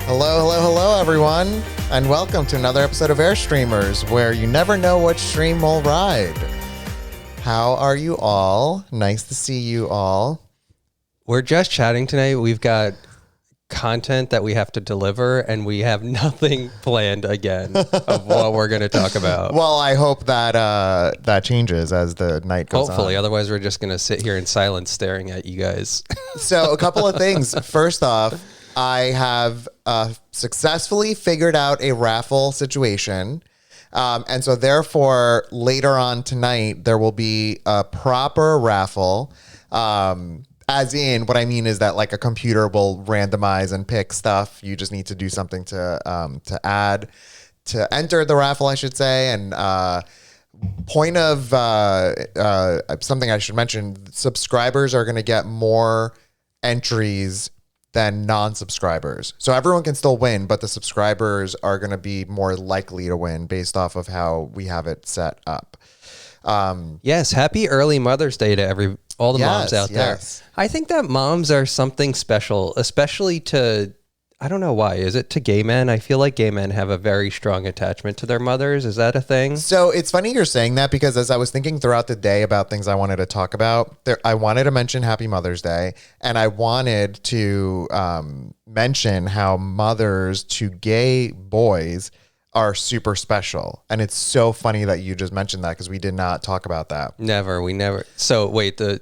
Hello, hello, hello, everyone, and welcome to another episode of Airstreamers, where you never know what stream will ride. How are you all? Nice to see you all. We're just chatting tonight. We've got content that we have to deliver, and we have nothing planned again of what we're going to talk about. Well, I hope that that changes as the night goes Hopefully, on. otherwise we're just going to sit here in silence staring at you guys. So a couple of things. First off, I have successfully figured out a raffle situation. And so therefore, later on tonight, there will be a proper raffle. As in, what I mean is that like a computer will randomize and pick stuff. You just need to do something to enter the raffle, I should say. And point of something I should mention, subscribers are going to get more entries than non-subscribers. So everyone can still win, but the subscribers are going to be more likely to win based off of how we have it set up. Yes, happy early Mother's Day to all the moms out there. I think that moms are something special, especially to, I don't know why, is it to gay men? I feel like gay men have a very strong attachment to their mothers. Is that a thing? So it's funny you're saying that, because as I was thinking throughout the day about things I wanted to talk about, I wanted to mention Happy Mother's Day, and I wanted to mention how mothers to gay boys are super special. And it's so funny that you just mentioned that, because we did not talk about that. We never. So wait, the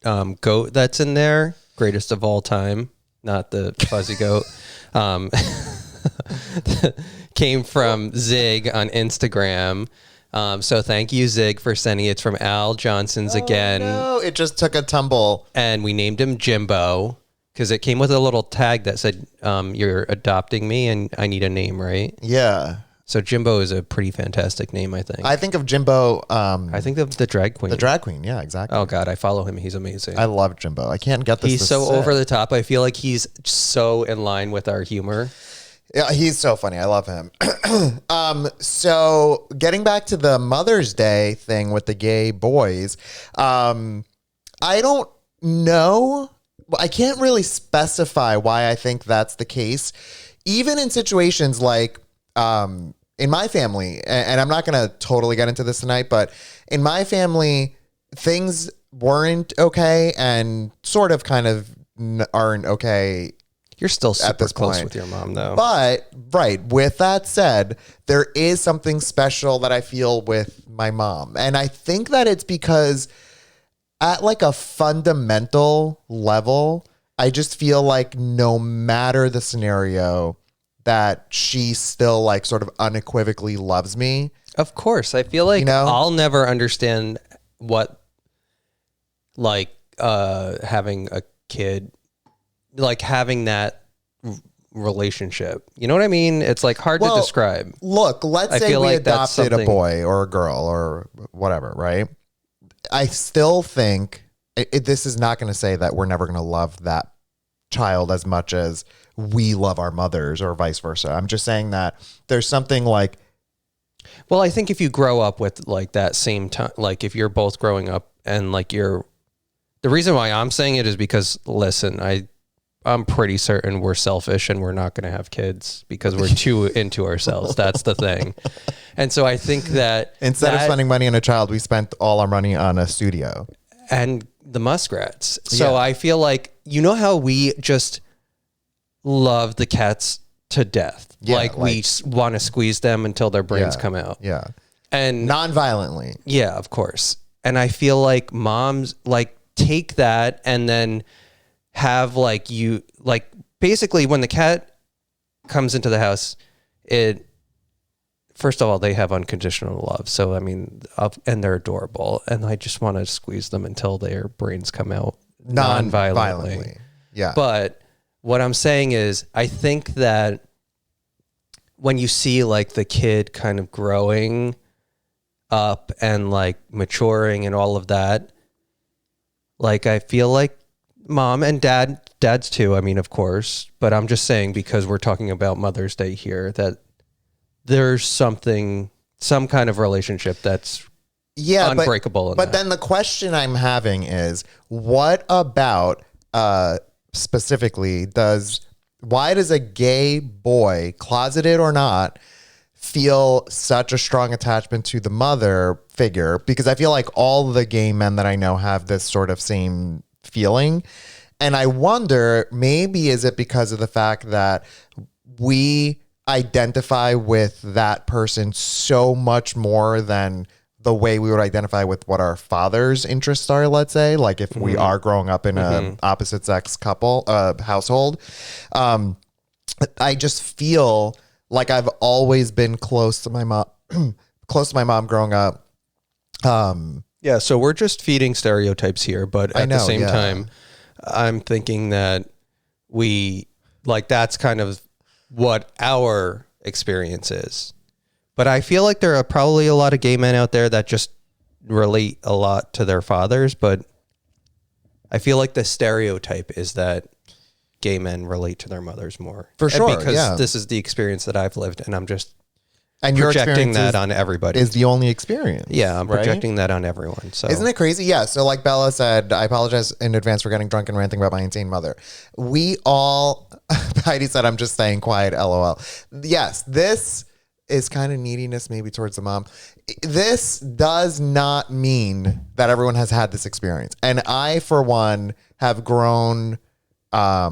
goat that's in there, greatest of all time, not the fuzzy goat, came from Zig on Instagram. So thank you, Zig, for sending it. It's from Al Johnson's again. No, it just took a tumble. And we named him Jimbo because it came with a little tag that said, you're adopting me and I need a name, right? Yeah. So Jimbo is a pretty fantastic name, I think. I think of Jimbo. I think of the drag queen. The drag queen, yeah, exactly. Oh, God, I follow him. He's amazing. I love Jimbo. I can't get this. He's so over the top. I feel like he's so in line with our humor. Yeah, he's so funny. I love him. So getting back to the Mother's Day thing with the gay boys, I don't know. I can't really specify why I think that's the case. Even in situations like in my family, and I'm not going to totally get into this tonight, but in my family, things weren't okay and sort of kind of aren't okay. You're still super at this close point with your mom, though. But, right, with that said, there is something special that I feel with my mom. And I think that it's because at like a fundamental level, I just feel like no matter the scenario, that she still like sort of unequivocally loves me. Of course. I feel like I'll never understand what like having a kid, like having that relationship. You know what I mean? It's like hard to describe. Look, let's say we adopted a boy or a girl or whatever, right? I still think this is not going to say that we're never going to love that child as much as we love our mothers or vice versa. I'm just saying that there's something like, well, I think if you grow up with like that same time, like if you're both growing up and like the reason why I'm saying it is because, listen, I'm pretty certain we're selfish and we're not going to have kids because we're too into ourselves. That's the thing. And so I think that instead of spending money on a child, we spent all our money on a studio and the muskrats. So I feel like, you know how we just love the cats to death. Yeah, like we want to squeeze them until their brains come out. Yeah. And non-violently. Yeah, of course. And I feel like moms like take that and then have like basically when the cat comes into the house, first of all, they have unconditional love. So, I mean, and they're adorable. And I just want to squeeze them until their brains come out non-violently. Yeah. But what I'm saying is, I think that when you see like the kid kind of growing up and like maturing and all of that, like I feel like mom and dads too, I mean, of course, but I'm just saying because we're talking about Mother's Day here, that there's some kind of relationship that's unbreakable. But then the question I'm having is, what about specifically does Why does a gay boy, closeted or not, feel such a strong attachment to the mother figure? Because I feel like all the gay men that I know have this sort of same feeling. And I wonder, maybe is it because of the fact that we identify with that person so much more than the way we would identify with what our father's interests are, let's say, like if we are growing up in a opposite sex couple household. I just feel like I've always been close to my mom, close to my mom growing up. Yeah, so we're just feeding stereotypes here, but at the same yeah. time, I'm thinking that that's kind of what our experience is. But I feel like there are probably a lot of gay men out there that just relate a lot to their fathers, but I feel like the stereotype is that gay men relate to their mothers more. For sure, because this is the experience that I've lived, and I'm just and your projecting experience that on everybody. Is the only experience. Yeah, I'm right? projecting that on everyone. So isn't it crazy? Yeah. So like Bella said, I apologize in advance for getting drunk and ranting about my insane mother. We all, Heidi said, I'm just staying quiet, LOL. Yes, this is kind of neediness maybe towards the mom. This does not mean that everyone has had this experience. And I, for one, have grown. I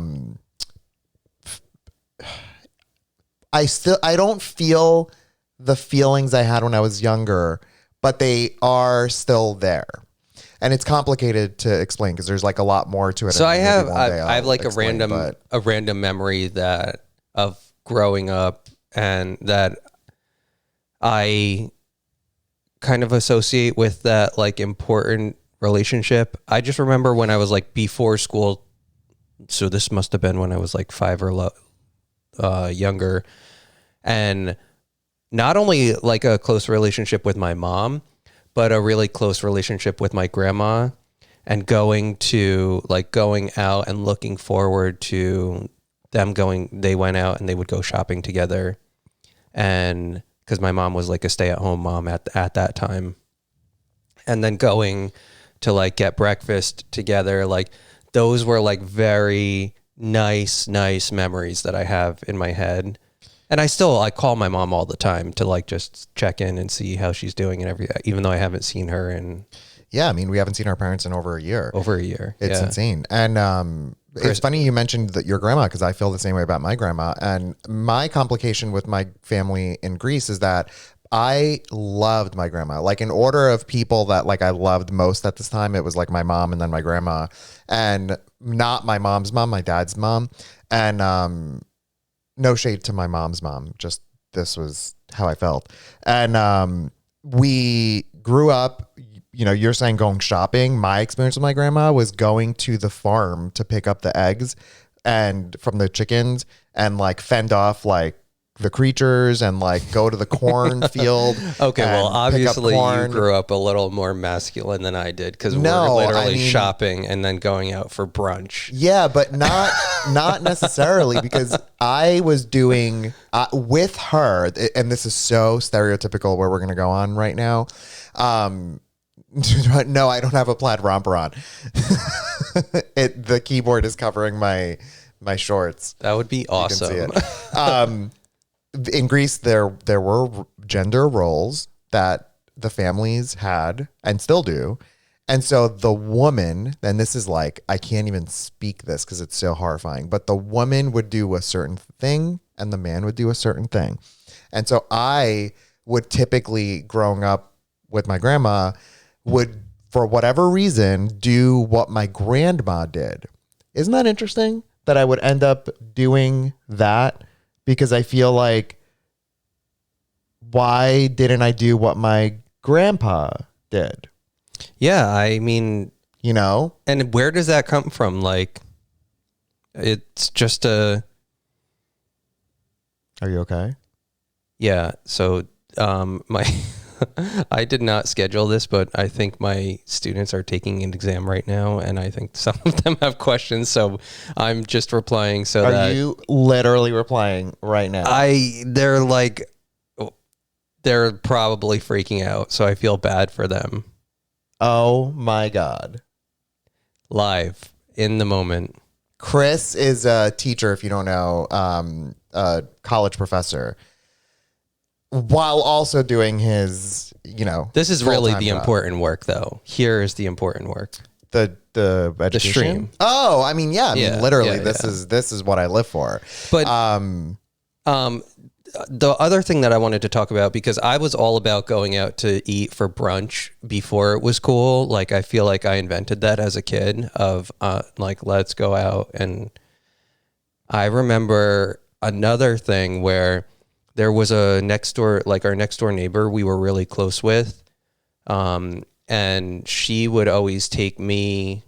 don't feel the feelings I had when I was younger, but they are still there. And it's complicated to explain because there's like a lot more to it. So I have like a explain, random memory that of growing up and that I kind of associate with that like important relationship. I just remember when I was like before school. So this must have been when I was like 5 or younger. And not only like a close relationship with my mom, but a really close relationship with my grandma, and going out and looking forward to them they went out and they would go shopping together. And because my mom was like a stay-at-home mom at that time. And then going to like get breakfast together, like those were like very nice memories that I have in my head. And I call my mom all the time to like just check in and see how she's doing and everything, even though I haven't seen her in. Yeah, I mean, we haven't seen our parents in over a year. It's insane. And it's funny you mentioned that your grandma, because I feel the same way about my grandma. And my complication with my family in Greece is that I loved my grandma. Like in order of people that like I loved most at this time, it was like my mom and then my grandma, and not my mom's mom, my dad's mom. And no shade to my mom's mom, just this was how I felt. And we grew up, you know, you're saying going shopping. My experience with my grandma was going to the farm to pick up the eggs and from the chickens and like fend off like the creatures and like go to the cornfield. Okay, well, obviously you grew up a little more masculine than I did because we're literally shopping and then going out for brunch. Yeah, but not necessarily, because I was doing with her, and this is so stereotypical where we're going to go on right now. No, I don't have a plaid romper on. The keyboard is covering my shorts. That would be awesome. You can see it. In Greece, there were gender roles that the families had and still do. And so the woman, and this is like, I can't even speak this because it's so horrifying, but the woman would do a certain thing and the man would do a certain thing. And so I would typically, growing up with my grandma, would, for whatever reason, do what my grandma did. Isn't that interesting that I would end up doing that? Because I feel like, why didn't I do what my grandpa did? Yeah, I mean, you know, and where does that come from? Like, it's just a. Are you okay? Yeah. So, I did not schedule this, but I think my students are taking an exam right now, and I think some of them have questions. So I'm just replying. Are you literally replying right now? They're probably freaking out. So I feel bad for them. Oh my God. Live in the moment. Chris is a teacher, if you don't know, a college professor, while also doing his, This is really full-time the job. important work, though. Here is the important work. The education? stream. Oh, I mean, yeah. I mean, Yeah, literally, yeah, this is what I live for. But the other thing that I wanted to talk about, because I was all about going out to eat for brunch before it was cool. Like, I feel like I invented that as a kid of like, let's go out. And I remember another thing where there was a next door, like our next door neighbor we were really close with. And she would always take me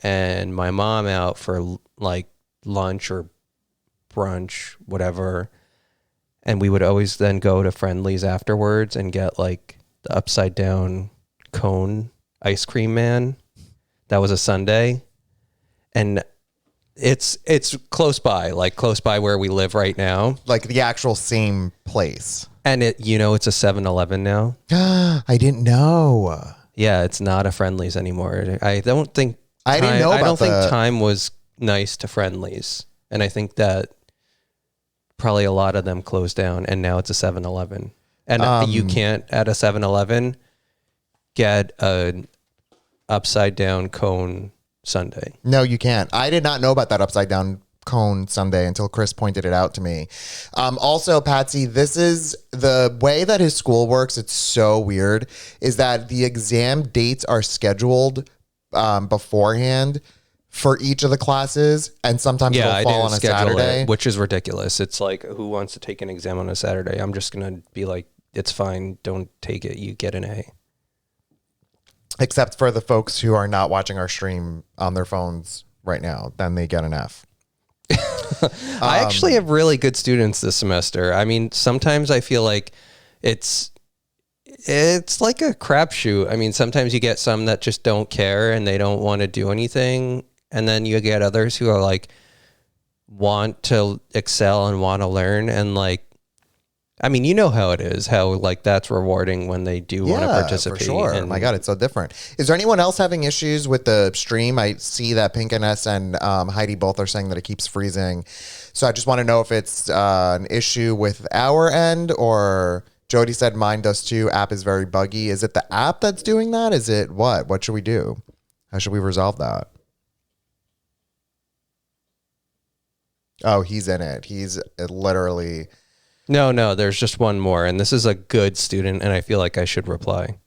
and my mom out for like lunch or brunch, whatever. And we would always then go to Friendly's afterwards and get like the upside down cone ice cream man. That was a Sunday. And it's close by, like close by where we live right now. Like the actual same place. And it's a 7-Eleven now. I didn't know. Yeah, it's not a Friendly's anymore. I don't think I didn't know I about don't think the- Time was nice to Friendly's. And I think that probably a lot of them closed down, and now it's a 7-Eleven. And you can't at a 7-Eleven get an upside down cone sundae. No, you can't. I did not know about that upside down cone sundae until Chris pointed it out to me. Also, Patsy, this is the way that his school works. It's so weird, is that the exam dates are scheduled beforehand for each of the classes, and sometimes Yeah, I it'll fall didn't on a schedule Saturday. it, which is ridiculous. It's like, who wants to take an exam on a Saturday? I'm just going to be like, it's fine. Don't take it. You get an A. Except for the folks who are not watching our stream on their phones right now, then they get an F. I actually have really good students this semester. I mean, sometimes I feel like it's like a crapshoot. I mean, sometimes you get some that just don't care and they don't want to do anything. And then you get others who are like, want to excel and want to learn. And like, I mean, you know how it is, how like that's rewarding when they do want to participate. For sure. And My God, it's so different. Is there anyone else having issues with the stream? I see that Pink and S and Heidi both are saying that it keeps freezing. So I just want to know if it's an issue with our end, or Jody said mine does too. App is very buggy. Is it the app that's doing that? Is it what? What should we do? How should we resolve that? Oh, he's in it. He's literally... No, there's just one more. And this is a good student, and I feel like I should reply.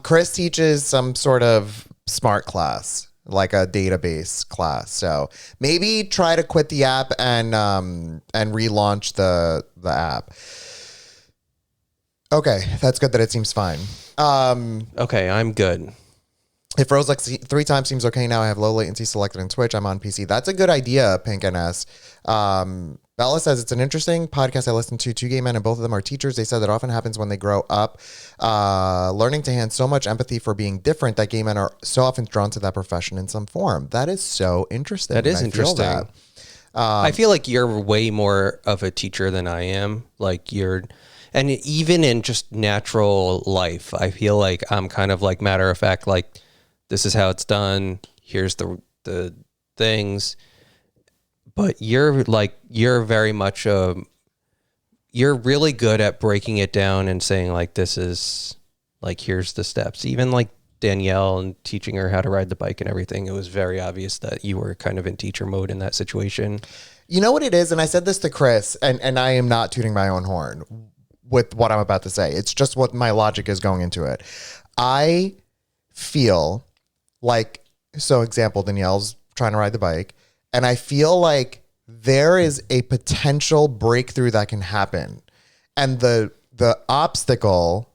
Chris teaches some sort of smart class, like a database class. So maybe try to quit the app and relaunch the app. Okay, that's good that it seems fine. Okay, I'm good. It froze like 3 times, seems okay now. I have low latency selected in Twitch. I'm on PC. That's a good idea, Pink and S. Bella says it's an interesting podcast I listened to. 2 gay men, and both of them are teachers. They said that often happens when they grow up, learning to hand so much empathy for being different that gay men are so often drawn to that profession in some form. That is so interesting. That is I feel interesting. that. I feel like you're way more of a teacher than I am. Like and even in just natural life, I feel like I'm kind of like matter of fact, like this is how it's done. Here's the things. But you're very much you're really good at breaking it down and saying like, this is like, here's the steps. Even like Danielle and teaching her how to ride the bike and everything, it was very obvious that you were kind of in teacher mode in that situation. You know what it is? And I said this to Chris, and I am not tooting my own horn with what I'm about to say. It's just what my logic is going into it. I feel like, so example, Danielle's trying to ride the bike, and I feel like there is a potential breakthrough that can happen. And the obstacle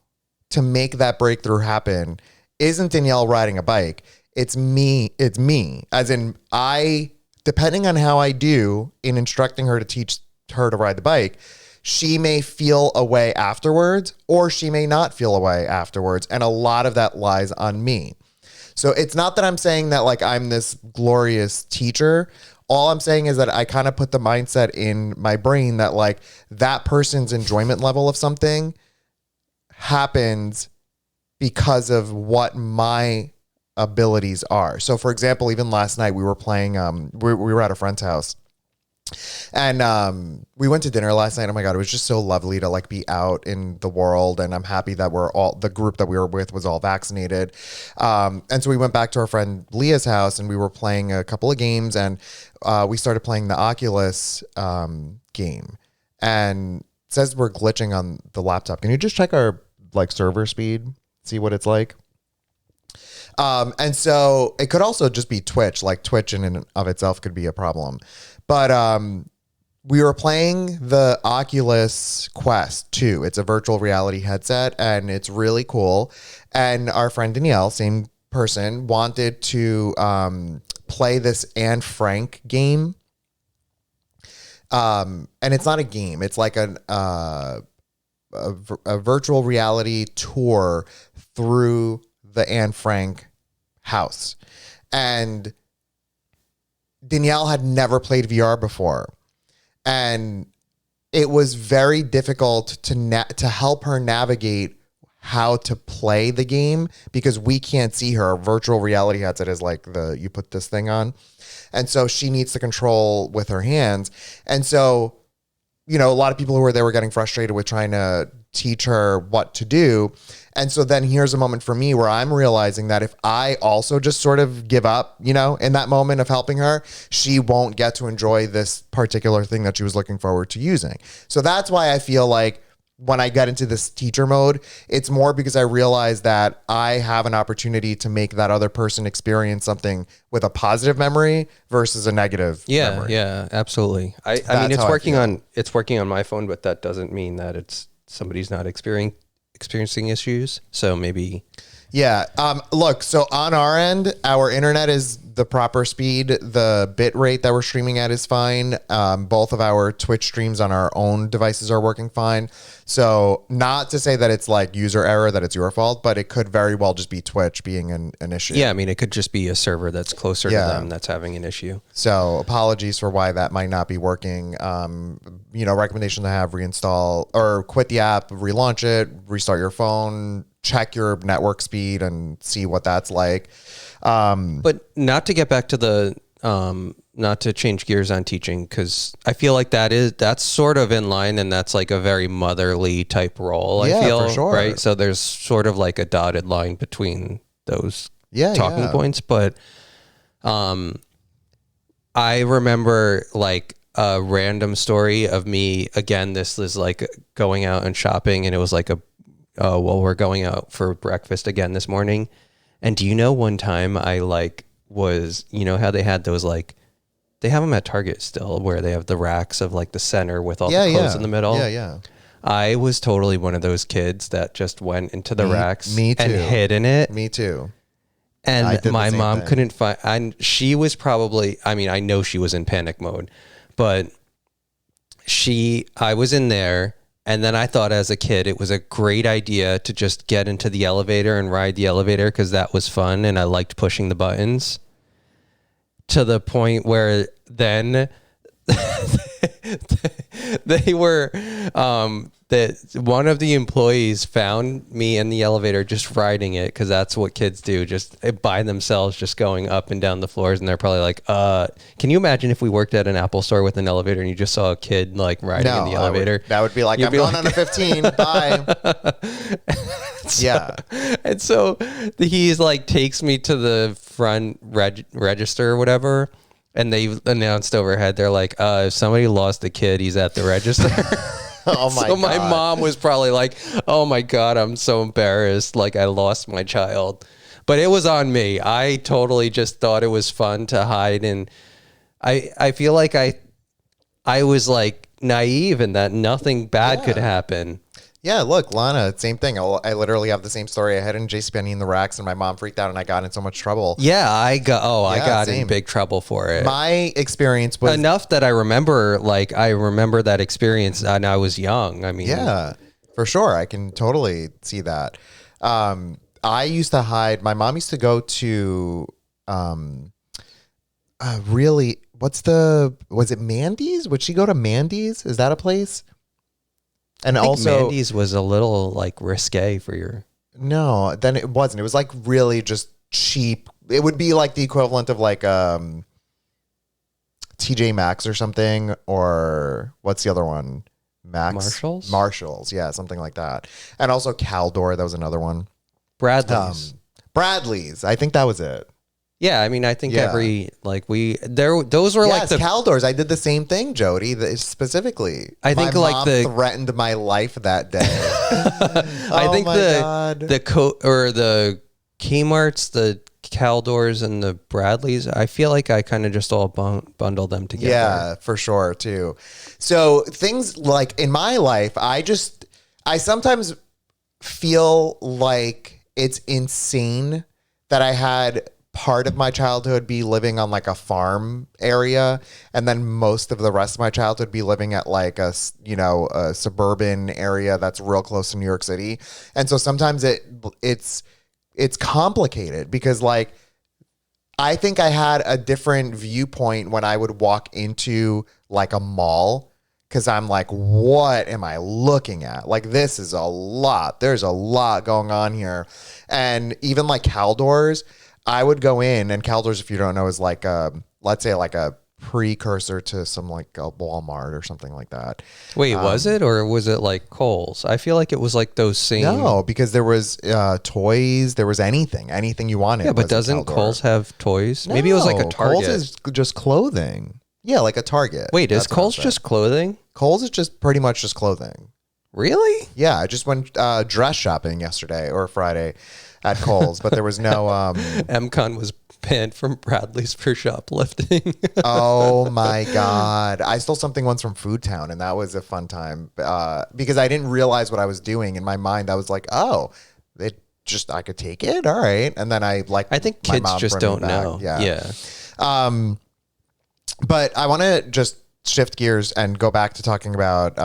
to make that breakthrough happen isn't Danielle riding a bike. It's me. It's me. As in, depending on how I do in instructing her to teach her to ride the bike, she may feel a way afterwards, or she may not feel a way afterwards. And a lot of that lies on me. So it's not that I'm saying that like I'm this glorious teacher. All I'm saying is that I kind of put the mindset in my brain that like that person's enjoyment level of something happens because of what my abilities are. So for example, even last night we were playing, we were at a friend's house. And we went to dinner last night. Oh my God, it was just so lovely to like be out in the world. And I'm happy that the group that we were with was all vaccinated. And so we went back to our friend Leah's house and we were playing a couple of games, and we started playing the Oculus game. And it says we're glitching on the laptop. Can you just check our like server speed, see what it's like? And so it could also just be Twitch, like Twitch in and of itself could be a problem. But we were playing the Oculus Quest 2. It's a virtual reality headset, and it's really cool. And our friend Danielle, same person, wanted to play this Anne Frank game. And it's not a game. It's like a virtual reality tour through the Anne Frank house. And Danielle had never played VR before, and it was very difficult to help her navigate how to play the game because we can't see her. A virtual reality headset is like you put this thing on, and so she needs to control with her hands. And so, you know, a lot of people who were there were getting frustrated with trying to teach her what to do. And so then here's a moment for me where I'm realizing that if I also just sort of give up, you know, in that moment of helping her, she won't get to enjoy this particular thing that she was looking forward to using. So that's why I feel like when I get into this teacher mode, it's more because I realize that I have an opportunity to make that other person experience something with a positive memory versus a negative memory. Yeah, absolutely. I mean, it's working on my phone, but that doesn't mean that somebody's not experiencing issues. So maybe. Yeah. Look, so on our end, our internet is the proper speed. The bit rate that we're streaming at is fine. Both of our Twitch streams on our own devices are working fine. So not to say that it's like user error, that it's your fault, but it could very well just be Twitch being an issue. Yeah. I mean, it could just be a server that's closer to them that's having an issue. So apologies for why that might not be working. Recommendation to have reinstall or quit the app, relaunch it, restart your phone, check your network speed and see what that's like. But not to get back to not to change gears on teaching, because I feel like that's sort of in line, and that's like a very motherly type role. I feel, for sure. Right? So there's sort of like a dotted line between those talking points. But I remember like a random story of me, again, this is like going out and shopping, and it was like we're going out for breakfast again this morning. And do you know one time I how they had those they have them at Target still, where they have the racks of like the center with all the clothes in the middle. Yeah. I was totally one of those kids that just went into the racks and hid in it. Me too. And my mom couldn't find, and she was probably, I mean, I know she was in panic mode, but I was in there. And then I thought as a kid, it was a great idea to just get into the elevator and ride the elevator because that was fun. And I liked pushing the buttons, to the point where then they were, that one of the employees found me in the elevator just riding it, because that's what kids do, just by themselves, just going up and down the floors. And they're probably like, can you imagine if we worked at an Apple store with an elevator and you just saw a kid like riding in the elevator? That would be like, I'm going on a 15. Bye. And so he's like, takes me to the front register or whatever. And they announced overhead, they're like, if somebody lost a kid, he's at the register. Oh my God. So my mom was probably like, oh my God, I'm so embarrassed. Like, I lost my child. But it was on me. I totally just thought it was fun to hide. And I feel like I was like naive and that nothing bad could happen. Yeah, look, Lana, same thing. I literally have the same story. I had in JCPenney in the racks, and my mom freaked out, and I got in so much trouble. Yeah, I got in big trouble for it. My experience was enough that I remember that experience, and I was young. I mean, yeah, for sure, I can totally see that. I used to hide. My mom used to go to, was it Mandy's? Would she go to Mandy's? Is that a place? And I think also, Mandy's was a little like risque for your. No, then it wasn't. It was like really just cheap. It would be like the equivalent of like TJ Maxx or something, or what's the other one? Marshalls, yeah, something like that. And also Caldor, that was another one. Bradley's. Bradley's, I think that was it. Yeah, I mean, I think those were like the Caldors. I did the same thing, Jody. Specifically, I think my like mom the threatened my life that day. I think the Kmart's, the Caldors, and the Bradleys. I feel like I kind of just all bundle them together. Yeah, for sure too. So things like in my life, I sometimes feel like it's insane that I had part of my childhood be living on like a farm area, and then most of the rest of my childhood be living at like a suburban area that's real close to New York City. And so sometimes it's complicated because like I think I had a different viewpoint when I would walk into like a mall, because I'm like, what am I looking at? Like, this is a lot. There's a lot going on here. And even like Caldors, I would go in, and Caldors, if you don't know, is like let's say like a precursor to some like a Walmart or something like that. Wait, was it, or was it like Kohl's? I feel like it was like those same. No, because there was toys, there was anything you wanted. Yeah, but doesn't Kohl's have toys? Maybe it was like a Target. Kohl's is just clothing. Yeah, like a Target. Wait, is Kohl's just clothing? Kohl's is just pretty much just clothing. Really? Yeah, I just went dress shopping yesterday or Friday at Kohl's, but there was no MCon was banned from Bradley's for shoplifting. Oh my God. I stole something once from Food Town, and that was a fun time because I didn't realize what I was doing. In my mind, I was like, oh, I could take it. All right. And then I think kids just don't know. Yeah. But I want to just shift gears and go back to talking about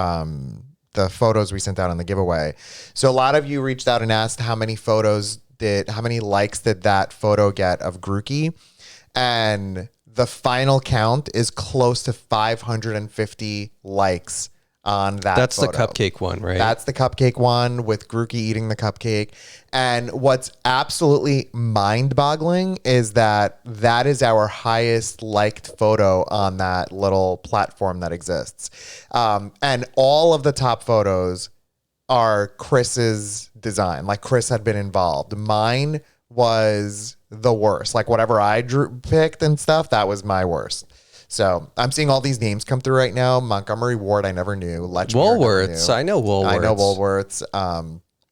the photos we sent out on the giveaway. So a lot of you reached out and asked how many likes did that photo get of Grookey? And the final count is close to 550 likes on that That's photo. The cupcake one, right? That's the cupcake one with Grookey eating the cupcake. And what's absolutely mind-boggling is that is our highest liked photo on that little platform that exists. And all of the top photos are Chris's design. Like Chris had been involved. Mine was the worst. Like whatever I picked and stuff, that was my worst. So I'm seeing all these names come through right now. Montgomery Ward, I never knew. Woolworths. I know Woolworths.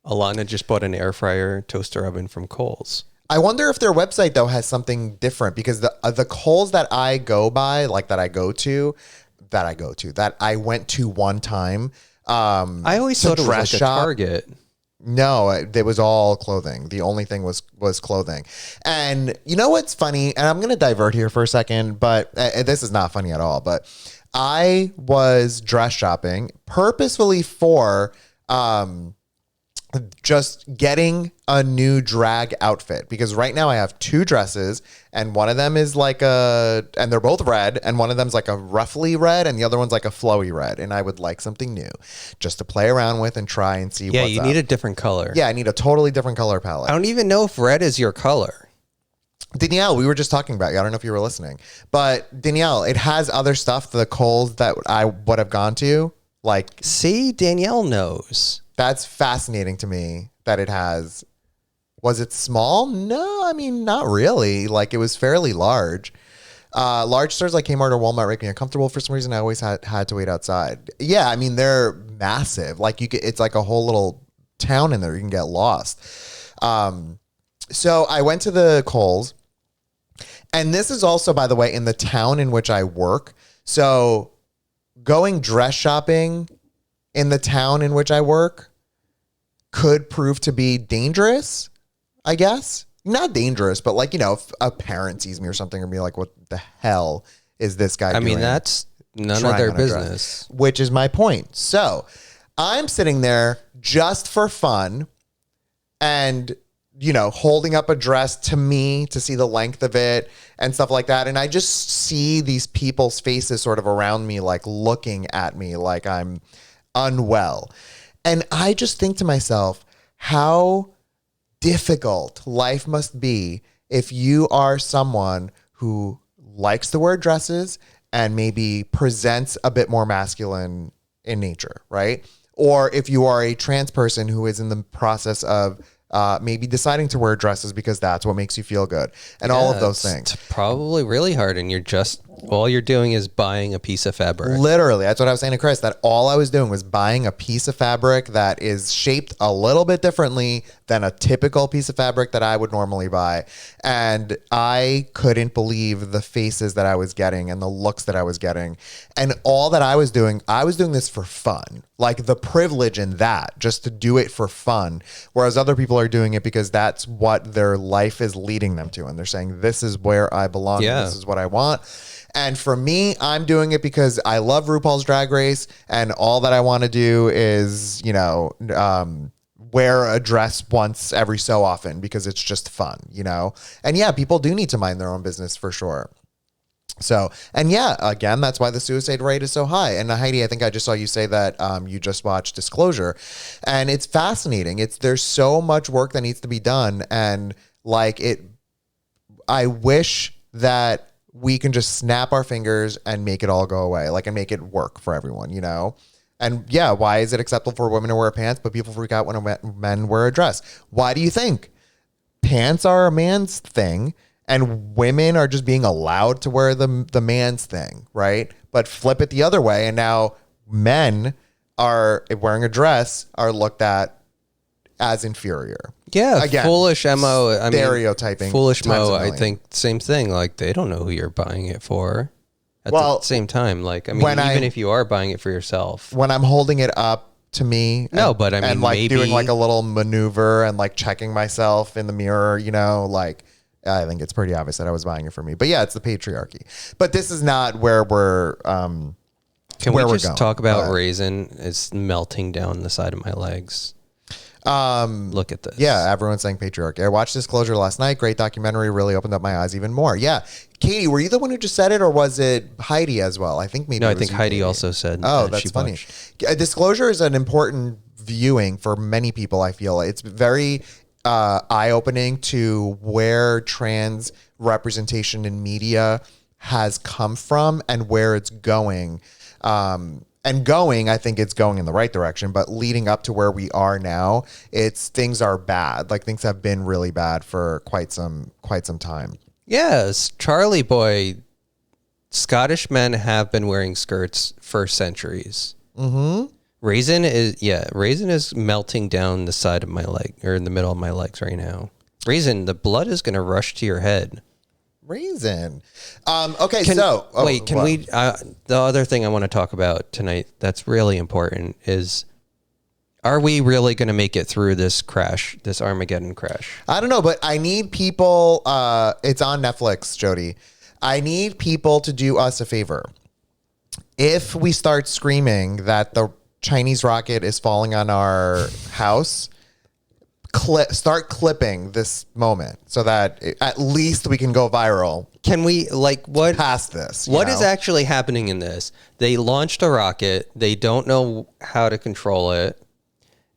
Alana just bought an air fryer toaster oven from Kohl's. I wonder if their website though has something different, because the Kohl's that I go by, like that I went to one time. I always thought it was like a Target. No, it was all clothing. The only thing was clothing. And you know what's funny? And I'm going to divert here for a second, but this is not funny at all. But I was dress shopping purposefully for just getting a new drag outfit, because right now I have two dresses, and one of them is like and they're both red, and one of them's like a roughly red and the other one's like a flowy red, and I would like something new just to play around with and try and see what's up. Yeah, you need a different color. Yeah, I need a totally different color palette. I don't even know if red is your color. Danielle, we were just talking about you. I don't know if you were listening, but Danielle, it has other stuff, the Kohl's that I would have gone to. Like, see, Danielle knows. That's fascinating to me that it has. Was it small? No, I mean, not really. Like, it was fairly large. Large stores like Kmart or Walmart make me uncomfortable. For some reason, I always had to wait outside. Yeah, I mean, they're massive. Like, it's like a whole little town in there. You can get lost. So I went to the Kohl's. And this is also, by the way, in the town in which I work. So going dress shopping in the town in which I work could prove to be dangerous, I guess. Not dangerous, but like, if a parent sees me or something and be like, what the hell is this guy doing? I mean, that's none of their business. Which is my point. So I'm sitting there just for fun and, holding up a dress to me to see the length of it and stuff like that. And I just see these people's faces sort of around me, like looking at me like I'm unwell. And I just think to myself, how difficult life must be if you are someone who likes to wear dresses and maybe presents a bit more masculine in nature, right? Or if you are a trans person who is in the process of maybe deciding to wear dresses because that's what makes you feel good, and all of those things. It's probably really hard, and all you're doing is buying a piece of fabric. Literally, that's what I was saying to Chris, that all I was doing was buying a piece of fabric that is shaped a little bit differently than a typical piece of fabric that I would normally buy. And I couldn't believe the faces that I was getting and the looks that I was getting. And all that I was doing this for fun. Like the privilege in that, just to do it for fun. Whereas other people are doing it because that's what their life is leading them to. And they're saying, this is where I belong. Yeah. This is what I want. And for me, I'm doing it because I love RuPaul's Drag Race, and all that I want to do is, wear a dress once every so often because it's just fun, And yeah, people do need to mind their own business for sure. So, and yeah, again, that's why the suicide rate is so high. And Heidi, I think I just saw you say that you just watched Disclosure, and it's fascinating. There's so much work that needs to be done, and I wish that we can just snap our fingers and make it all go away, and make it work for everyone, And yeah, why is it acceptable for women to wear pants, but people freak out when men wear a dress? Why do you think pants are a man's thing and women are just being allowed to wear the man's thing, right? But flip it the other way, and now men are wearing a dress are looked at as inferior. Yeah, again, foolish MO. Stereotyping. Foolish Mo, I think same thing. Like, they don't know who you're buying it for. At the same time, even if you are buying it for yourself. When I'm holding it up to me. And like maybe doing like a little maneuver and like checking myself in the mirror, I think it's pretty obvious that I was buying it for me. But yeah, it's the patriarchy. But this is not where we're Can we just talk about Raisin is melting down the side of my legs? Look at this. Yeah, everyone's saying patriarchy. I watched Disclosure last night. Great documentary. Really opened up my eyes even more. Yeah. Katie, were you the one who just said it, or was it Heidi as well? I think maybe. No, I think Heidi also said. Oh, that's funny. Disclosure is an important viewing for many people. I feel it's very eye-opening to where trans representation in media has come from and where it's going. I think it's going in the right direction, but leading up to where we are now, things are bad. Like, things have been really bad for quite some time. Yes, Charlie boy, Scottish men have been wearing skirts for centuries. Mm-hmm. Raisin is melting down the side of my leg, or in the middle of my legs right now. Raisin, the blood is going to rush to your head. Raisin. The other thing I want to talk about tonight that's really important is, are we really going to make it through this Armageddon crash? I don't know, but I need people, it's on Netflix, Jody. I need people to do us a favor. If we start screaming that the Chinese rocket is falling on our house, start clipping this moment so that at least we can go viral. Can we, what past this? What is actually happening in this? They launched a rocket. They don't know how to control it,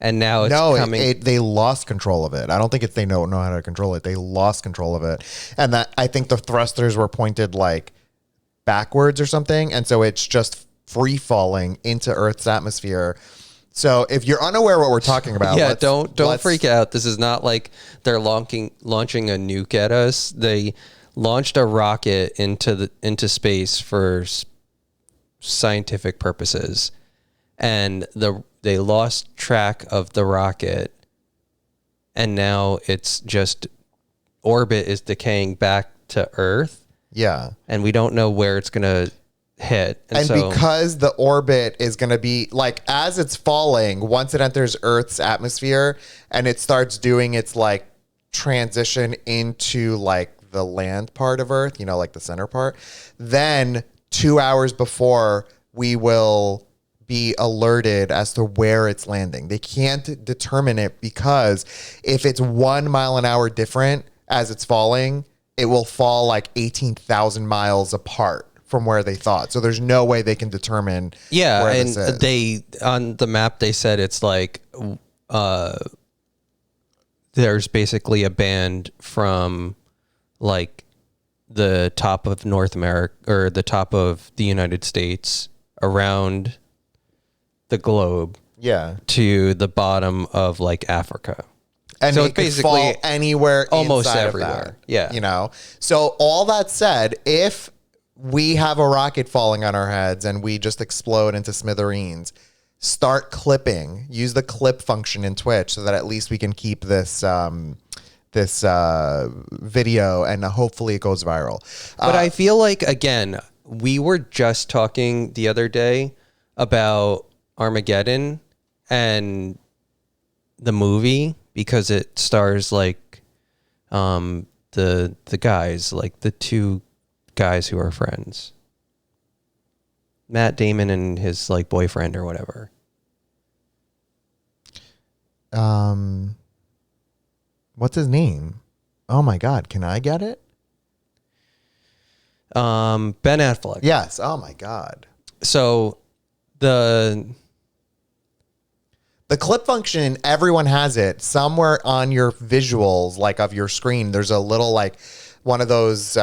and now it's coming. They lost control of it. I don't think they don't know how to control it. They lost control of it, and that I think the thrusters were pointed like backwards or something, and so it's just free falling into Earth's atmosphere. So if you're unaware what we're talking about, don't freak out. This is not like they're launching a nuke at us. They launched a rocket into space for scientific purposes, and they lost track of the rocket, and now it's just orbit is decaying back to Earth. Yeah, and we don't know where it's gonna hit. And because the orbit is going to be like, as it's falling, once it enters Earth's atmosphere and it starts doing its like transition into like the land part of Earth, like the center part, then 2 hours before we will be alerted as to where it's landing. They can't determine it because if it's 1 mile an hour different as it's falling, it will fall like 18,000 miles apart from where they thought. So there's no way they can determine where this is. They on the map they said it's like there's basically a band from like the top of North America or the top of the United States around the globe Yeah. to the bottom of like Africa. And So it it's could basically fall anywhere almost inside everywhere. of that, Yeah. you know. So all that said, if we have a rocket falling on our heads and we just explode into smithereens, start clipping. Use the clip function in Twitch so that at least we can keep this video and hopefully it goes viral. But I feel like, again, we were just talking the other day about Armageddon and the movie because it stars like the guys, like the two guys who are friends. Matt Damon and his like boyfriend or whatever. What's his name? Oh my God, can I get it? Ben Affleck. Yes. Oh my God. So the clip function, everyone has it somewhere on your visuals, like of your screen. There's a little like one of those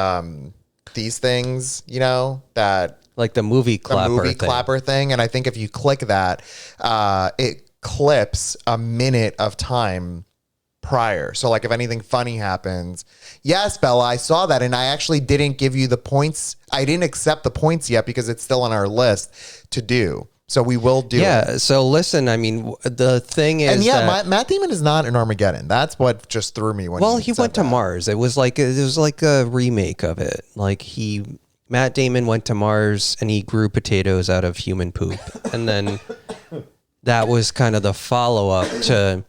these things, you know, that like the movie clapper thing. And I think if you click that, it clips a minute of time prior. So like if anything funny happens, yes, Bella, I saw that. And I actually didn't give you the points. I didn't accept the points yet because it's still on our list to do. So we will do it. Yeah. So listen, I mean, the thing is, and yeah, Matt Damon is not in Armageddon. That's what just threw me when. Well, he went to Mars. It was like a remake of it. Like Matt Damon went to Mars and he grew potatoes out of human poop, and then that was kind of the follow up to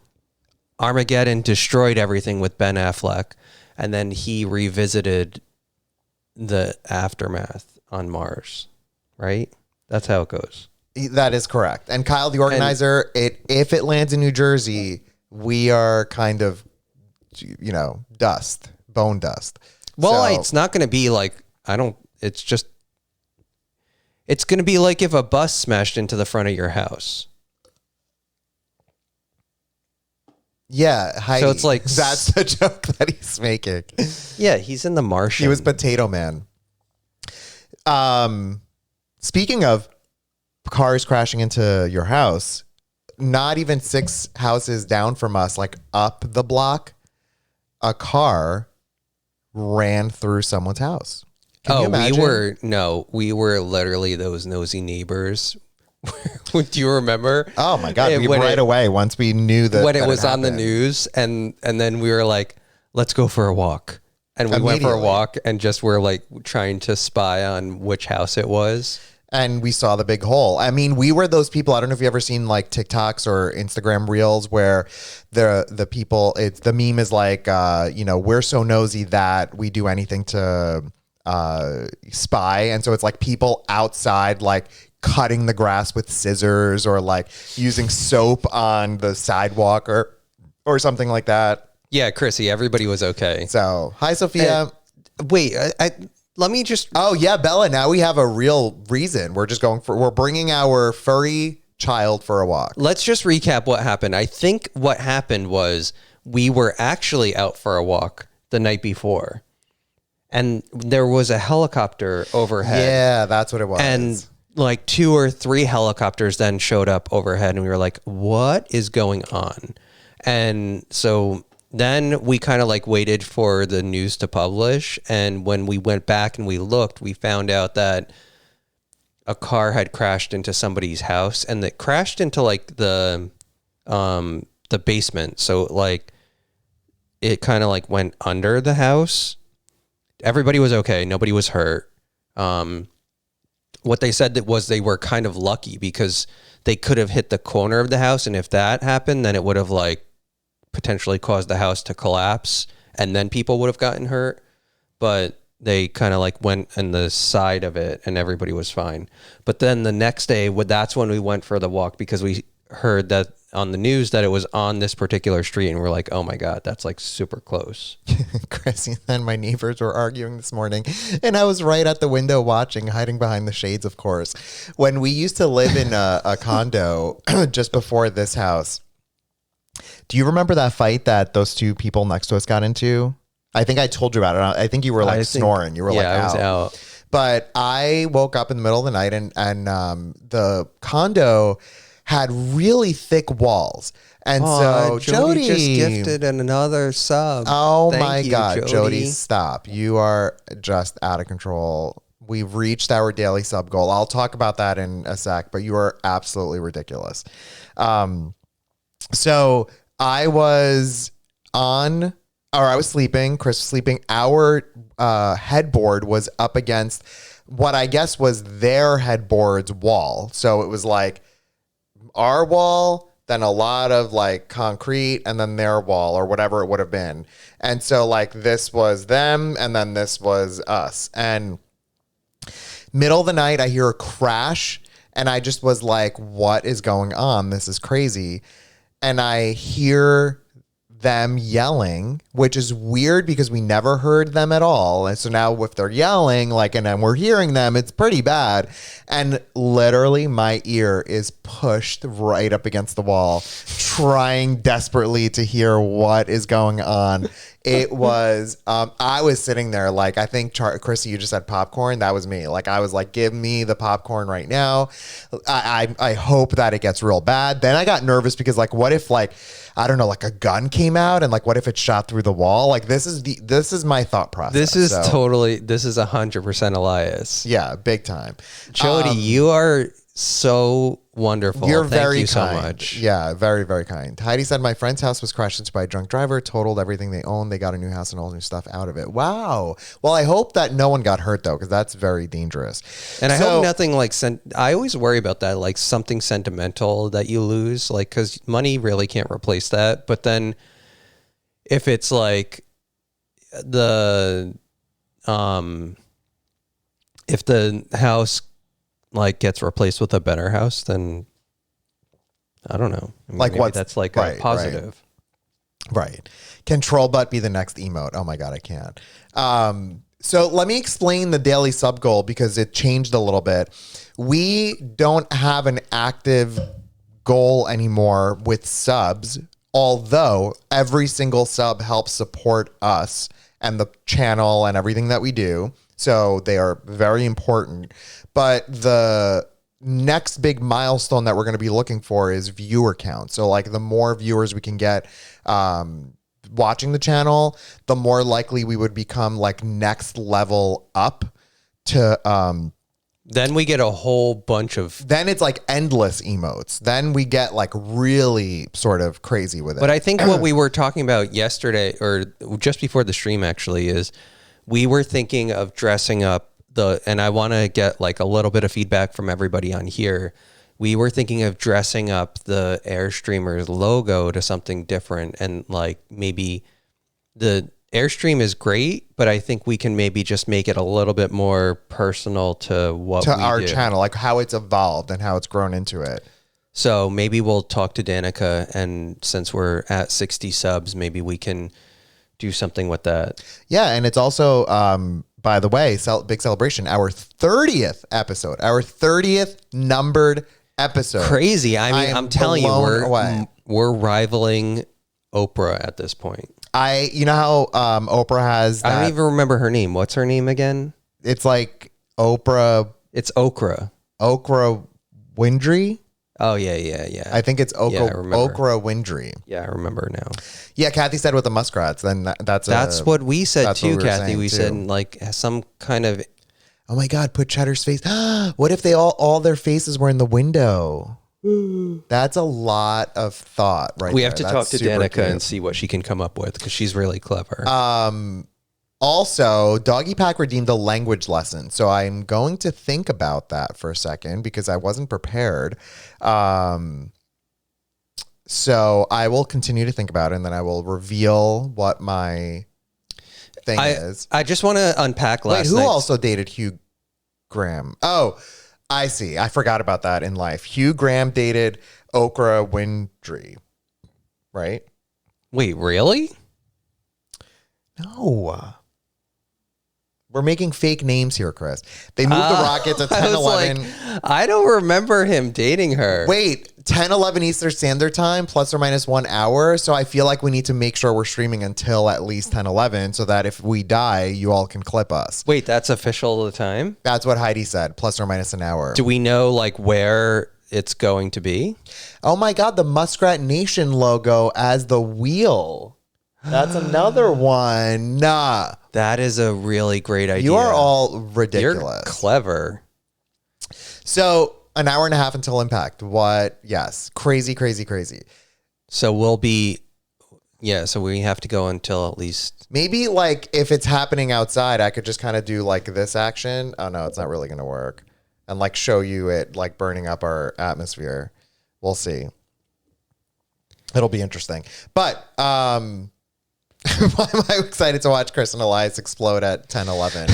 Armageddon. Destroyed everything with Ben Affleck, and then he revisited the aftermath on Mars. Right? That's how it goes. That is correct. And Kyle, the organizer, if it lands in New Jersey, we are kind of, you know, bone dust. Well, it's not going to be like, it's going to be like if a bus smashed into the front of your house. Yeah. So it's like, that's the joke that he's making. Yeah. He's in The Martian. He was Potato Man. Speaking of cars crashing into your house, not even 6 houses down from us, like up the block, a car ran through someone's house. Can you imagine? we were literally those nosy neighbors. Do you remember? Oh my God. We right away, once we knew that when it was on the news, and then we were like, let's go for a walk. And we went for a walk and just were like trying to spy on which house it was. And we saw the big hole. I mean, we were those people. I don't know if you ever seen like TikToks or Instagram reels where the people, the meme is like, you know, we're so nosy that we do anything to spy. And so it's like people outside, like cutting the grass with scissors or like using soap on the sidewalk or something like that. Yeah, Chrissy, everybody was okay. So, hi, Sophia. Wait, let me just... Oh, yeah, Bella, now we have a real reason. We're bringing our furry child for a walk. Let's just recap what happened. I think what happened was we were actually out for a walk the night before, and there was a helicopter overhead. Yeah, that's what it was. And like 2 or 3 helicopters then showed up overhead, and we were like, what is going on? And so... then we kind of like waited for the news to publish. And when we went back and we looked, we found out that a car had crashed into somebody's house, and it crashed into like the basement. So like it kind of like went under the house. Everybody was okay. Nobody was hurt. What they said that was they were kind of lucky because they could have hit the corner of the house. And if that happened, then it would have like potentially caused the house to collapse, and then people would have gotten hurt. But they kind of like went on the side of it and everybody was fine. But then the next day, that's when we went for the walk because we heard that on the news that it was on this particular street, and we're like, oh my God, that's like super close. Chrissy and my neighbors were arguing this morning, and I was right at the window watching, hiding behind the shades, of course. When we used to live in a condo just before this house, do you remember that fight that those 2 people next to us got into? I think I told you about it. I think you were like snoring. You were like I was out. But I woke up in the middle of the night and the condo had really thick walls. And so Jody just gifted another sub. Oh my God, Jody, stop. You are just out of control. We've reached our daily sub goal. I'll talk about that in a sec, but you are absolutely ridiculous. So I was sleeping. Chris was sleeping. Our headboard was up against what I guess was their headboard's wall. So it was like our wall, then a lot of like concrete, and then their wall or whatever it would have been. And so like this was them, and then this was us. And middle of the night, I hear a crash, and I just was like, what is going on? This is crazy. And I hear them yelling, which is weird because we never heard them at all. And so now if they're yelling, like, and then we're hearing them, it's pretty bad. And literally my ear is pushed right up against the wall, trying desperately to hear what is going on. It was, I was sitting there like, I think Chrissy, you just had popcorn. That was me. Like, I was like, give me the popcorn right now. I hope that it gets real bad. Then I got nervous because like, what if like, I don't know, like a gun came out and like, what if it shot through the wall? Like this is my thought process. This is 100% Elias. Yeah. Big time. Jody, you are so wonderful. You're Thank very you so kind. much. Yeah, very, very kind. Heidi said, my friend's house was crashed into by a drunk driver, totaled everything they owned. They got a new house and all new stuff out of it. Wow. Well, I hope that no one got hurt though, because that's very dangerous. And I hope nothing like, I always worry about that, like something sentimental that you lose, like, because money really can't replace that. But then if it's like if the house like gets replaced with a better house, then I don't know. I mean, like what? That's like a positive. Right. Can troll butt be the next emote? Oh my God, I can't. So let me explain the daily sub goal because it changed a little bit. We don't have an active goal anymore with subs, although every single sub helps support us and the channel and everything that we do. So they are very important. But the next big milestone that we're going to be looking for is viewer count. So like the more viewers we can get watching the channel, the more likely we would become like next level up to... then we get a whole bunch of... Then it's like endless emotes. Then we get like really sort of crazy with it. But I think what we were talking about yesterday or just before the stream actually is we were thinking of dressing up and I want to get like a little bit of feedback from everybody on here. We were thinking of dressing up the Airstreamers logo to something different, and like maybe the Airstream is great, but I think we can maybe just make it a little bit more personal to what we our do. channel, like how it's evolved and how it's grown into it. So maybe we'll talk to Danica, and since we're at 60 subs, maybe we can do something with that. Yeah, and it's also by the way, big celebration, our 30th episode, our 30th numbered episode. Crazy. I mean, I'm telling you, we're rivaling Oprah at this point. You know how Oprah has that, I don't even remember her name. What's her name again? It's like Oprah. It's Okra. Okra Windry. Oh, yeah. I think it's Okra Windry. Yeah, I remember now. Yeah, Kathy said with the muskrats. Then that's what we said too, Kathy. We said like some kind of... Oh my God, put Cheddar's face. What if they all their faces were in the window? That's a lot of thought, right? We have to talk to Danica and see what she can come up with because she's really clever. Also, Doggy Pack redeemed a language lesson. So I'm going to think about that for a second because I wasn't prepared. So I will continue to think about it, and then I will reveal what my thing is. I just want to unpack last night. Who also dated Hugh Graham? Oh, I see. I forgot about that in life. Hugh Graham dated Okra Windry, right? Wait, really? No. We're making fake names here, Chris. They moved the Rockets at 10-11. I don't remember him dating her. Wait, 10:11 Eastern Standard Time, plus or minus 1 hour. So I feel like we need to make sure we're streaming until at least 10:11, so that if we die, you all can clip us. Wait, that's official the time? That's what Heidi said, plus or minus an hour. Do we know like where it's going to be? Oh my God, the Muskrat Nation logo as the wheel. That's another one. Nah. That is a really great idea. You are all ridiculous. You're clever. So an hour and a half until impact. What? Yes. Crazy, crazy, crazy. So we'll be, so we have to go until at least. Maybe like if it's happening outside, I could just kind of do like this action. Oh no, it's not really going to work. And like show you it like burning up our atmosphere. We'll see. It'll be interesting. But why am I excited to watch Chris and Elias explode at 10:11?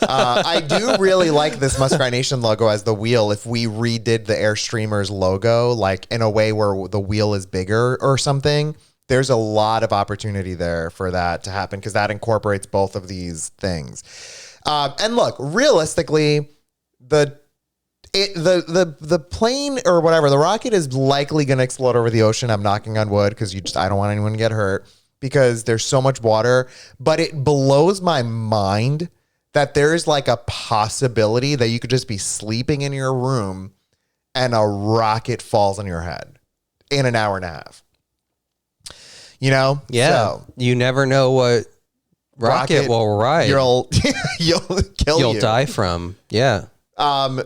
I do really like this Muskrat Nation logo as the wheel. If we redid the Airstreamers logo, like in a way where the wheel is bigger or something, there's a lot of opportunity there for that to happen because that incorporates both of these things. And look, realistically, the plane or whatever, the rocket is likely going to explode over the ocean. I'm knocking on wood because I don't want anyone to get hurt because there's so much water. But it blows my mind that there's like a possibility that you could just be sleeping in your room and a rocket falls on your head in an hour and a half. You know? Yeah. So, you never know what rocket will ride. You'll kill You'll die from. Yeah.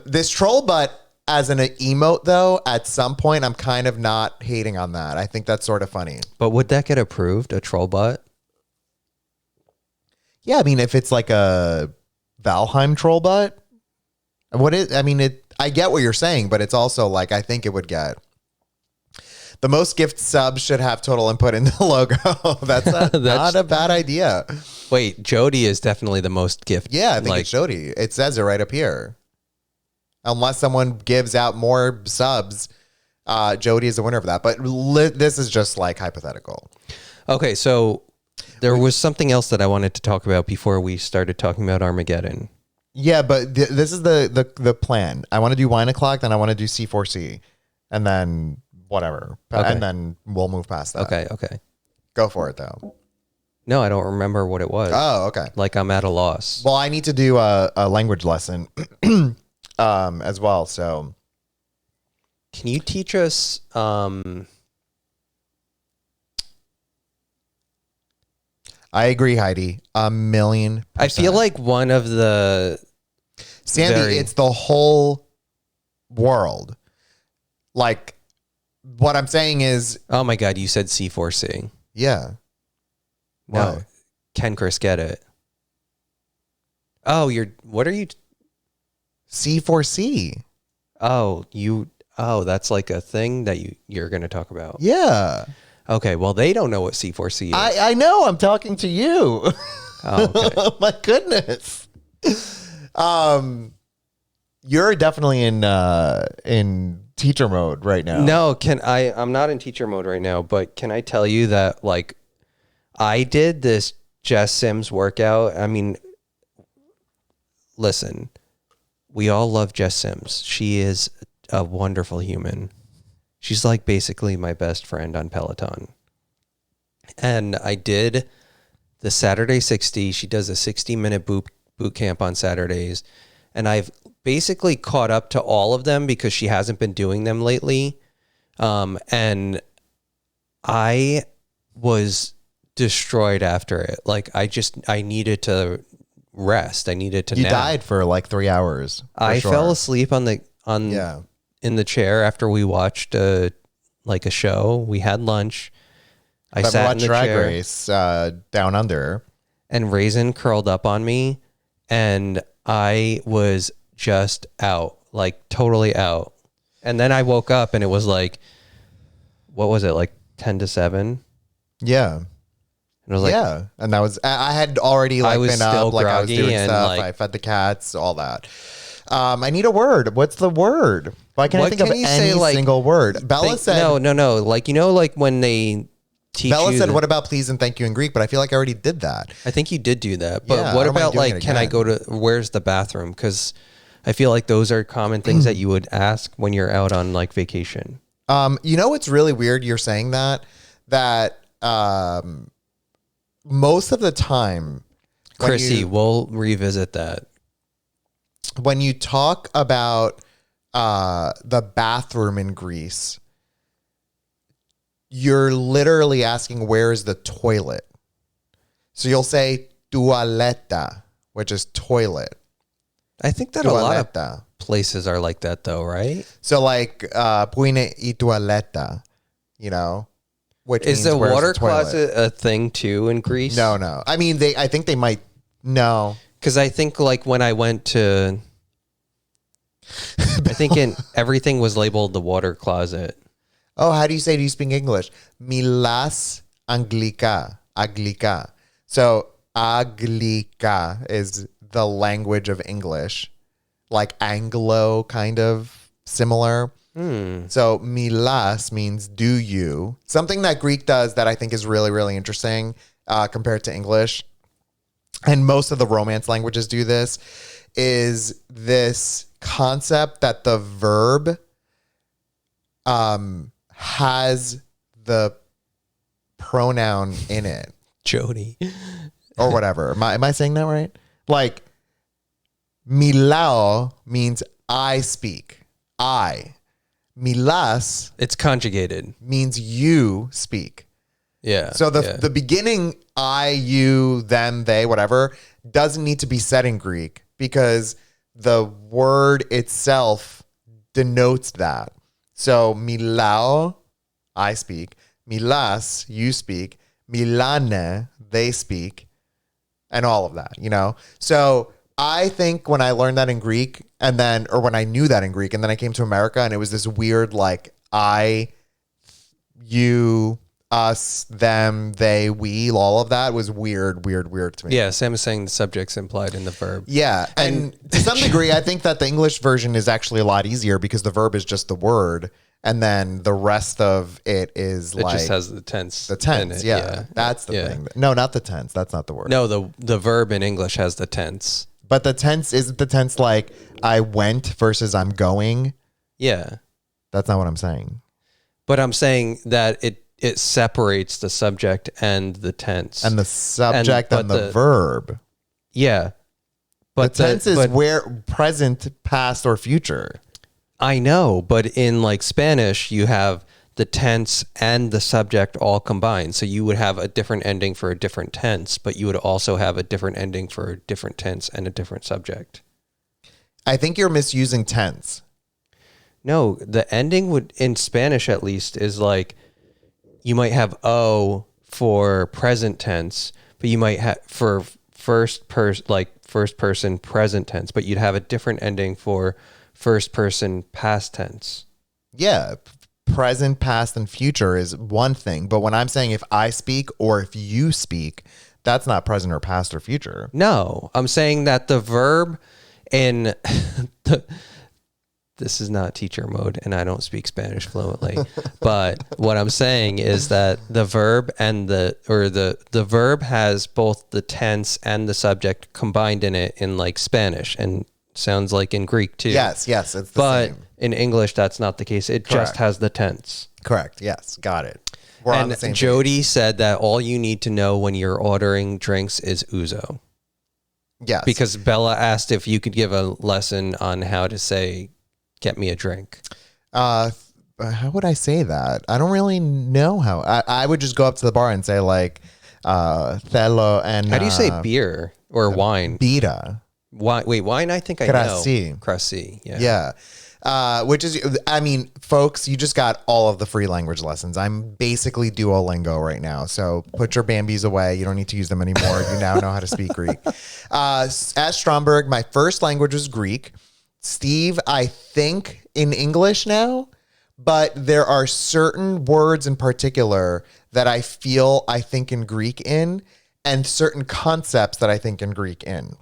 This troll butt as an emote, though, at some point, I'm kind of not hating on that. I think that's sort of funny. But would that get approved, a troll butt? Yeah, I mean, if it's like a Valheim troll butt, I get what you're saying, but it's also like, I think it would get. The most gift subs should have total input in the logo. That's not a bad idea. Wait, Jody is definitely the most gift. Yeah, I think it's Jody. It says it right up here. Unless someone gives out more subs, Jody is the winner of that. But this is just like hypothetical. Okay, so there was something else that I wanted to talk about before we started talking about Armageddon. Yeah, but this is the plan. I want to do Wine O'Clock, then I want to do C4C, and then whatever. Okay. And then we'll move past that. Okay. Go for it, though. No, I don't remember what it was. Oh, okay. Like I'm at a loss. Well, I need to do a language lesson as well, so. Can you teach us... I agree, Heidi. 1,000,000%. I feel like one of the... Sandy, it's the whole world. Like, what I'm saying is... Oh my God, you said C4C. Yeah. No. Why? Can Chris get it? Oh, what are you... C4C. Oh, that's like a thing that you're going to talk about. Yeah. Okay, well, they don't know what C4C is. I know. I'm talking to you. Oh, okay. Oh, my goodness. You're definitely in teacher mode right now. No, I'm not in teacher mode right now, but can I tell you that like I did this Jess Sims workout? I mean, listen, we all love Jess Sims. She is a wonderful human. She's like basically my best friend on Peloton. And I did the Saturday 60. She does a 60-minute boot camp on Saturdays. And I've basically caught up to all of them because she hasn't been doing them lately. And I was destroyed after it. Like I needed to rest. I needed to nap. You died for like 3 hours. I fell asleep in the chair after we watched a show. We had lunch. I sat in the Drag chair. Race Down Under. And Raisin curled up on me, and I was just out, like totally out. And then I woke up, and it was like, what was it, like 10 to 7? Yeah. And I was like, yeah. And that was, I had already like been up, like I was doing stuff. Like, I fed the cats, all that. I need a word. What's the word? Why can't I think of any single word? Bella said... No. Like, like when they teach Bella said, what about please and thank you in Greek? But I feel like I already did that. I think you did do that. But what about like, can I go to... Where's the bathroom? Because I feel like those are common things that you would ask when you're out on like vacation. You know what's really weird? You're saying that most of the time, Chrissy, we'll revisit that. when you talk about the bathroom in Greece, you're literally asking where is the toilet. So you'll say toaleta, which is toilet. I think that a lot of Toaleta. places are like that, though, right? So like puine y toaleta, which Is means the where's water toilet? closet a thing too in Greece? No. I mean, I think they might. No. Because I think like when I went to, I think everything was labeled the water closet. Oh, how do you say? Do you speak English? Milas Anglica. Aglica. So Aglica is the language of English, like Anglo kind of similar. So milas means do you. Something that Greek does that I think is really, really interesting compared to English, and most of the Romance languages do this, is this concept that the verb has the pronoun in it. Jody. Or whatever. Am I saying that right? Like, milao means I speak. I. Milas It's conjugated. means you speak. Yeah. So the beginning I, you, them, they, whatever, doesn't need to be said in Greek because the word itself denotes that. So milao, I speak. Milas, you speak. Milane, they speak. And all of that, So I think when I learned that in Greek or when I knew that in Greek and then I came to America and it was this weird like I, you, us, them, they, we, all of that was weird to me. Yeah, Sam is saying the subject's implied in the verb. Yeah. And to some degree, I think that the English version is actually a lot easier because the verb is just the word. And then the rest of it is It like just has the tense. the tense. in it. Yeah. That's the thing. No, not the tense. That's not the word. No, the verb in English has the tense. But the tense, isn't the tense like I went versus I'm going? Yeah. That's not what I'm saying. But I'm saying that it separates the subject and the tense. And the subject but and the verb. Yeah. But the tense is where present, past, or future. I know, but in like Spanish, you have the tense and the subject all combined. So you would have a different ending for a different tense, but you would also have a different ending for a different tense and a different subject. I think you're misusing tense. No, the ending would, in Spanish at least, is like you might have O for present tense, but you might have for first person present tense, but you'd have a different ending for first person past tense. Yeah. Present, past, and future is one thing. But when I'm saying if I speak or if you speak, that's not present or past or future. No, I'm saying that the verb in this is not teacher mode and I don't speak Spanish fluently, but what I'm saying is that the verb and the verb has both the tense and the subject combined in it in like Spanish, and sounds like in Greek too. Yes, it's the but same. in English that's not the case. It just has the tense. Correct. Yes, got it. We're on the same page. Jody said that all you need to know when you're ordering drinks is ouzo. Yes. Because Bella asked if you could give a lesson on how to say, get me a drink. How would I say that? I don't really know how. I would just go up to the bar and say like, Thelo and... How do you say beer or wine? Bira. Wine, I think I Crassi. know. Crassi, yeah. Yeah. Which is, I mean, folks, you just got all of the free language lessons. I'm basically Duolingo right now. So put your Bambis away. You don't need to use them anymore. You now know how to speak Greek. At Stromberg, my first language was Greek. Steve, I think in English now, but there are certain words in particular that I think in Greek in, and certain concepts that I think in Greek in.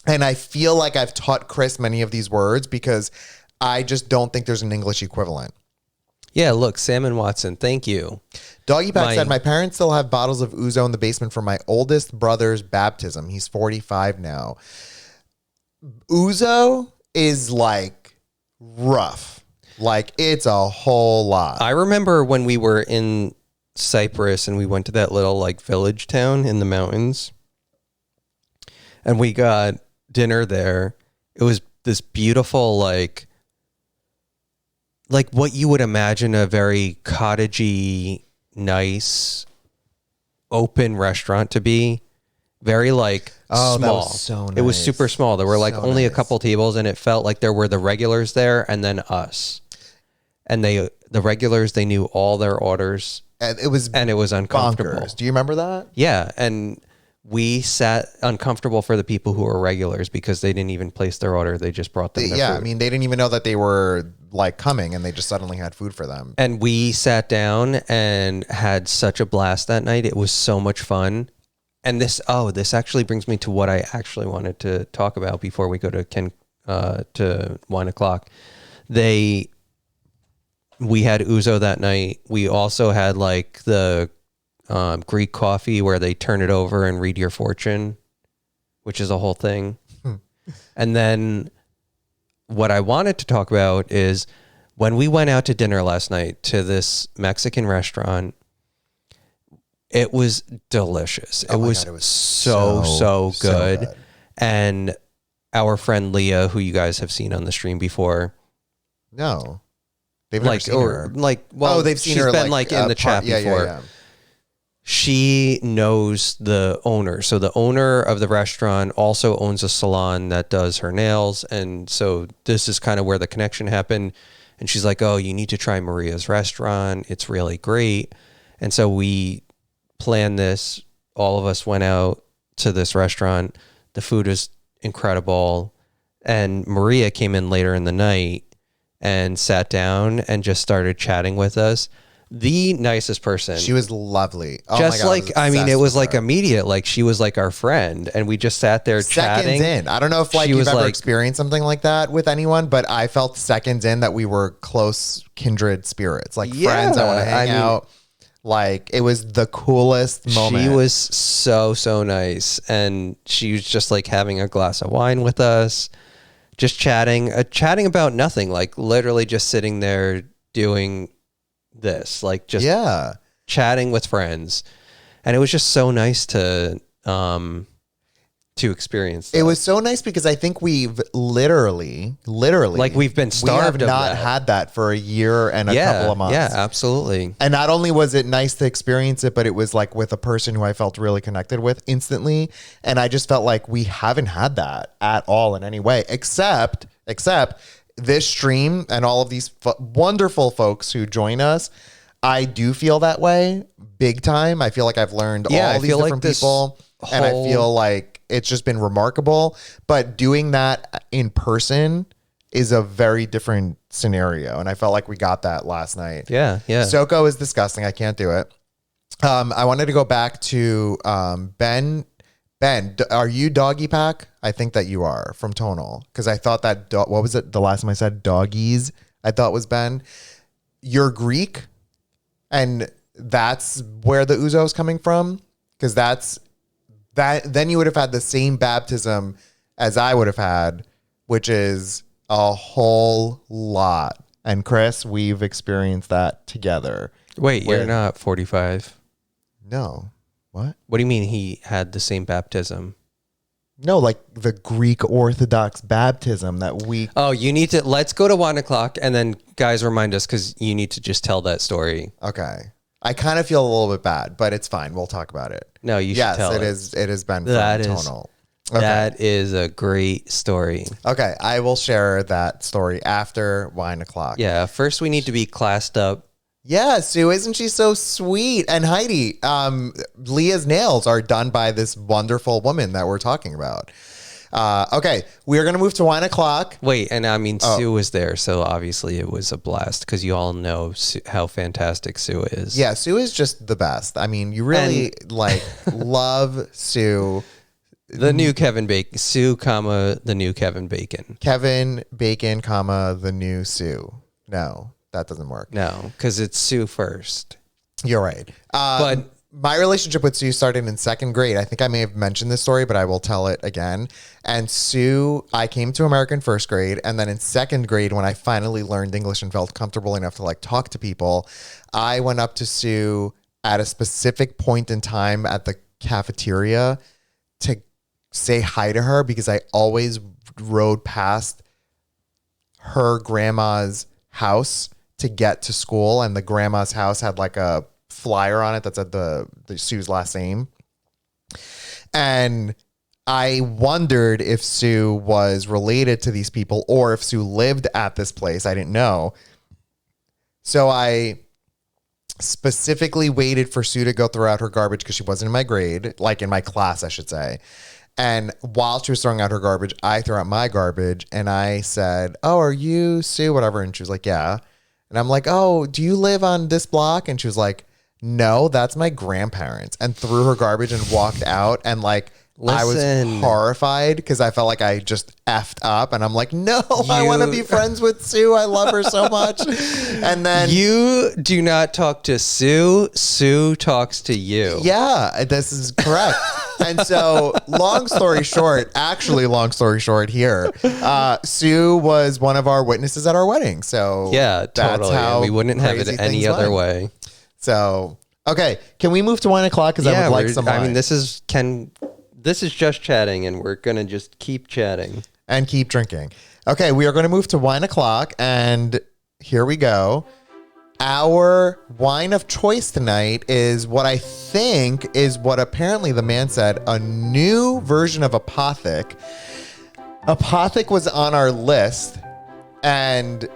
And I feel like I've taught Chris many of these words because I just don't think there's an English equivalent. Yeah, look, Salmon Watson, thank you. Doggy Pack said, my parents still have bottles of ouzo in the basement for my oldest brother's baptism. He's 45 now. Ouzo is like rough. Like, it's a whole lot. I remember when we were in Cyprus and we went to that little like village town in the mountains and we got dinner there. It was this beautiful, like what you would imagine a very cottagey, nice, open restaurant to be. Very like small. That was so nice. It was super small. There were like So only a nice. couple tables and it felt like there were the regulars there and then us. And the regulars, they knew all their orders. And it was uncomfortable. bonkers. Do you remember that? Yeah. And we sat uncomfortable for the people who were regulars because they didn't even place their order. They just brought them their food. I mean, they didn't even know that they were like coming and they just suddenly had food for them. And we sat down and had such a blast that night. It was so much fun. And this actually brings me to what I actually wanted to talk about before we go to Wine O'Clock. We had ouzo that night. We also had like the Greek coffee where they turn it over and read your fortune, which is a whole thing. And then what I wanted to talk about is when we went out to dinner last night to this Mexican restaurant, it was delicious. It was so good. And our friend Leah, who you guys have seen on the stream before. No. They've never seen her. They've seen she's her been like in the chat before. Yeah. She knows the owner. So the owner of the restaurant also owns a salon that does her nails. And so this is kind of where the connection happened. And she's like, oh, you need to try Maria's restaurant. It's really great. And so we planned this. All of us went out to this restaurant. The food was incredible. And Maria came in later in the night and sat down and just started chatting with us. The nicest person. She was lovely. Oh just my God, it was like immediate. Like she was like our friend, and we just sat there chatting. Seconds in. I don't know if like you've ever experienced something like that with anyone, but I felt seconds in that we were close kindred spirits, like friends. I want to hang out. Like it was the coolest moment. She was so nice, and she was just like having a glass of wine with us. Just chatting about nothing, like literally just sitting there doing this, like just chatting with friends. And it was just so nice to experience that. It was so nice because I think we've literally like we've been starved. We have not had that for a year and a couple of months. Yeah, absolutely. And not only was it nice to experience it, but it was like with a person who I felt really connected with instantly. And I just felt like we haven't had that at all in any way, except this stream and all of these wonderful folks who join us. I do feel that way big time. I feel like I've learned all these different people, and I feel like it's just been remarkable. But doing that in person is a very different scenario, and I felt like we got that last night. Yeah. Soko is disgusting. I can't do it. I wanted to go back to Ben. Ben, are you doggy pack? I think that you are from Tonal, because I thought that what was it? The last time I said doggies, I thought was Ben. You're Greek, and that's where the ouzo is coming from, because that. Then you would have had the same baptism as I would have had, which is a whole lot. And Chris, we've experienced that together. Wait, you're not 45? No. What? What do you mean he had the same baptism? No, like the Greek Orthodox baptism that we... Oh, you need to... Let's go to 1 o'clock and then guys remind us, because you need to just tell that story. Okay. I kind of feel a little bit bad, but it's fine. We'll talk about it. No, you should tell it. Yes, it has been from Tonal. Okay. That is a great story. Okay, I will share that story after 1 o'clock. Yeah, first we need to be classed up. Yeah, Sue, isn't she so sweet? And Heidi, Leah's nails are done by this wonderful woman that we're talking about. Okay, we're going to move to 1 o'clock. Wait, and I mean, Sue was there, so obviously it was a blast, because you all know how fantastic Sue is. Yeah, Sue is just the best. I mean, you really love Sue. The new Kevin Bacon. Sue, comma, the new Kevin Bacon. Kevin Bacon, comma, the new Sue. No, that doesn't work. No, because it's Sue first. You're right. But my relationship with Sue started in second grade. I think I may have mentioned this story, but I will tell it again. And Sue, I came to America in first grade. And then in second grade, when I finally learned English and felt comfortable enough to like talk to people, I went up to Sue at a specific point in time at the cafeteria to say hi to her because I always rode past her grandma's house to get to school. And the grandma's house had like a flyer on it that said the Sue's last name. And I wondered if Sue was related to these people or if Sue lived at this place. I didn't know. So I specifically waited for Sue to go throw out her garbage because she wasn't in my grade, like in my class, I should say. And while she was throwing out her garbage, I threw out my garbage and I said, "Oh, are you Sue?" Whatever. And she was like, "Yeah." And I'm like, "Oh, do you live on this block?" And she was like, "No, that's my grandparents," and threw her garbage and walked out. And like, I was horrified because I felt like I just effed up. And I'm like, no, I want to be friends with Sue. I love her so much. And then you do not talk to Sue. Sue talks to you. Yeah, this is correct. And so long story short here, Sue was one of our witnesses at our wedding. So yeah, totally. That's how we wouldn't have it any other way. So, okay. Can we move to 1 o'clock? Because I would like some wine. I mean, this is just chatting, and we're going to just keep chatting. And keep drinking. Okay, we are going to move to wine o'clock, and here we go. Our wine of choice tonight is what I think is what apparently the man said, a new version of Apothic. Apothic was on our list, and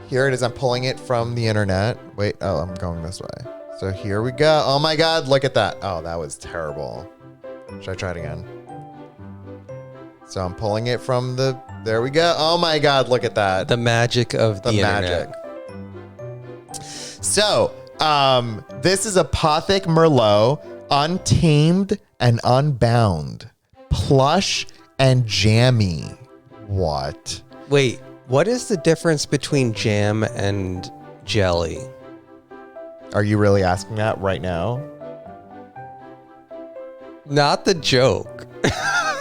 here it is. I'm pulling it from the internet. Wait, I'm going this way. So here we go. Oh my God, look at that. Oh, that was terrible. Should I try it again? So I'm pulling it from there we go. Oh my God, look at that. The magic of the internet. So, this is Apothic Merlot, untamed and unbound, plush and jammy. What? Wait, what is the difference between jam and jelly? Are you really asking that right now? Not the joke.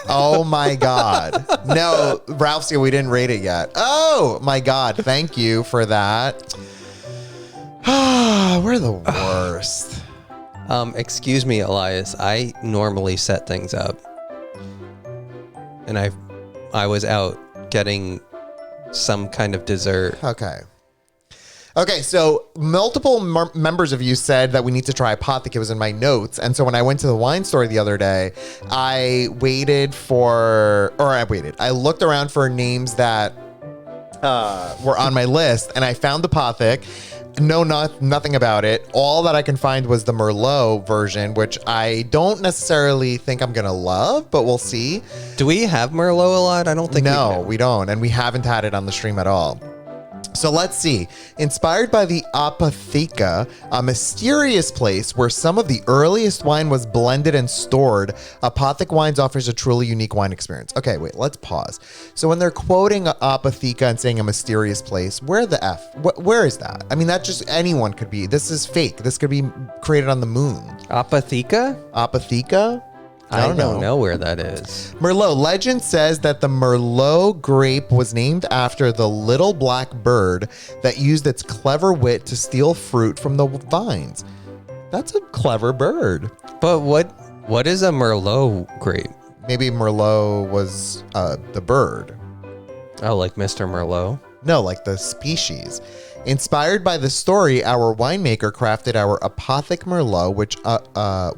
Oh my God. No, Ralph's here. We didn't rate it yet. Oh my God. Thank you for that. We're the worst. Excuse me, Elias. I normally set things up. And I was out getting some kind of dessert. Okay, so multiple members of you said that we need to try Apothic. It was in my notes. And so when I went to the wine store the other day, I looked around for names that were on my list, and I found Apothic. No, nothing about it. All that I can find was the Merlot version, which I don't necessarily think I'm going to love, but we'll see. Do we have Merlot a lot? I don't think we don't. And we haven't had it on the stream at all. So let's see. Inspired by the Apotheca, a mysterious place where some of the earliest wine was blended and stored, Apothic Wines offers a truly unique wine experience. Okay, wait, let's pause. So when they're quoting Apotheca and saying a mysterious place, where the F? Where is that? I mean, that just anyone could be. This is fake. This could be created on the moon. Apotheca? Apotheca? I don't know where that is. Merlot. Legend says that the Merlot grape was named after the little black bird that used its clever wit to steal fruit from the vines. That's a clever bird. But what is a Merlot grape? Maybe Merlot was the bird. Oh, like Mr. Merlot? No, like the species. Inspired by the story, our winemaker crafted our Apothic Merlot, which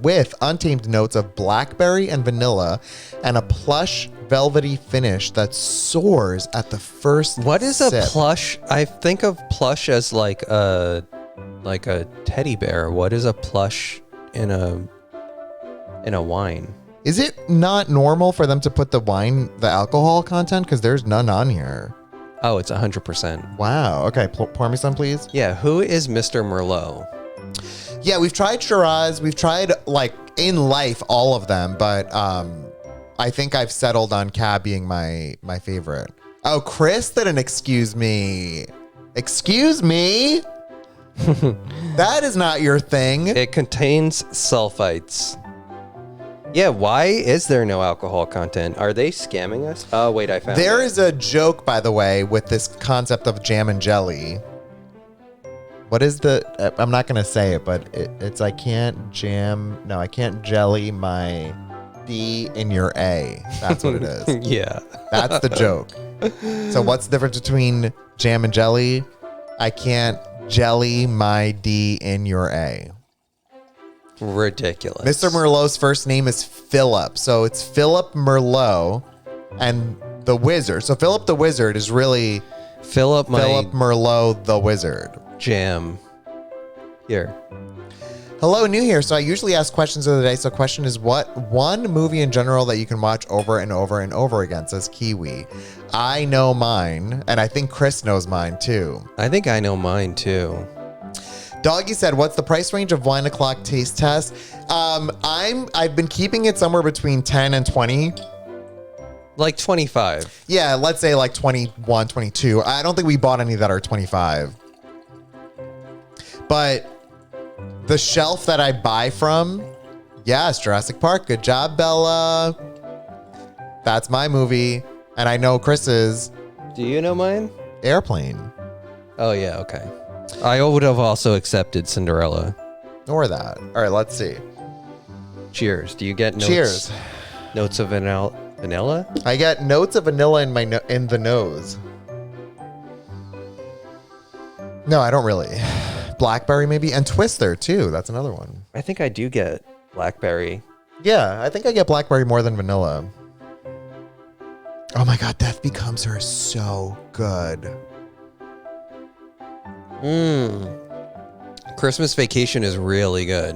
with untamed notes of blackberry and vanilla, and a plush, velvety finish that soars at the first What is sip. A plush? I think of plush as like a teddy bear. What is a plush in a wine? Is it not normal for them to put the alcohol content? Because there's none on here. Oh, it's 100%. Wow. Okay, pour me some, please. Yeah, who is Mr. Merlot? Yeah, we've tried Shiraz. We've tried, like, in life, all of them. But I think I've settled on Cab being my favorite. Oh, Chris didn't excuse me. Excuse me? That is not your thing. It contains sulfites. Yeah, why is there no alcohol content? Are they scamming us? Oh, wait, I found it. There is a joke, by the way, with this concept of jam and jelly. What is the... I'm not going to say it, but it's I can't jelly my D in your A. That's what it is. Yeah. That's the joke. So what's the difference between jam and jelly? I can't jelly my D in your A. Ridiculous. Mr. Merlot's first name is Philip. So it's Philip Merlot and the Wizard. So Philip the Wizard is really Philip Merlot the Wizard. Jam. Here. Hello, new here. So I usually ask questions of the day. So question is, what one movie in general that you can watch over and over and over again? Says Kiwi. I know mine, and I think Chris knows mine too. I think I know mine too. Doggy said, what's the price range of Wine O'Clock taste test? I've been keeping it somewhere between 10 and 20. Like 25. Yeah, let's say like 21, 22. I don't think we bought any that are 25. But the shelf that I buy from, yes, Jurassic Park. Good job, Bella. That's my movie. And I know Chris's. Do you know mine? Airplane. Oh, yeah, okay. I would have also accepted Cinderella. Or that. All right, let's see. Cheers. Do you get notes? Cheers. Notes of vanilla? I get notes of vanilla in in the nose. No, I don't really. Blackberry maybe, and Twister too. That's another one. I think I do get blackberry. Yeah, I think I get blackberry more than vanilla. Oh my God, Death Becomes Her is so good. Christmas Vacation is really good.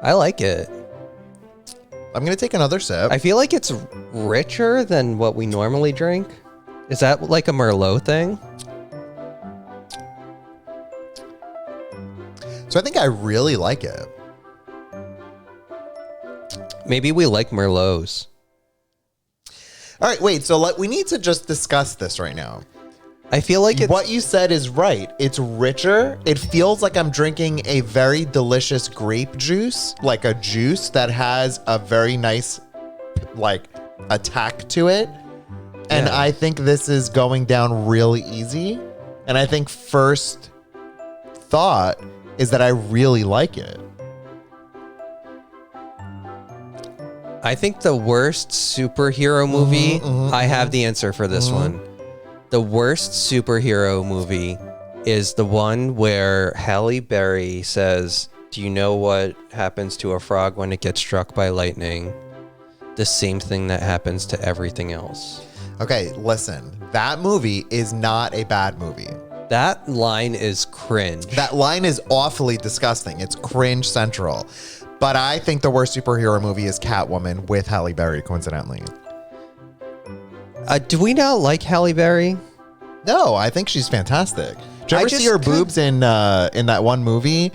I like it. I'm gonna take another sip. I feel like it's richer than what we normally drink. Is that like a Merlot thing? So I think I really like it. Maybe we like Merlots. All right, wait. So we need to just discuss this right now. I feel like it's... What you said is right. It's richer. It feels like I'm drinking a very delicious grape juice, like a juice that has a very nice, like, attack to it. And Yeah. I think this is going down really easy. And I think first thought is that I really like it. I think the worst superhero movie, I have the answer for this one. The worst superhero movie is the one where Halle Berry says, do you know what happens to a frog when it gets struck by lightning? The same thing that happens to everything else. Okay, listen. That movie is not a bad movie. That line is cringe. That line is awfully disgusting. It's cringe central. But I think the worst superhero movie is Catwoman with Halle Berry, coincidentally. Do we not like Halle Berry? No, I think she's fantastic. Did you I ever just see her could- boobs in that one movie?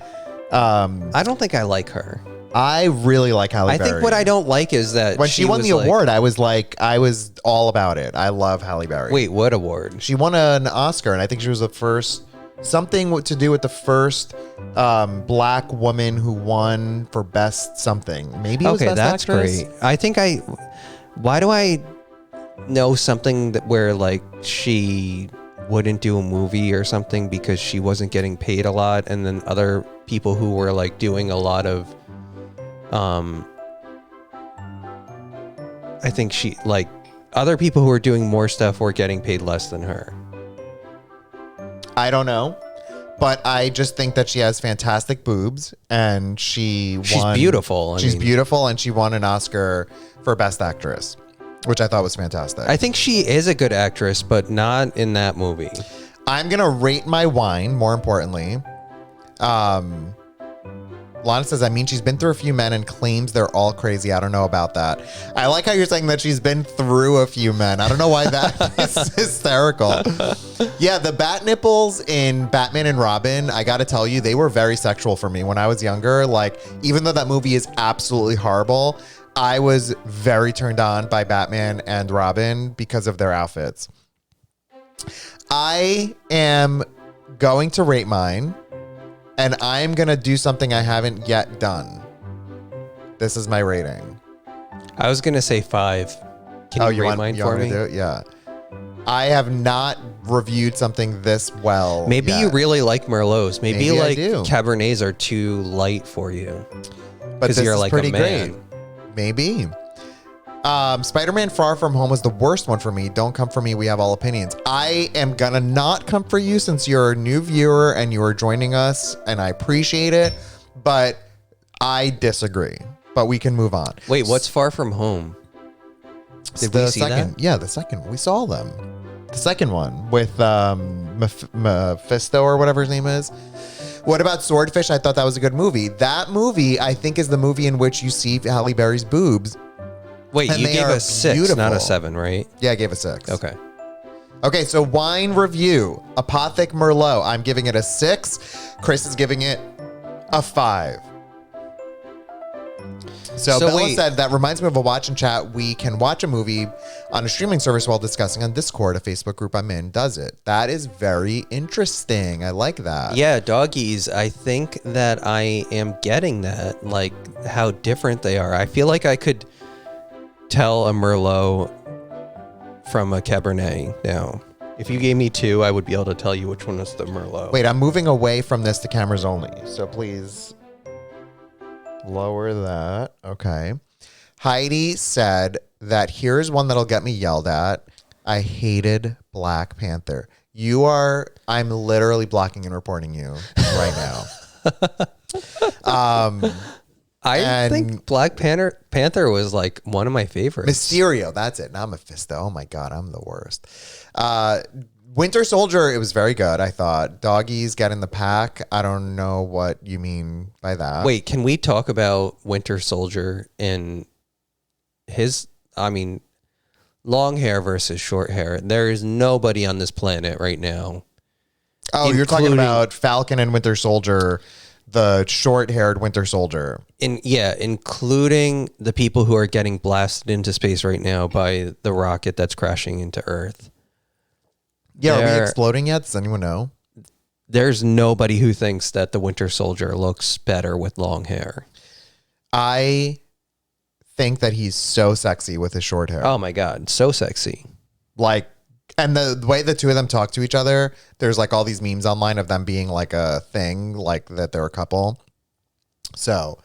I don't think I like her. I really like Halle I Berry. think what I don't like is that when she won was the like- award, I was all about it. I love Halle Berry. Wait, what award? She won an Oscar, and I think she was the first, something to do with the first black woman who won for best something. Maybe it was Okay, best that's actress? great. I think why do I know something that where like she wouldn't do a movie or something because she wasn't getting paid a lot, and then other people who were like doing a lot of I think she like other people who were doing more stuff were getting paid less than her. I don't know. But I just think that she has fantastic boobs, and she's beautiful. She's beautiful, and she won an Oscar for Best Actress, which I thought was fantastic. I think she is a good actress, but not in that movie. I'm going to rate my wine, more importantly. Lana says, I mean, she's been through a few men and claims they're all crazy. I don't know about that. I like how you're saying that she's been through a few men. I don't know why that is hysterical. Yeah, the bat nipples in Batman and Robin, I got to tell you, they were very sexual for me when I was younger. Like, even though that movie is absolutely horrible, I was very turned on by Batman and Robin because of their outfits. I am going to rate mine, and I'm going to do something I haven't yet done. This is my rating. I was going to say 5. Can you rate mine for me? Do it? Yeah. I have not reviewed something this well. Maybe yet. you really like Merlots. Maybe I do. Cabernets are too light for you. But this you're is like pretty a man. great. Maybe. Spider-Man Far From Home was the worst one for me. Don't come for me. We have all opinions. I am going to not come for you since you're a new viewer and you are joining us, and I appreciate it, but I disagree. But we can move on. Wait, what's Far From Home? Did we see that? Yeah, the second. We saw them. The second one with Mephisto or whatever his name is. What about Swordfish? I thought that was a good movie. That movie, I think, is the movie in which you see Halle Berry's boobs. Wait, and you gave a 6, beautiful. not a 7, right? Yeah, I gave a 6. Okay. Okay, so wine review. Apothic Merlot. I'm giving it a 6. Chris is giving it a 5. So Bella said, that reminds me of a watch and chat. We can watch a movie on a streaming service while discussing on Discord, a Facebook group I'm in, does it. That is very interesting. I like that. Yeah, doggies. I think that I am getting that, like how different they are. I feel like I could tell a Merlot from a Cabernet now. If you gave me 2, I would be able to tell you which one is the Merlot. Wait, I'm moving away from this to cameras only. So please lower that. Okay. Heidi said that here's one that'll get me yelled at. I hated Black Panther. I'm literally blocking and reporting you right now. I think Black Panther was like one of my favorites. Mysterio, that's it. Not Mephisto. Oh my God, I'm the worst. Winter Soldier, it was very good, I thought. Doggies get in the pack. I don't know what you mean by that. Wait, can we talk about Winter Soldier and long hair versus short hair? There is nobody on this planet right now. Oh, you're talking about Falcon and Winter Soldier, the short-haired Winter Soldier. Including the people who are getting blasted into space right now by the rocket that's crashing into Earth. Yeah, are we exploding yet? Does anyone know? There's nobody who thinks that the Winter Soldier looks better with long hair. I think that he's so sexy with his short hair. Oh my God, so sexy. Like, and the way the two of them talk to each other, there's like all these memes online of them being like a thing, like that they're a couple. So,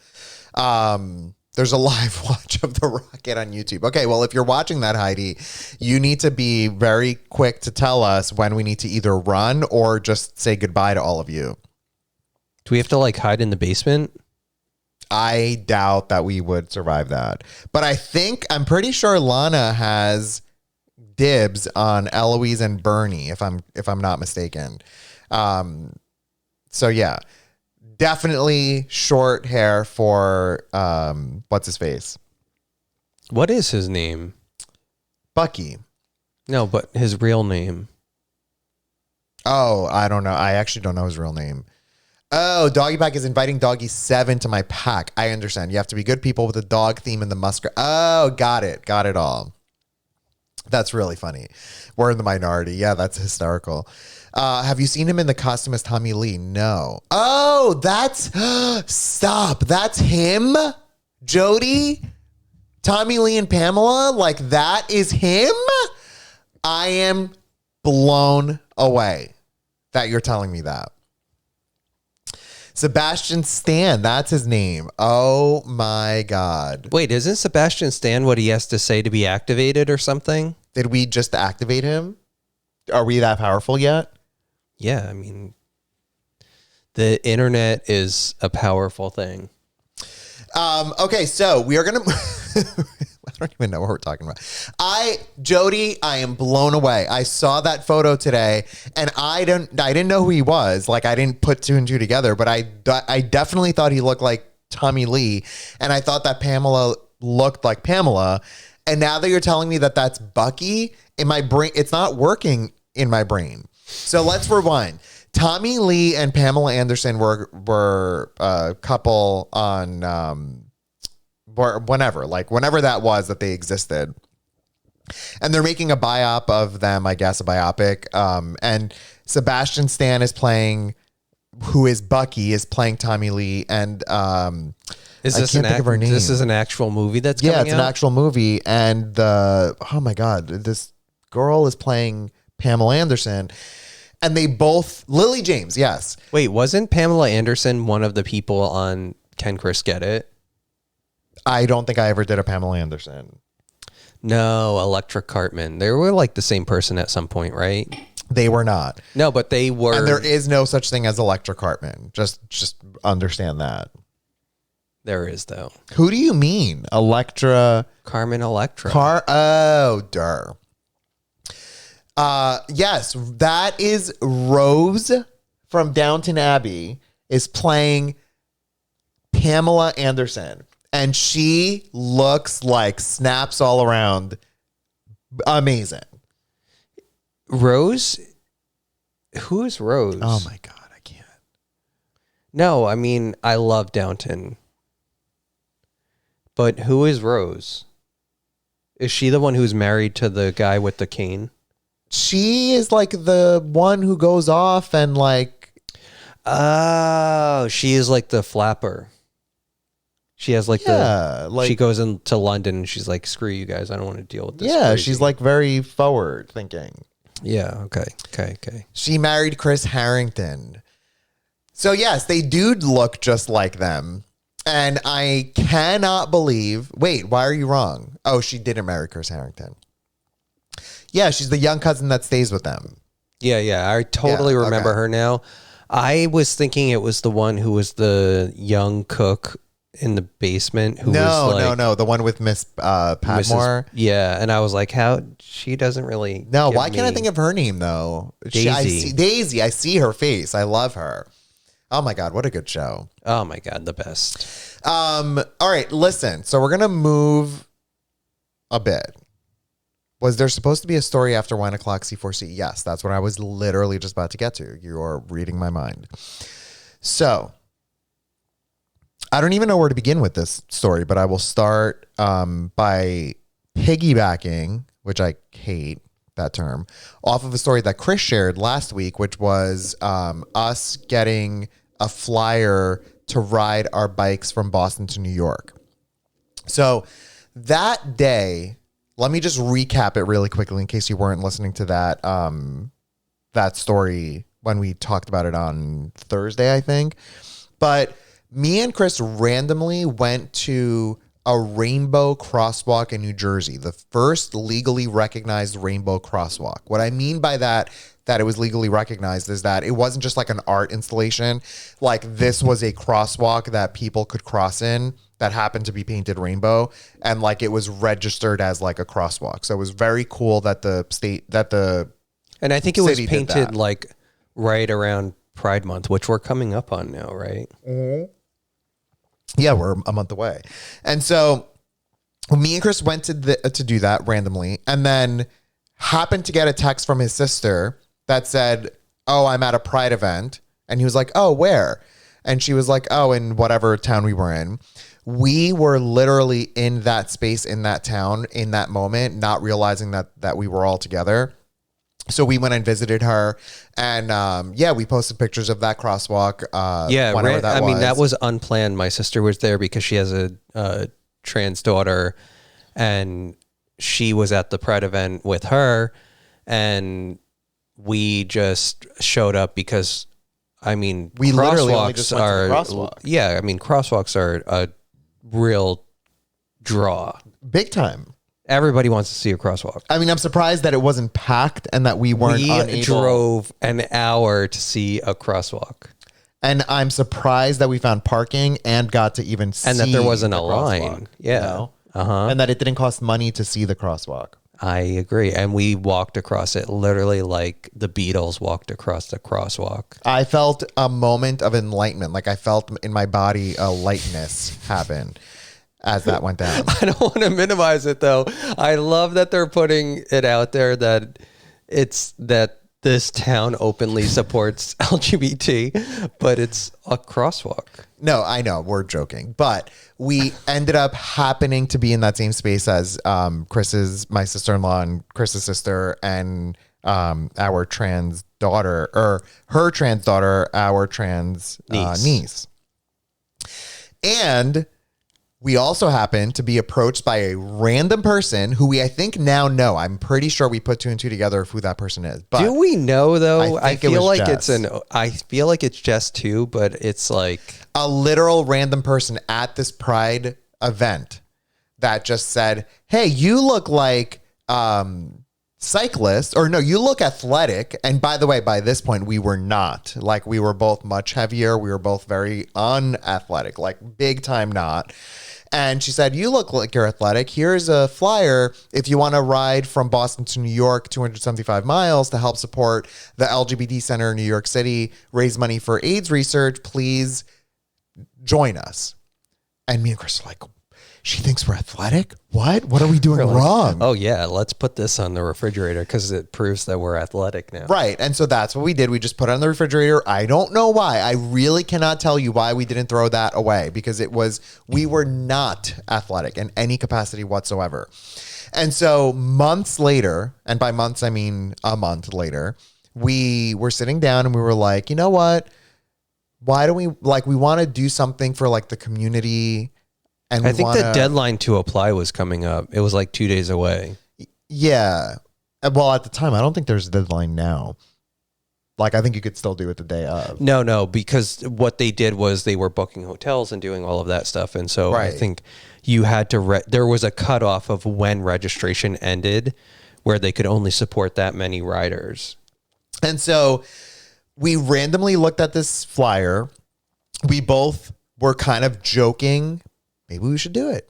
there's a live watch of the rocket on YouTube. Okay, well, if you're watching that, Heidi, you need to be very quick to tell us when we need to either run or just say goodbye to all of you. Do we have to like hide in the basement? I doubt that we would survive that. But I'm pretty sure Lana has dibs on Eloise and Bernie, if I'm not mistaken. So yeah. Definitely short hair for what's his face? What is his name? Bucky. No, but his real name. Oh, I don't know. I actually don't know his real name. Oh, Doggy Pack is inviting Doggy 7 to my pack. I understand. You have to be good people with a dog theme in the muskrat. Oh, got it. Got it all. That's really funny. We're in the minority. Yeah, that's hysterical. Have you seen him in the costume as Tommy Lee? No. Oh, stop. That's him? Jody? Tommy Lee and Pamela? Like, that is him? I am blown away that you're telling me that. Sebastian Stan, that's his name. Oh my God. Wait, isn't Sebastian Stan what he has to say to be activated or something? Did we just activate him? Are we that powerful yet? Yeah, I mean, the internet is a powerful thing. Okay, so we are going to... I don't even know what we're talking about. Jody, I am blown away. I saw that photo today, and I didn't know who he was. Like, I didn't put 2 and 2 together, but I definitely thought he looked like Tommy Lee, and I thought that Pamela looked like Pamela. And now that you're telling me that that's Bucky, in my brain, it's not working in my brain. So let's rewind. Tommy Lee and Pamela Anderson were a couple on whenever that was that they existed. And they're making a biop of them, I guess, a biopic. And Sebastian Stan is playing, who is Bucky, is playing Tommy Lee. And Is I this can't think of her name. This is an actual movie that's coming it's out? an actual movie. And oh my God, this girl is playing Pamela Anderson. And they both, Lily James, yes. Wait, wasn't Pamela Anderson one of the people on Can Chris Get It? I don't think I ever did a Pamela Anderson. No, Electra Cartman. They were like the same person at some point, right? They were not. No, but they were. And there is no such thing as Electra Cartman. Just understand that. There is, though. Who do you mean? Electra? Carmen Electra. Oh, der. Yes, that is Rose from Downton Abbey is playing Pamela Anderson. And she looks like snaps all around. Amazing. Rose? Who is Rose? Oh my God, I can't. No, I mean, I love Downton. But who is Rose? Is she the one who's married to the guy with the cane? She is like the one who goes off and like. Oh, she is like the flapper. She has like she goes into London and she's like, screw you guys. I don't want to deal with this. Yeah, crazy. she's like very forward thinking. Yeah. Okay. She married Chris Harrington. So yes, they do look just like them. And I cannot believe, wait, why are you wrong? Oh, she didn't marry Chris Harrington. Yeah, she's the young cousin that stays with them. Yeah. I totally remember her now. I was thinking it was the one who was the young cook in the basement who was like, no, the one with Miss Padmore. Yeah, and I was like, how she doesn't really. No, why can't I think of her name though? Daisy. Daisy. I see her face. I love her. Oh my God, what a good show. Oh my God, the best. All right, listen. So we're gonna move a bit. Was there supposed to be a story after 1 o'clock C4C? Yes, that's what I was literally just about to get to. You're reading my mind. So I don't even know where to begin with this story, but I will start by piggybacking, which I hate that term, off of a story that Chris shared last week, which was us getting a flyer to ride our bikes from Boston to New York. So that day, let me just recap it really quickly in case you weren't listening to that that story when we talked about it on Thursday, I think. But me and Chris randomly went to a rainbow crosswalk in New Jersey, the first legally recognized rainbow crosswalk. What I mean by that it was legally recognized is that it wasn't just like an art installation. Like this was a crosswalk that people could cross in that happened to be painted rainbow, and like it was registered as like a crosswalk. So it was very cool that and I think it was city did painted that. like right around Pride Month, which we're coming up on now, right? Yeah, we're a month away. And so me and Chris went to do that randomly, and then happened to get a text from his sister that said, oh, I'm at a Pride event. And he was like, oh, where? And she was like, oh, in whatever town we were in. We were literally in that space, in that town, in that moment, not realizing that we were all together. So we went and visited her, and we posted pictures of that crosswalk. Whenever that was. mean, that was unplanned. My sister was there because she has a trans daughter, and she was at the Pride event with her, and we just showed up because, I mean, we literally only just went to the crosswalk. Yeah, I mean, crosswalks are a real draw. Big time. Everybody wants to see a crosswalk. I mean, I'm surprised that it wasn't packed and that we weren't unable. We drove an hour to see a crosswalk. And I'm surprised that we found parking and got to even see and that there wasn't the a line. crosswalk, Yeah. you know? And that it didn't cost money to see the crosswalk. I agree. And we walked across it literally like the Beatles walked across the crosswalk. I felt a moment of enlightenment. Like I felt in my body a lightness happen as that went down. I don't want to minimize it though. I love that they're putting it out there that it's that this town openly supports LGBT, but it's a crosswalk. No, I know we're joking, but we ended up happening to be in that same space as my sister-in-law and Chris's sister, and our trans daughter, or her trans daughter, our trans niece. And we also happened to be approached by a random person who I think now know. I'm pretty sure we put two and two together of who that person is. But do we know though? I feel like Jess. I feel like it's Jess too, but it's like a literal random person at this Pride event that just said, "Hey, you look like cyclist, or no, you look athletic." And by the way, by this point, we were not. Like, we were both much heavier. We were both very unathletic, like big time not. And she said, "You look like you're athletic. Here's a flyer. If you want to ride from Boston to New York, 275 miles to help support the LGBT Center in New York City, raise money for AIDS research, please join us." And me and Chris are like, "She thinks we're athletic? What are we doing wrong?" Oh yeah, let's put this on the refrigerator because it proves that we're athletic now. Right. And so that's what we did. We just put it on the refrigerator. I don't know why. I really cannot tell you why we didn't throw that away, because we were not athletic in any capacity whatsoever. And so months later, and by months I mean a month later, we were sitting down and we were like, you know what? Why don't we want to do something for like the community? And I think the deadline to apply was coming up. It was like 2 days away. Yeah. Well, at the time, I don't think there's a deadline now. Like, I think you could still do it the day of. No, because what they did was they were booking hotels and doing all of that stuff. And so I think you had to, there was a cutoff of when registration ended where they could only support that many riders. And so we randomly looked at this flyer. We both were kind of joking, maybe we should do it.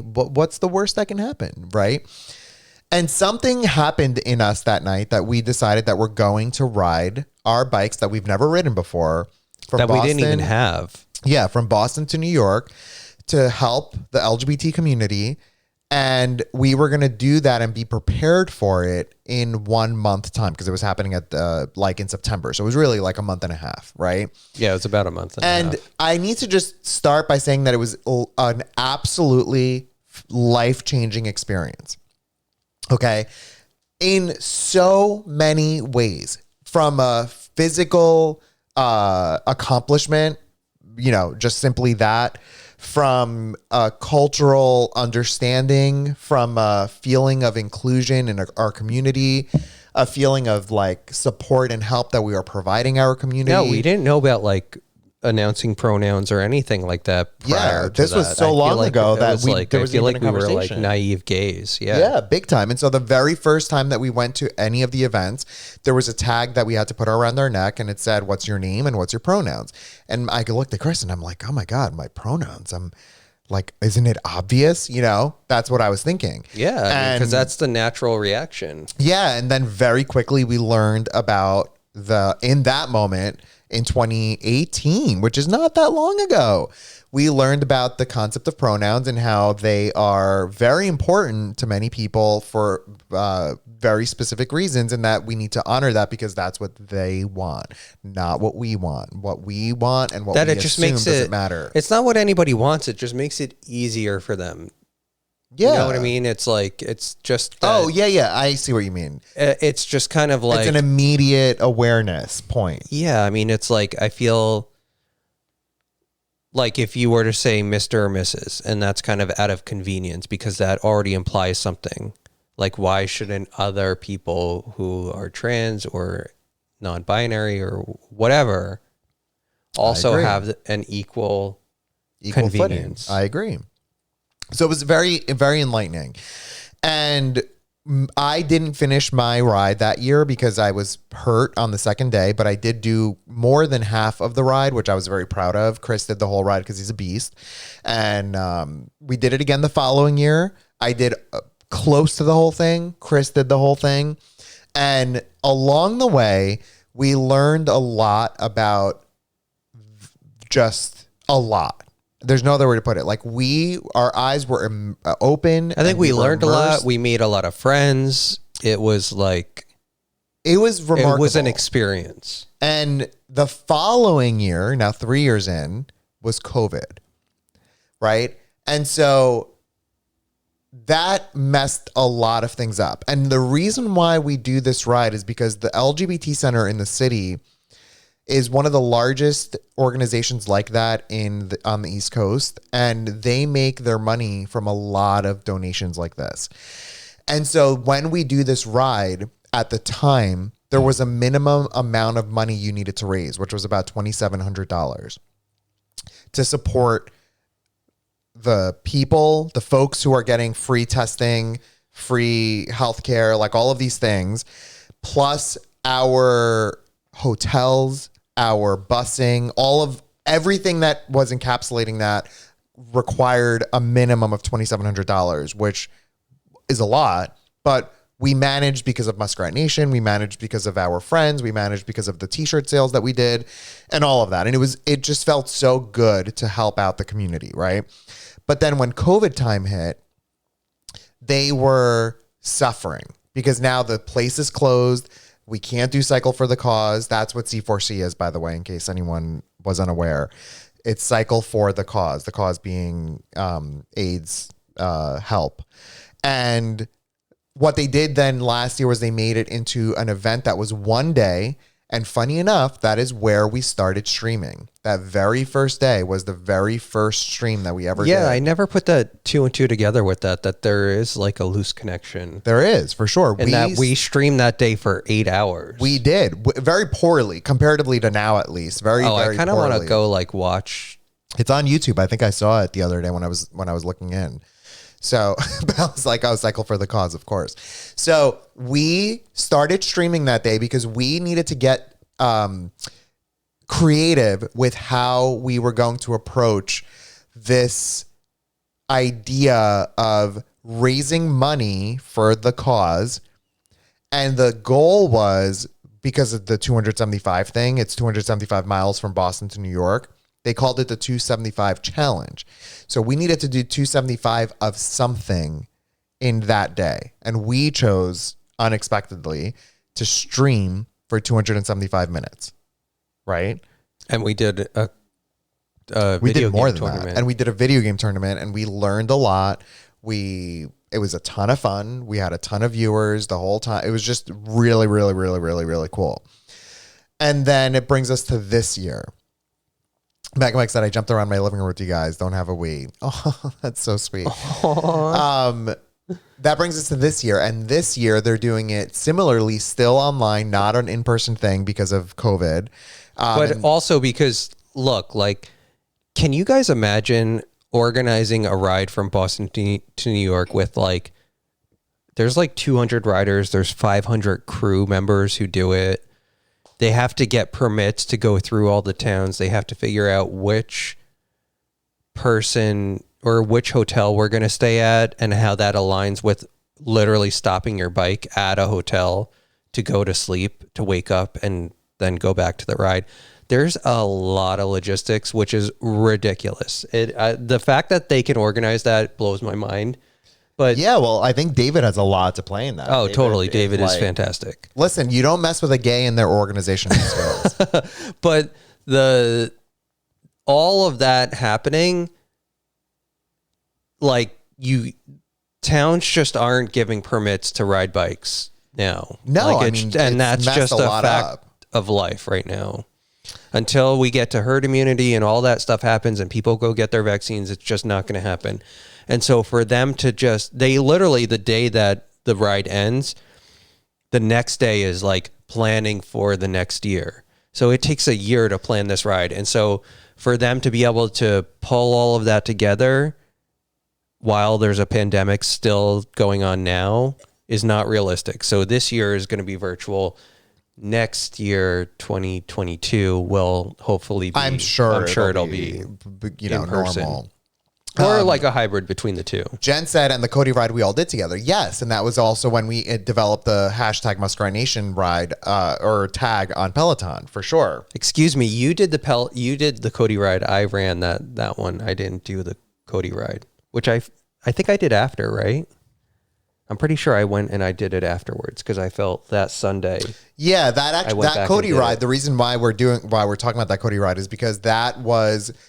What's the worst that can happen, right? And something happened in us that night that we decided that we're going to ride our bikes that we've never ridden before. That we didn't even have. Yeah, from Boston to New York to help the LGBT community. And we were going to do that and be prepared for it in 1 month time, because it was happening at in September. So it was really like a month and a half, right? Yeah, it was about a month and a half. I need to just start by saying that it was an absolutely life-changing experience. Okay. In so many ways, from a physical accomplishment, just simply that, from a cultural understanding, from a feeling of inclusion in our community, a feeling of like support and help that we are providing our community. No, we didn't know about like announcing pronouns or anything like that prior to this that. was so long ago that I feel like we were like naive gays. Yeah, big time. And so the very first time that we went to any of the events, there was a tag that we had to put around our neck, and it said, "What's your name and what's your pronouns?" And I looked at Chris and I'm like, "Oh my God, my pronouns." I'm like, isn't it obvious? That's what I was thinking. Yeah, because that's the natural reaction. Yeah. And then very quickly we learned about in that moment, in 2018, which is not that long ago, we learned about the concept of pronouns and how they are very important to many people for very specific reasons, and that we need to honor that because that's what they want, not what we want. What we want and what that we it just assume makes doesn't matter. It's not what anybody wants. It just makes it easier for them. Yeah. You know what I mean? It's like, it's just... Oh, yeah. I see what you mean. It's just kind of like... It's an immediate awareness point. Yeah, I mean, it's like, I feel like if you were to say Mr. or Mrs., and that's kind of out of convenience because that already implies something. Like, why shouldn't other people who are trans or non-binary or whatever also have an equal convenience? Footing. I agree. So it was very, very enlightening. And I didn't finish my ride that year because I was hurt on the second day, but I did do more than half of the ride, which I was very proud of. Chris did the whole ride because he's a beast. And we did it again the following year. I did close to the whole thing. Chris did the whole thing. And along the way, we learned a lot about just a lot. There's no other way to put it. Like, our eyes were open. I think we learned a lot. We made a lot of friends. It was like, It was remarkable. It was an experience. And the following year, now 3 years in, was COVID, right? And so that messed a lot of things up. And the reason why we do this ride is because the LGBT Center in the city is one of the largest organizations like that on the East Coast. And they make their money from a lot of donations like this. And so when we do this ride, at the time, there was a minimum amount of money you needed to raise, which was about $2,700 to support the people, the folks who are getting free testing, free healthcare, like all of these things, plus our hotels, our busing, everything that was encapsulating that required a minimum of $2,700, which is a lot, but we managed because of Muskrat Nation. We managed because of our friends. We managed because of the t-shirt sales that we did and all of that. And it just felt so good to help out the community, right? But then when COVID time hit, they were suffering because now the place is closed. We can't do Cycle for the Cause. That's what C4C is, by the way, in case anyone was unaware. It's Cycle for the cause being AIDS help. And what they did then last year was they made it into an event that was one day. And funny enough, that is where we started streaming. That very first day was the very first stream that we ever did. Yeah, I never put that 2 and 2 together with that there is like a loose connection. There is, for sure. And that we streamed that day for 8 hours. We did. Very poorly, comparatively to now at least. Very I kind of want to go like watch. It's on YouTube. I think I saw it the other day when I was looking in. So I was like, Cycle for the Cause, of course. So we started streaming that day because we needed to get creative with how we were going to approach this idea of raising money for the cause. And the goal was, because of the 275 thing, it's 275 miles from Boston to New York. They called it the 275 challenge. So we needed to do 275 of something in that day. And we chose unexpectedly to stream for 275 minutes. Right? And we did we did more than that. And we did a video game tournament and we learned a lot. It was a ton of fun. We had a ton of viewers the whole time. It was just really, really, really, really, really cool. And then it brings us to this year. Mike said, I jumped around my living room with you guys. Don't have a wee. Oh, that's so sweet. That brings us to this year. And this year, they're doing it similarly, still online, not an in-person thing because of COVID. But also because, look, like, can you guys imagine organizing a ride from Boston to New York with, like, there's like 200 riders. There's 500 crew members who do it. They have to get permits to go through all the towns. They have to figure out which person or which hotel we're going to stay at and how that aligns with literally stopping your bike at a hotel to go to sleep, to wake up, and then go back to the ride. There's a lot of logistics, which is ridiculous. The fact that they can organize that blows my mind. But yeah, well, I think David has a lot to play in that. Oh, totally. David is fantastic. Listen, you don't mess with a gay in their organization skills. But all of that happening, like, towns just aren't giving permits to ride bikes now. No, like, and that's just a fact of life right now. Until we get to herd immunity and all that stuff happens and people go get their vaccines, it's just not going to happen. And so for them to they literally, the day that the ride ends, the next day is like planning for the next year. So it takes a year to plan this ride. And so for them to be able to pull all of that together while there's a pandemic still going on now is not realistic. So this year is going to be virtual. Next year, 2022, will hopefully be, I'm sure it'll be normal. Or like a hybrid between the two. Jen said, and the Cody ride we all did together. Yes. And that was also when we developed the hashtag Muskrat Nation ride or tag on Peloton, for sure. Excuse me. You did the Cody ride. I ran that one. I didn't do the Cody ride, which I think I did after, right? I'm pretty sure I went and I did it afterwards because I felt that Sunday. Yeah, that Cody ride. It. The reason why we're talking about that Cody ride is because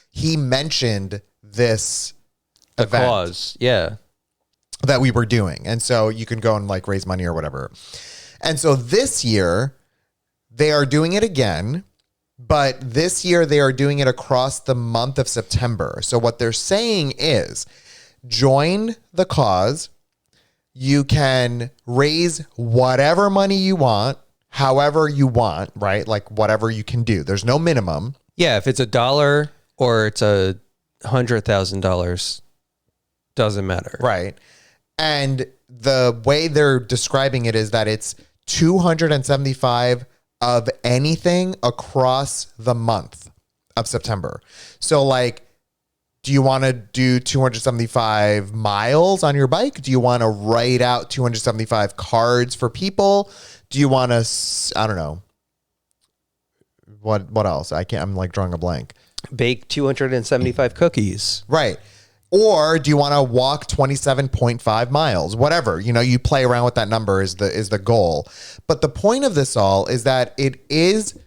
he mentioned this event cause, yeah, that we were doing, and so you can go and like raise money or whatever. And so this year they are doing it again, but this year they are doing it across the month of September. So what they're saying is, join the cause. You can raise whatever money you want, however you want, right? Like whatever you can do. There's no minimum. Yeah, if it's $1 or it's $100,000, doesn't matter. Right. And the way they're describing it is that it's 275 of anything across the month of September. So like, do you want to do 275 miles on your bike? Do you want to write out 275 cards for people? Do you want to, I don't know. What else? I'm like drawing a blank. Bake 275 cookies. Right. Or do you want to walk 27.5 miles? Whatever, you play around with that number is the goal. But the point of this all is that it is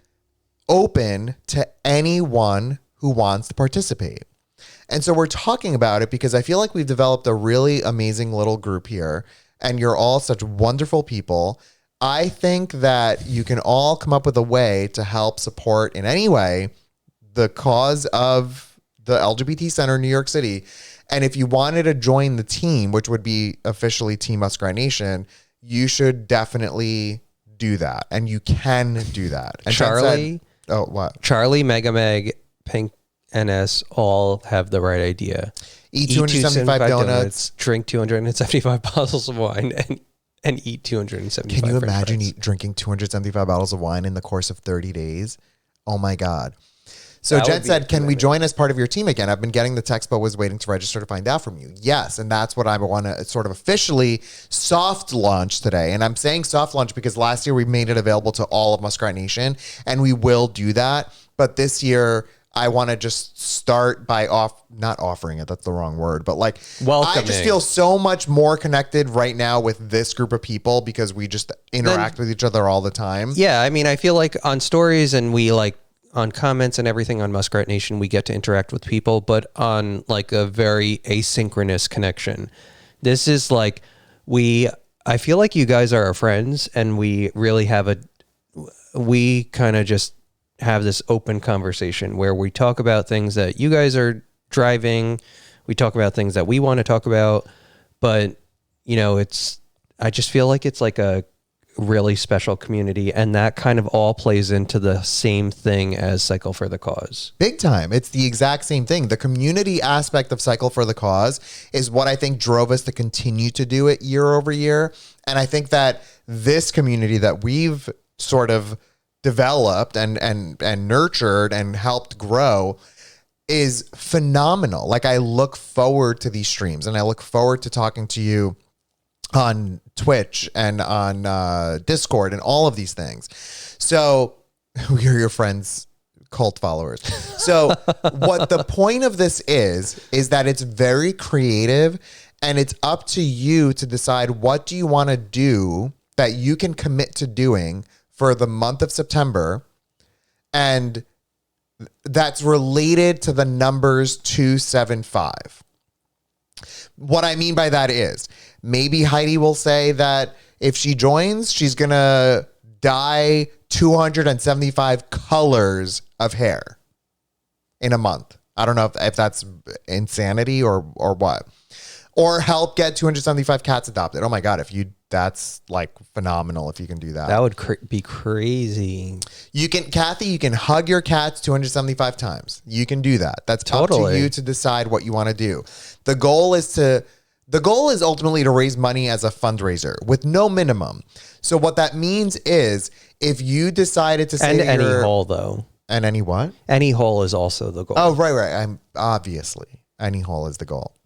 open to anyone who wants to participate. And so we're talking about it because I feel like we've developed a really amazing little group here, and you're all such wonderful people. I think that you can all come up with a way to help support in any way the cause of the LGBT Center in New York City. And if you wanted to join the team, which would be officially Team Muskrat Nation, you should definitely do that. And you can do that. And Charlie, what? Charlie, Mega Meg, Pink NS all have the right idea. Eat 275 donuts, drink 275 bottles of wine, and eat 275. Can you imagine drinking 275 bottles of wine in the course of 30 days? Oh my God. So Jen said, can we join as part of your team again? I've been getting the text, but was waiting to register to find out from you. Yes, and that's what I want to sort of officially soft launch today. And I'm saying soft launch because last year we made it available to all of Muskrat Nation, and we will do that. But this year, I want to just start by not offering it. That's the wrong word, but like, welcoming. I just feel so much more connected right now with this group of people because we just interact with each other all the time. Yeah. I mean, I feel like on stories and we like on comments and everything on Muskrat Nation, we get to interact with people, but on like a very asynchronous connection. This is like, I feel like you guys are our friends and we really we kind of just have this open conversation where we talk about things that you guys are driving. We talk about things that we want to talk about, but I just feel like it's like a really special community, and that kind of all plays into the same thing as Cycle for the Cause. Big time. It's the exact same thing. The community aspect of Cycle for the Cause is what I think drove us to continue to do it year over year. And I think that this community that we've sort of developed and nurtured and helped grow is phenomenal. Like, I look forward to these streams and I look forward to talking to you on Twitch and on Discord and all of these things. So we're your friends, cult followers. So what the point of this is that it's very creative, and it's up to you to decide what do you want to do that you can commit to doing for the month of September, and that's related to the numbers 275. What I mean by that is, maybe Heidi will say that if she joins, she's going to dye 275 colors of hair in a month. I don't know if that's insanity or what. Or help get 275 cats adopted. Oh my God, that's like phenomenal if you can do that. That would be crazy. Kathy, you can hug your cats 275 times. You can do that. That's totally up to you to decide what you want to do. The goal is ultimately to raise money as a fundraiser with no minimum. So what that means is, if you decided to say, and any hole though, and any what? Any hole is also the goal. Oh, right. I'm obviously any hole is the goal.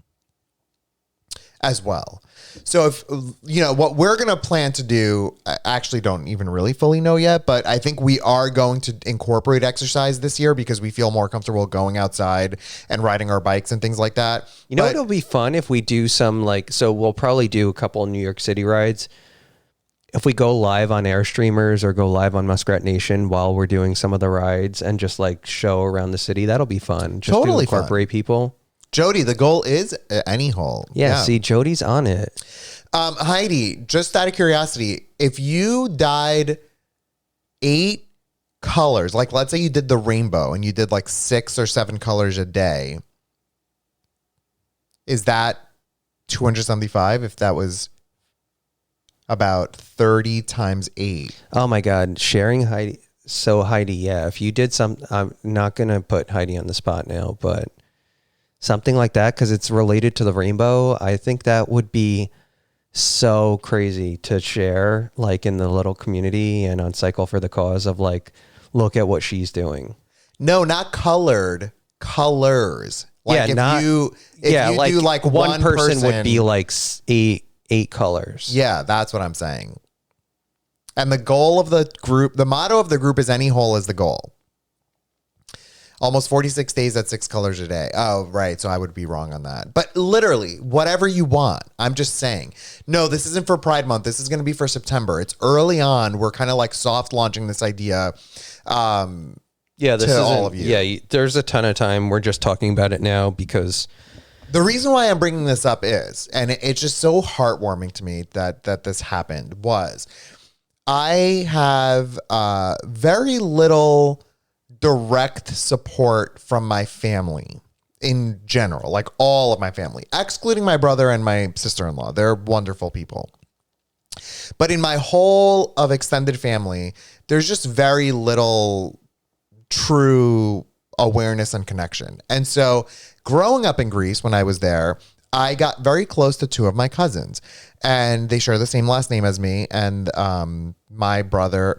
as well. So if, what we're going to plan to do, I actually don't even really fully know yet, but I think we are going to incorporate exercise this year because we feel more comfortable going outside and riding our bikes and things like that. It'll be fun if we do some so we'll probably do a couple New York City rides. If we go live on Airstreamers or go live on Muskrat Nation while we're doing some of the rides and just show around the city, that'll be fun. Just totally to incorporate people. Jody, the goal is any hole. Yeah, see, Jody's on it. Heidi, just out of curiosity, if you dyed 8 colors, like let's say you did the rainbow and you did 6 or 7 colors a day, is that 275 if that was about 30 times 8? Oh my God, sharing Heidi. So Heidi, yeah, if you did I'm not going to put Heidi on the spot now, but something like that, because it's related to the rainbow, I think that would be so crazy to share in the little community and on Cycle for the Cause of look at what she's doing. No, not colored, colors. If you do one person would be eight colors. Yeah, that's what I'm saying. And the goal of the group, the motto of the group is any hole is the goal. Almost 46 days at 6 colors a day. Oh, right. So I would be wrong on that. But literally, whatever you want. I'm just saying. No, this isn't for Pride Month. This is going to be for September. It's early on. We're kind of soft launching this idea this is all of you. Yeah, there's a ton of time. We're just talking about it now because... The reason why I'm bringing this up is, and it's just so heartwarming to me that this happened, was I have very little direct support from my family in general, all of my family, excluding my brother and my sister-in-law. They're wonderful people. But in my whole of extended family, there's just very little true awareness and connection. And so growing up in Greece, when I was there, I got very close to 2 of my cousins, and they share the same last name as me. And my father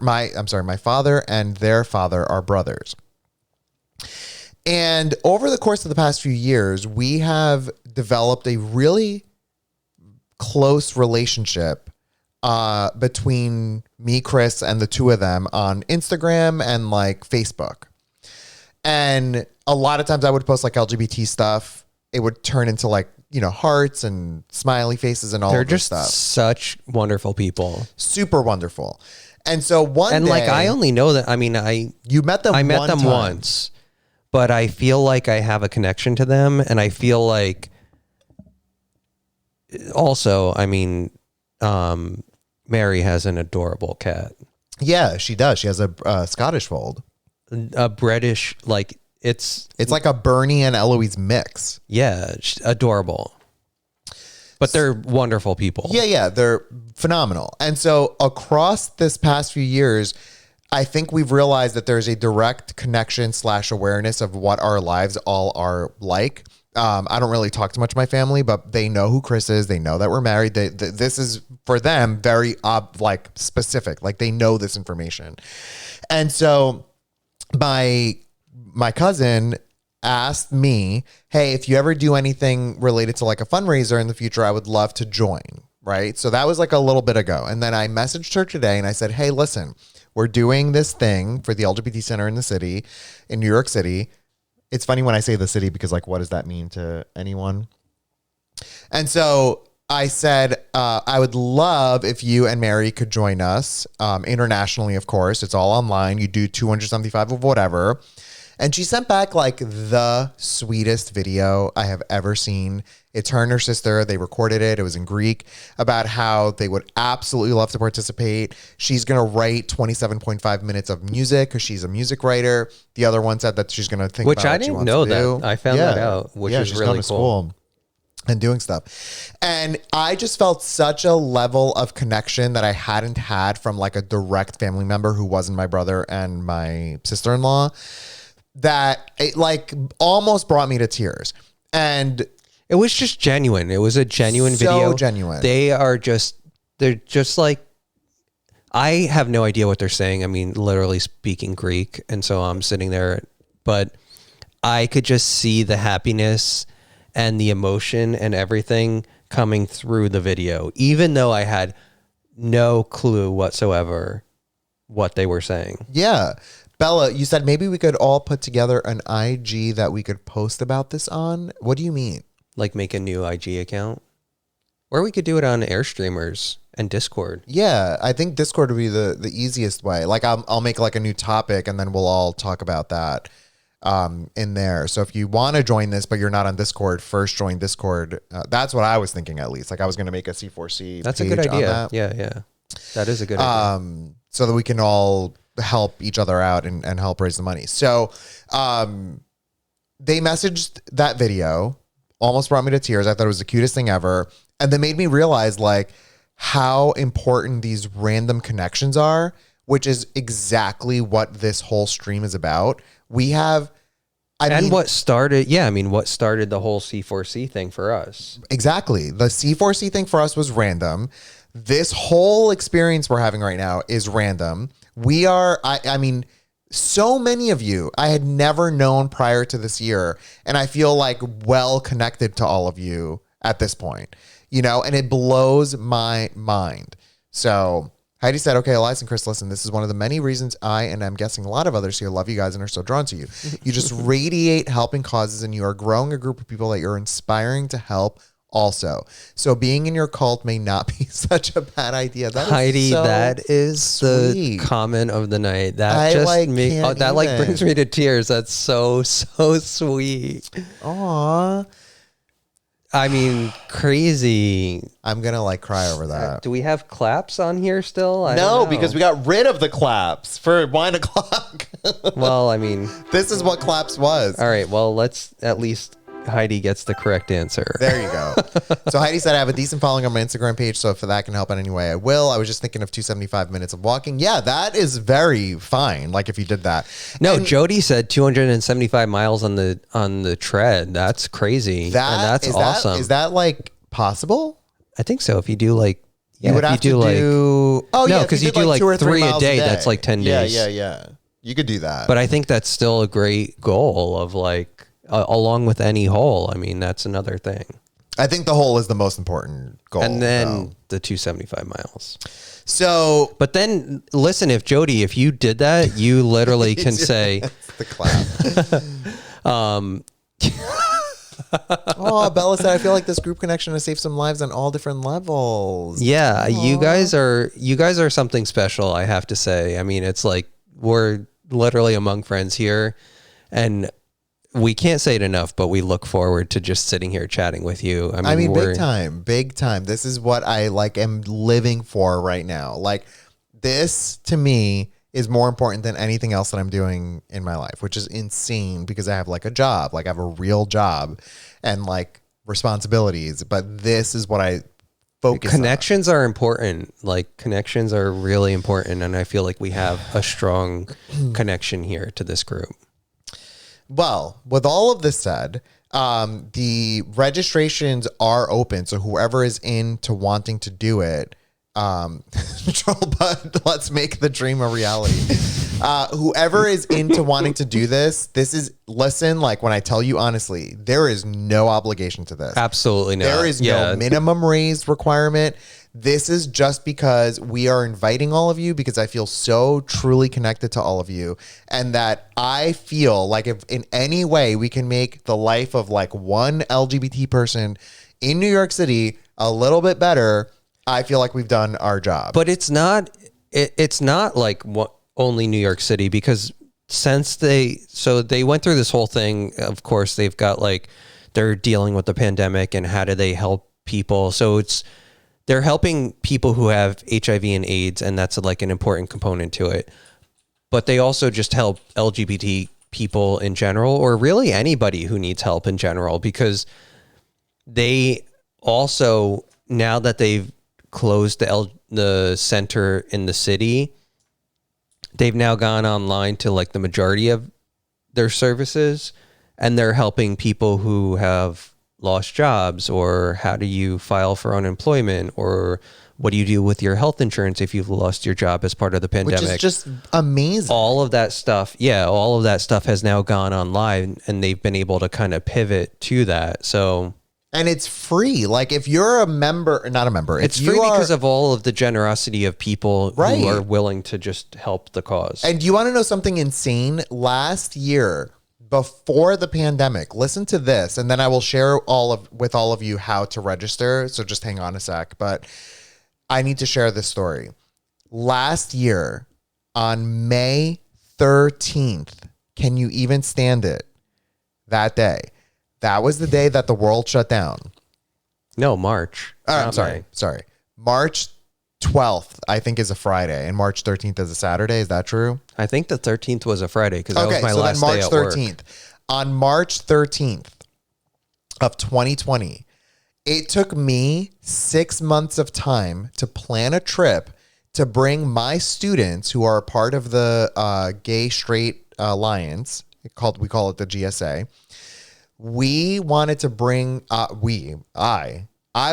and their father are brothers. And over the course of the past few years, we have developed a really close relationship between me, Chris, and the 2 of them on Instagram and Facebook. And a lot of times I would post LGBT stuff. It would turn into hearts and smiley faces and all of this stuff. They're just such wonderful people. Super wonderful. And so one day... I only know that, You met them I met them once, but I feel like I have a connection to them. And I feel also, Mary has an adorable cat. Yeah, she does. She has a Scottish fold. A British, it's like a Bernie and Eloise mix. Yeah, adorable. But they're wonderful people. Yeah, they're phenomenal. And so across this past few years, I think we've realized that there's a direct connection / awareness of what our lives all are like. I don't really talk to much of my family, but they know who Chris is. They know that we're married. This is for them very specific. They know this information. And so my cousin asked me, hey, if you ever do anything related to a fundraiser in the future, I would love to join. Right. So that was a little bit ago. And then I messaged her today and I said, hey, listen, we're doing this thing for the LGBT Center in the city, in New York City. It's funny when I say the city because what does that mean to anyone? And so I said, I would love if you and Mary could join us internationally, of course. It's all online. You do 275 of whatever. And she sent back the sweetest video I have ever seen. It's her and her sister. They recorded it. It was in Greek about how they would absolutely love to participate. She's going to write 27.5 minutes of music because she's a music writer. The other one said that she's going to think about what she wants to do. Which I didn't know that. I found that out, which is really cool. School and doing stuff. And I just felt such a level of connection that I hadn't had from a direct family member who wasn't my brother and my sister-in-law, that it almost brought me to tears. And it was just genuine. It was a genuine video. So genuine. They're just I have no idea what they're saying. Literally speaking Greek. And so I'm sitting there, but I could just see the happiness and the emotion and everything coming through the video, even though I had no clue whatsoever what they were saying. Yeah. Bella, you said maybe we could all put together an IG that we could post about this on. What do you mean? Like make a new IG account? Or we could do it on Airstreamers and Discord. Yeah, I think Discord would be the easiest way. Like I'll make like a new topic and then we'll all talk about that in there. So if you want to join this but you're not on Discord, first join Discord. That's what I was thinking, at least. Like I was going to make a C4C. That's a good idea. Yeah. That is a good idea. So that we can all help each other out and help raise the money. So they messaged that video, almost brought me to tears. I thought it was the cutest thing ever. And they made me realize like how important these random connections are, which is exactly what this whole stream is about. We have, what started the whole C4C thing for us. Exactly. The C4C thing for us was random. This whole experience we're having right now is random. We are, I mean, so many of you I had never known prior to this year. And I feel like well connected to all of you at this point, you know, and it blows my mind. So Heidi said, okay, Elias and Chris, listen, this is one of the many reasons I, and I'm guessing a lot of others here, love you guys and are so drawn to you. You just radiate helping causes and you are growing a group of people that you're inspiring to help also. So being in your cult may not be such a bad idea. That Heidi, so that is sweet. The comment of the night. That brings me to tears. That's so sweet. Aw. I mean, crazy. I'm going to like cry over that. Do we have claps on here still? No, because we got rid of the claps for wine o'clock. Well, I mean, this is what claps was. All right. Well, let's at least Heidi gets the correct answer. There you go. So Heidi said, I have a decent following on my Instagram page, so if that can help in any way, I will. I was just thinking of 275 minutes of walking. Yeah, that is very fine. Like if you did that. No, Jody said 275 miles on the tread. That's crazy. That's awesome. Is that like possible? I think so. If you do like, you would have to do. Oh no, because you do like 3 a day. That's like 10 days. Yeah. You could do that. But I think that's still a great goal of like. Along with any hole. I mean, that's another thing. I think the hole is the most important goal. And then the 275 miles. So, but then listen, if you did that, you literally can say the clap. Oh, Bella said, I feel like this group connection has saved some lives on all different levels. Yeah. Aww. You guys are something special. I have to say, I mean, it's like, we're literally among friends here and we can't say it enough, but we look forward to just sitting here chatting with you. I mean big time. This is what I like am living for right now. Like this to me is more important than anything else that I'm doing in my life, which is insane because I have like a job, like I have a real job and like responsibilities, but this is what I focus on. Connections are important. Like connections are really important. And I feel like we have a strong connection here to this group. Well, with all of this said, the registrations are open. So whoever is into wanting to do it, but let's make the dream a reality. Whoever is into wanting to do this, listen, like when I tell you honestly, there is no obligation to this. Absolutely not. There is no minimum raise requirement. This is just because we are inviting all of you because I feel so truly connected to all of you and that I feel like if in any way we can make the life of like one LGBT person in New York City a little bit better, I feel like we've done our job. But it's not like only New York City because since they went through this whole thing, of course, they've got like, they're dealing with the pandemic and how do they help people? So they're helping people who have HIV and AIDS, and that's like an important component to it. But they also just help LGBT people in general, or really anybody who needs help in general, because they also, now that they've closed the center in the city, they've now gone online to like the majority of their services, and they're helping people who have lost jobs, or how do you file for unemployment, or what do you do with your health insurance if you've lost your job as part of the pandemic? Which is just amazing. All of that stuff has now gone online, and they've been able to kind of pivot to that. So, And it's free. Like if you're a member, not a member, It's free because of all of the generosity of people Right. who are willing to just help the cause. And do you want to know something insane? Last year, before the pandemic, listen to this, and then I will share with all of you how to register. So just hang on a sec. But I need to share this story. Last year, on May 13th, can you even stand it? That day. That was the day that the world shut down. No, March. I'm sorry. March 12th, I think, is a Friday, and March 13th is a Saturday. Is that true? I think the 13th was a Friday because that was my last day at work. 13th. On March 13th of 2020, it took me 6 months of time to plan a trip to bring my students who are a part of the Gay Straight Alliance. We call it the GSA. We wanted to bring I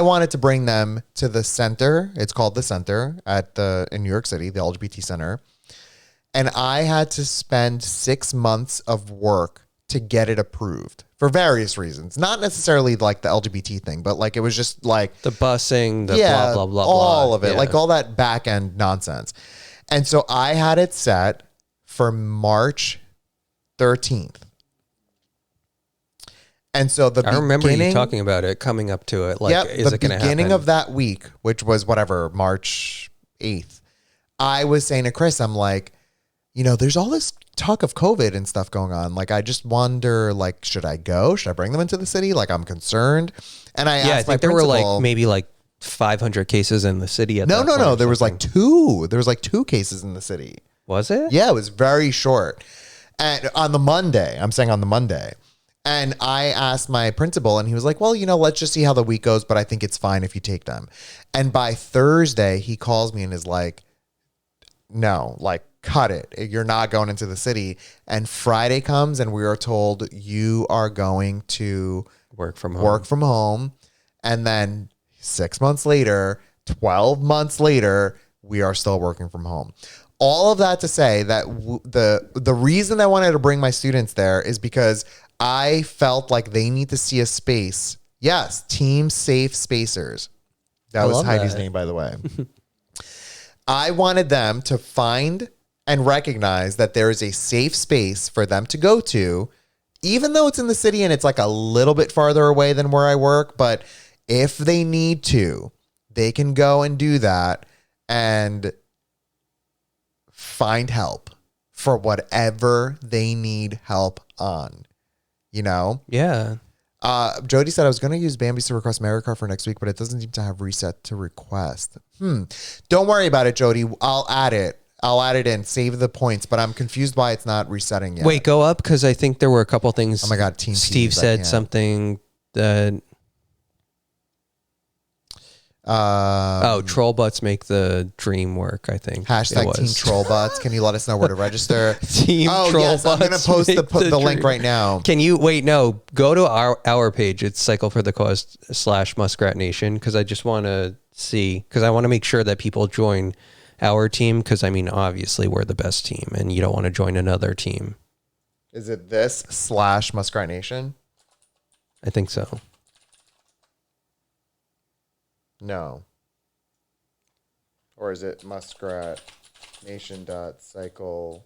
wanted to bring them to the center. It's called the Center in New York City, the LGBT Center. And I had to spend 6 months of work to get it approved for various reasons. Not necessarily like the LGBT thing, but like it was just like the busing, the blah, blah, blah, all blah. of it, like all that back end nonsense. And so I had it set for March 13th. And so I remember you talking about it, coming up to it. Like, is it going to happen? The beginning of that week, which was March 8th, I was saying to Chris, I'm like, there's all this talk of COVID and stuff going on. Like, I just wonder, like, should I go? Should I bring them into the city? Like, I'm concerned. And I asked my there principal, were maybe 500 cases in the city at that point. No. There was two. There was 2 cases in the city. Was it? Yeah, it was very short. And on the Monday, and I asked my principal, and he was like, well, let's just see how the week goes, but I think it's fine if you take them. And by Thursday, he calls me and is like, no, cut it. You're not going into the city. And Friday comes, and we are told you are going to work from home. And then 6 months later, 12 months later, we are still working from home. All of that to say that the reason I wanted to bring my students there is because I felt like they need to see a space. Yes, team safe spacers. That was Heidi's name, by the way. I wanted them to find and recognize that there is a safe space for them to go to, even though it's in the city and it's a little bit farther away than where I work. But if they need to, they can go and do that and find help for whatever they need help on. Yeah. Jody said I was going to use Bambi's to request Mary Car for next week, but it doesn't seem to have reset to request. Don't worry about it, Jody. I'll add it in, save the points, but I'm confused why it's not resetting yet. Wait, go up because I think there were a couple things. Oh my God, Team Steve said something that. Troll butts make the dream work, I think. Hashtag Team Troll Butts. Can you let us know where to register? Team Troll Butts. I'm going to post the link right now. Can you wait? No, go to our page. It's Cycle for the Cause / Muskrat Nation, because I just want to see, because I want to make sure that people join our team, because obviously we're the best team and you don't want to join another team. Is it this / Muskrat Nation? I think so. No. Or is it muskratnation.cycle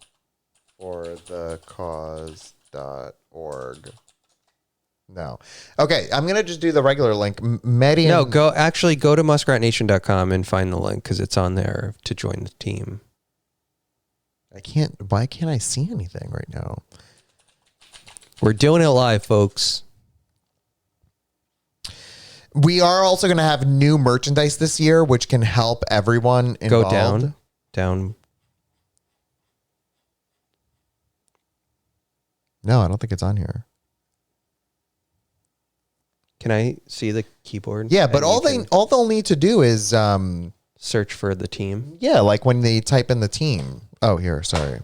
for the cause.org? No. Okay, I'm going to just do the regular link. No, go to muskratnation.com and find the link because it's on there to join the team. Why can't I see anything right now? We're doing it live, folks. We are also going to have new merchandise this year, which can help everyone involved. Go down. No, I don't think it's on here. Can I see the keyboard? Yeah, but all they'll need to do is search for the team. Yeah, like when they type in the team. Oh, here, sorry.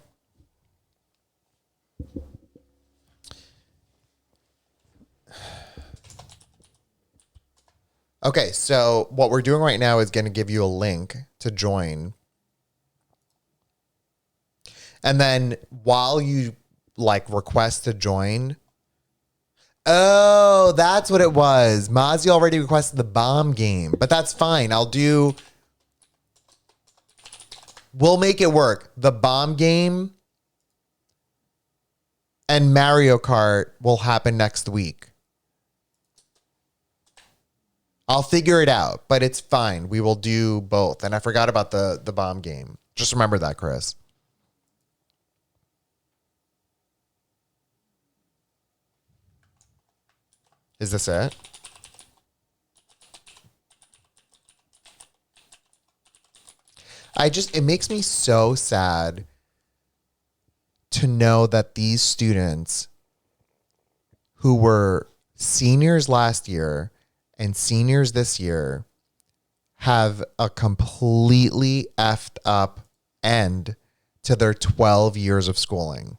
Okay, so what we're doing right now is going to give you a link to join. And then while you request to join, Oh, that's what it was. Mozzie already requested the bomb game, but that's fine. We'll make it work. The bomb game and Mario Kart will happen next week. I'll figure it out, but it's fine. We will do both. And I forgot about the bomb game. Just remember that, Chris. Is this it? It makes me so sad to know that these students who were seniors last year and seniors this year have a completely effed up end to their 12 years of schooling.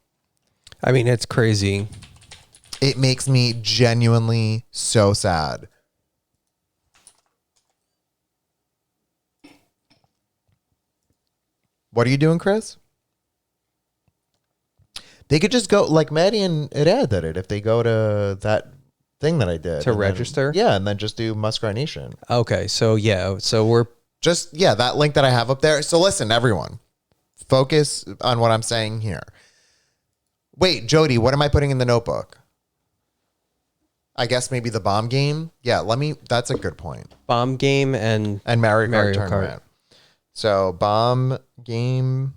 I mean, it's crazy. It makes me genuinely so sad. What are you doing, Chris? They could just go like Maddie and Ed did it if they go to that thing that I did. To register? And then just do Muskrat Nation. Okay, so yeah, so we're just, that link that I have up there. So listen, everyone, focus on what I'm saying here. Wait, Jody, what am I putting in the notebook? I guess maybe the bomb game. Yeah, that's a good point. Bomb game and Mario Kart tournament. So bomb game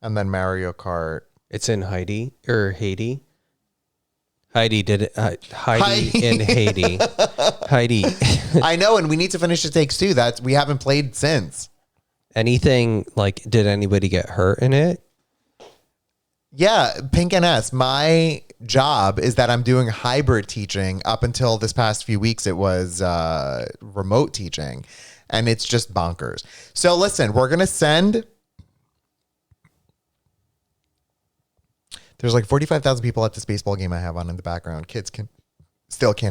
and then Mario Kart. It's in Haiti. Heidi did it. Heidi in Haiti. Heidi. I know, and we need to finish the takes too. We haven't played since. Anything like? Did anybody get hurt in it? Yeah, Pink NS. My job is that I'm doing hybrid teaching. Up until this past few weeks, it was remote teaching, and it's just bonkers. So listen, we're gonna send. There's like 45,000 people at this baseball game I have on in the background. Kids can't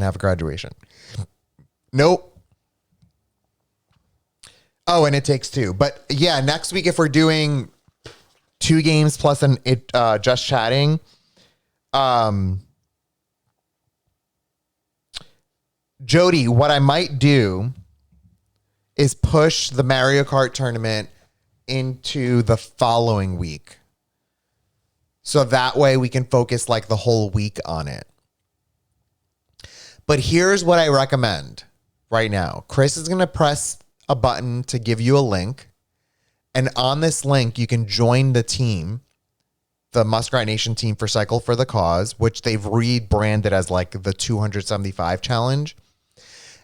have a graduation. Nope. Oh, and it takes two. But yeah, next week if we're doing 2 games plus just chatting, Jody, what I might do is push the Mario Kart tournament into the following week. So that way we can focus like the whole week on it. But here's what I recommend right now. Chris is going to press a button to give you a link. And on this link, you can join the team, the Muskrat Nation team for Cycle for the Cause, which they've rebranded as like the 275 challenge.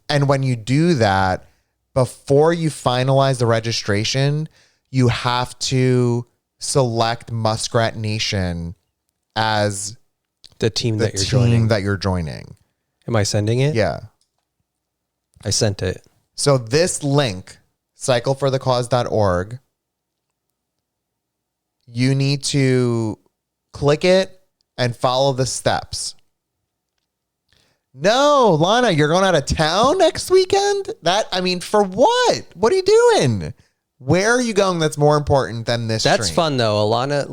And when you do that, before you finalize the registration, you have to select Muskrat Nation as the team that you're joining. Am I sending it? Yeah. I sent it. So this link, cycleforthecause.org, you need to click it and follow the steps. No, Lana, you're going out of town next weekend? For what? What are you doing? Where are you going that's more important than this That's stream? fun, though. Alana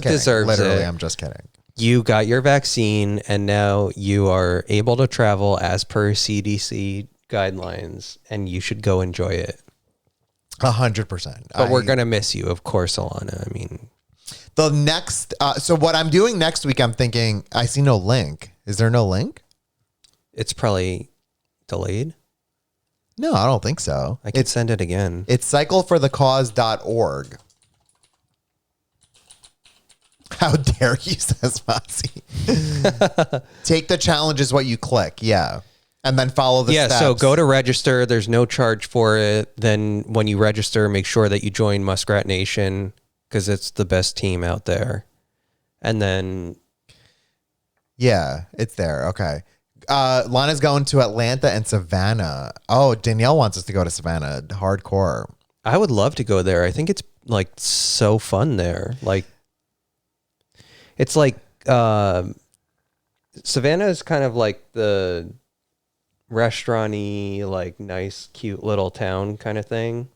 deserves Literally, it. I'm just kidding. You got your vaccine, and now you are able to travel as per CDC guidelines, and you should go enjoy it. 100%. But we're going to miss you, of course, Alana. I mean, the next... so what I'm doing next week, I'm thinking, I see no link. Is there no link? It's probably delayed. No, I don't think so. I can send it again. It's cycleforthecause.org. How dare you, says Foxy. Take the challenge is what you click. Yeah. And then follow the steps. So go to register. There's no charge for it. Then when you register, make sure that you join Muskrat Nation because it's the best team out there. And then... Yeah, it's there. Okay. Lana's going to Atlanta and Savannah. Oh, Danielle wants us to go to Savannah. Hardcore. I would love to go there. I think it's like so fun there. Like, it's like Savannah is kind of like the restaurant-y, like nice, cute little town kind of thing.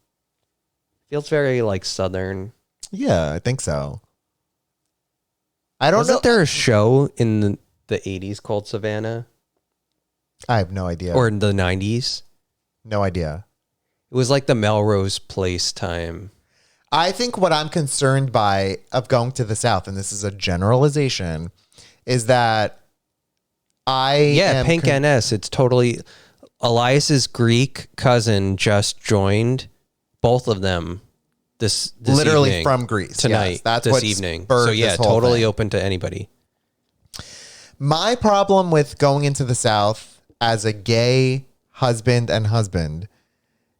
Feels very like Southern. Yeah, I think so. I don't know. Wasn't there a show the 80s called Savannah? I have no idea. Or in the 90s? No idea. It was like the Melrose Place time. I think what I'm concerned by of going to the South, and this is a generalization, is that Pink NS. It's totally... Elias's Greek cousin just joined both of them this literally evening, from Greece tonight. Yes, that's this what evening. spurred So yeah, this whole totally thing. open to anybody. My problem with going into the South as a gay husband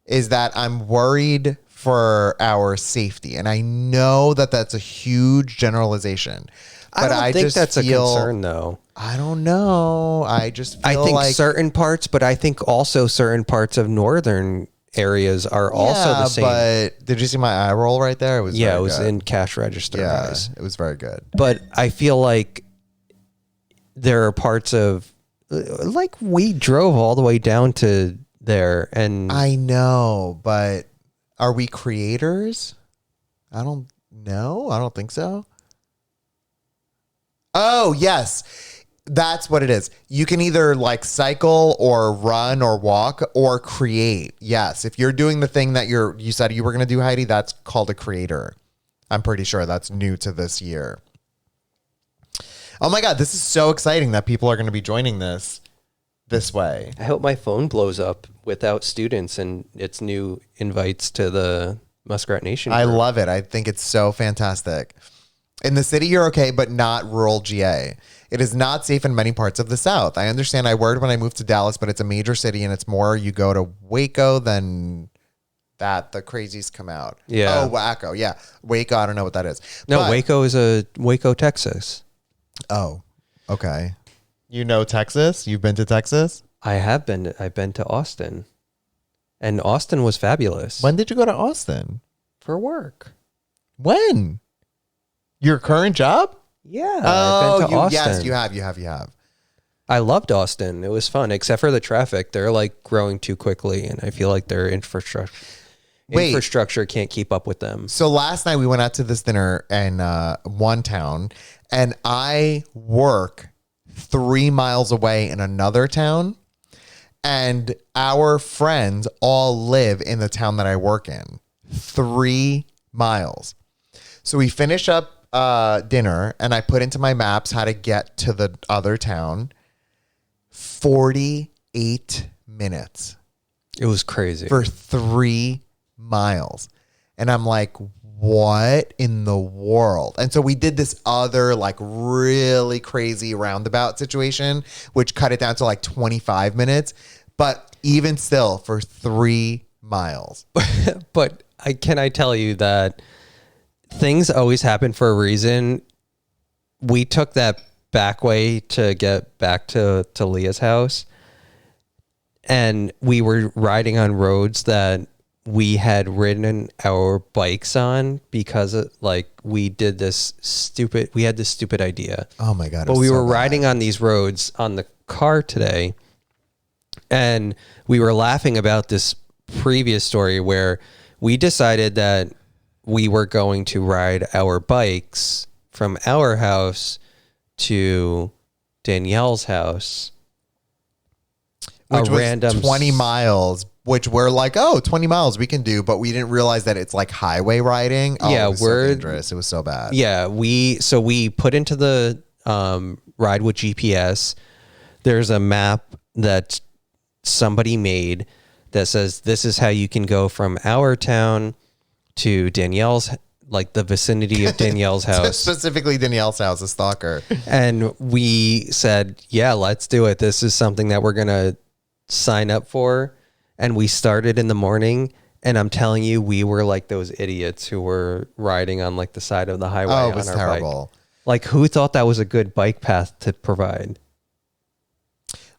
is that I'm worried for our safety, and I know that that's a huge generalization. But I don't think just that's feel, a concern, though. I don't know. I just feel I think like certain parts, but I think also certain parts of northern areas are also the same. But did you see my eye roll right there? It was Yeah, very it was good. in cash register, guys. It was very good. But I feel like there are parts of, like, we drove all the way down to there, and I know, but are we creators? I don't know. I don't think so. Oh, yes. That's what it is. You can either like cycle or run or walk or create. Yes. If you're doing the thing that you said you were going to do, Heidi, that's called a creator. I'm pretty sure that's new to this year. Oh my God. This is so exciting that people are going to be joining this way. I hope my phone blows up without students and it's new invites to the Muskrat Nation I group. love it. I think it's so fantastic. In the city, you're okay, but not rural GA. It is not safe in many parts of the South. I understand I worried when I moved to Dallas, but it's a major city and it's more you go to Waco than that the crazies come out. Yeah. Oh, Waco. Yeah. Waco. I don't know what that is. No, But- Waco is Waco, Texas. Oh, okay. You know Texas? You've been to Texas? I have been. I've been to Austin, and Austin was fabulous. When did you go to Austin? For work. When? Your current job? Yeah. Oh, I've been to Austin. yes, you have. I loved Austin. It was fun, except for the traffic. They're like growing too quickly, and I feel like their infrastructure can't keep up with them. So last night we went out to this dinner in one town, and I work 3 miles away in another town, and our friends all live in the town that I work in. 3 miles. So we finish up dinner, and I put into my maps how to get to the other town. 48 minutes It was crazy. for 3 miles. And I'm like, what in the world? And so we did this other like really crazy roundabout situation, which cut it down to like 25 minutes. But even still, for 3 miles. But can I tell you that things always happen for a reason. We took that back way to get back to Leah's house, and we were riding on roads that we had ridden our bikes on because we had this stupid idea. Oh my God. But we were riding on these roads on the car today, and we were laughing about this previous story where we decided that we were going to ride our bikes from our house to Danielle's house. Which was 20 miles, which we're like, 20 miles we can do, but we didn't realize that it's like highway riding. Oh, Yeah, it was so dangerous. It was so bad. Yeah, we put into the ride with GPS. There's a map that somebody made that says this is how you can go from our town to Danielle's, like the vicinity of Danielle's house. Specifically Danielle's house, a stalker. And we said, yeah, let's do it. This is something that we're going to sign up for. And we started in the morning. And I'm telling you, we were like those idiots who were riding on like the side of the highway Oh, it on was our terrible. bike. Like, who thought that was a good bike path to provide?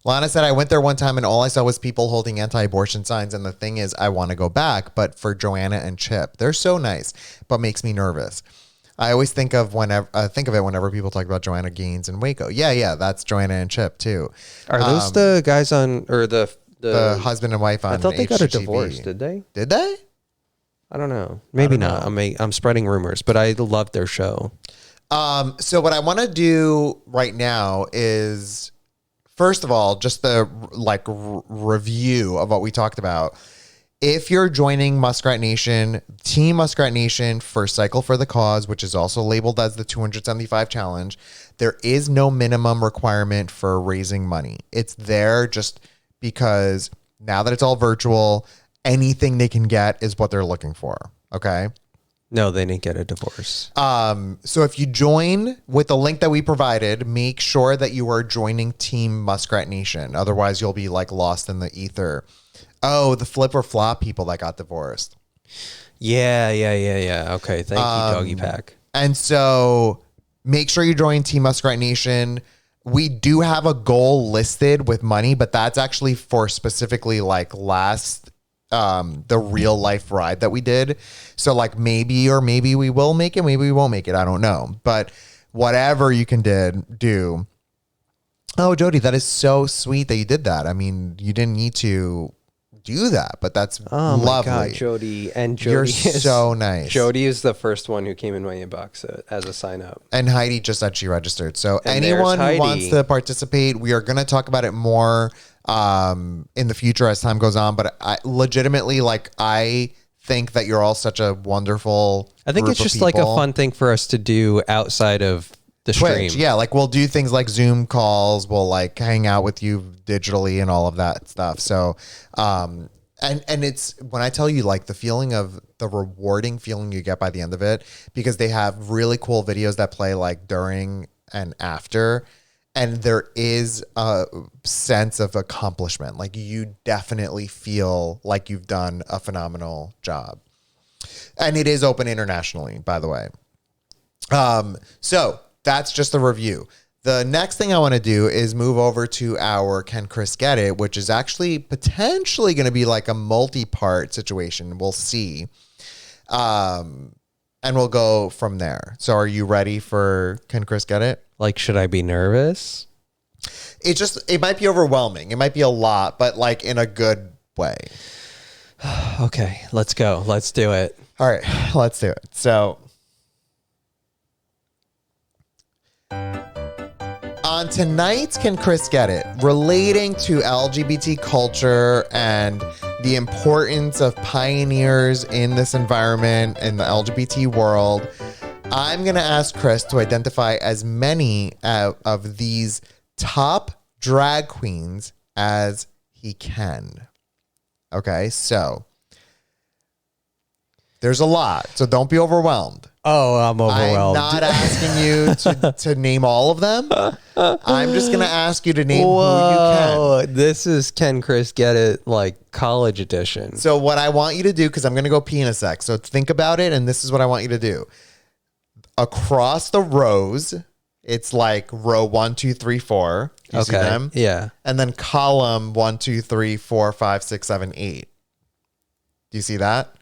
Lana said, I went there one time and all I saw was people holding anti-abortion signs. And the thing is, I want to go back, but for Joanna and Chip, they're so nice, but makes me nervous. I always think of it whenever people talk about Joanna Gaines and Waco. Yeah, that's Joanna and Chip too. Are those the guys on, or the husband and wife on I thought they got a HGTV. divorce, did they? Did they? I don't know. Maybe don't not. know. I'm spreading rumors, but I loved their show. So what I want to do right now is, first of all, just the review of what we talked about. If you're joining Muskrat Nation, Team Muskrat Nation First Cycle for the Cause, which is also labeled as the 275 Challenge, there is no minimum requirement for raising money. It's there just because now that it's all virtual, anything they can get is what they're looking for. Okay. No, they didn't get a divorce. So if you join with the link that we provided, make sure that you are joining Team Muskrat Nation. Otherwise, you'll be like lost in the ether. Oh, the flip or flop people that got divorced. Yeah. Okay, thank you, Doggy Pack. And so make sure you join Team Muskrat Nation. We do have a goal listed with money, but that's actually for specifically like the real life ride that we did. So like maybe we will make it, maybe we won't make it. I don't know. But whatever you can do. Oh, Jody, that is so sweet that you did that. I mean, you didn't need to do that, but that's lovely. My God, Jody. And Jody You're so nice. Jody is the first one who came in my inbox as a sign up. And Heidi just said she registered. So And anyone there's who wants to participate, we are going to talk about it more in the future as time goes on. But I legitimately, I think that you're all such a wonderful I think group it's of just like a people. fun thing for us to do outside of the Twitch, stream. yeah, like we'll do things like Zoom calls, we'll like hang out with you digitally and all of that stuff. So and it's when I tell you like the feeling of the rewarding feeling you get by the end of it, because they have really cool videos that play like during and after, and there is a sense of accomplishment. Like you definitely feel like you've done a phenomenal job. And it is open internationally, by the way. So that's just a review. The next thing I want to do is move over to our Can Chris Get It, which is actually potentially going to be like a multi-part situation. We'll see. And we'll go from there. So are you ready for Can Chris Get It? Like, should I be nervous? It might be overwhelming. It might be a lot, but like in a good way. Okay, let's go. Let's do it. All right, let's do it. So on tonight's Can Chris Get It, relating to LGBT culture and the importance of pioneers in this environment in the LGBT world, I'm going to ask Chris to identify as many of these top drag queens as he can. Okay, so there's a lot, so don't be overwhelmed. Oh, I'm overwhelmed. I'm not asking you to name all of them. I'm just going to ask you to name who you can. This is Can Chris Get It, like college edition. So what I want you to do, because I'm going to go pee in a sec, so think about it, and this is what I want you to do. Across the rows, it's like row 1, 2, 3, 4. You see them? Yeah. And then column 1, 2, 3, 4, 5, 6, 7, 8. Do you see that?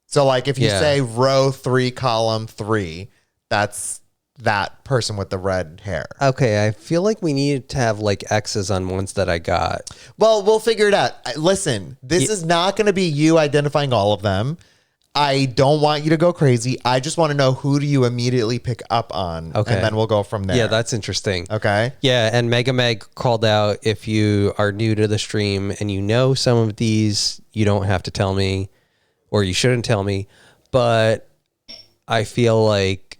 So like if you say row 3, column 3, that's that person with the red hair. Okay, I feel like we need to have like X's on ones that I got. Well, we'll figure it out. Listen, this is not going to be you identifying all of them. I don't want you to go crazy. I just want to know who do you immediately pick up on. Okay. And then we'll go from there. Yeah, that's interesting. Okay. Yeah, and Mega Meg called out, if you are new to the stream and you know some of these, you don't have to tell me, or you shouldn't tell me. But I feel like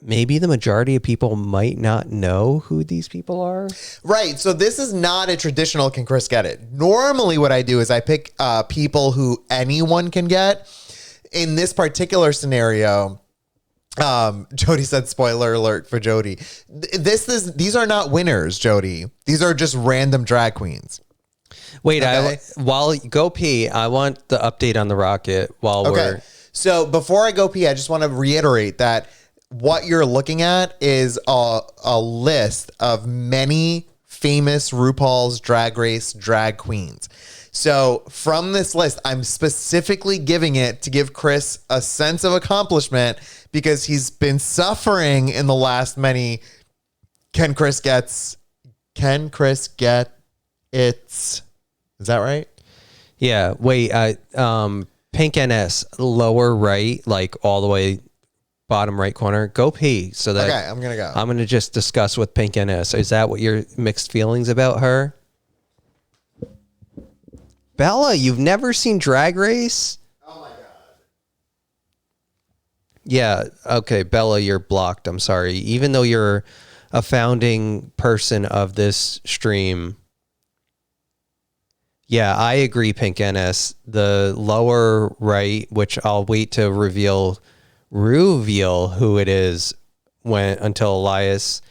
maybe the majority of people might not know who these people are. Right. So this is not a traditional Can Chris Get It. Normally what I do is I pick people who anyone can get. In this particular scenario, Jody said spoiler alert for Jody. These are not winners, Jody. These are just random drag queens. Wait, Okay. while you go pee, I want the update on the rocket while we're... So before I go pee, I just want to reiterate that what you're looking at is a list of many famous RuPaul's Drag Race drag queens. So from this list, I'm specifically giving it to give Chris a sense of accomplishment because he's been suffering in the last many Can Chris Get It's. Is that right? Yeah, wait, Pink NS, lower right, like all the way bottom right corner. Go pee so that Okay, I'm gonna go. I'm gonna just discuss with Pink NS. Is that what your mixed feelings about her? Bella, you've never seen Drag Race? Oh my god. Yeah, okay, Bella, you're blocked. I'm sorry. Even though you're a founding person of this stream. Yeah, I agree, Pink NS. The lower right, which I'll wait to reveal who it is until Elias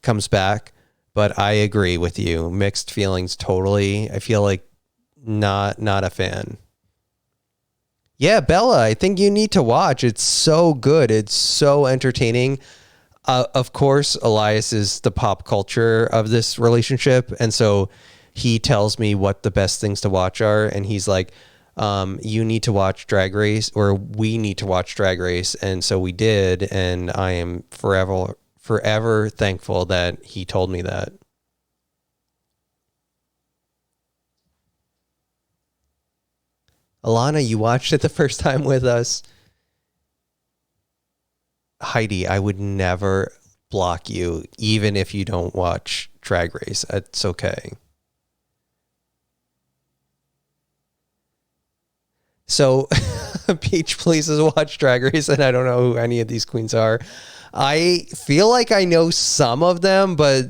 comes back. But I agree with you. Mixed feelings totally. I feel like not a fan. Yeah, Bella, I think you need to watch. It's so good. It's so entertaining. Of course, Elias is the pop culture of this relationship. And so he tells me what the best things to watch are. And he's like, you need to watch Drag Race, or we need to watch Drag Race. And so we did. And I am forever thankful that he told me that. Alana, you watched it the first time with us. Heidi, I would never block you, even if you don't watch Drag Race. It's okay. So, Peach pleases watch Drag Race, and I don't know who any of these queens are. I feel like I know some of them, but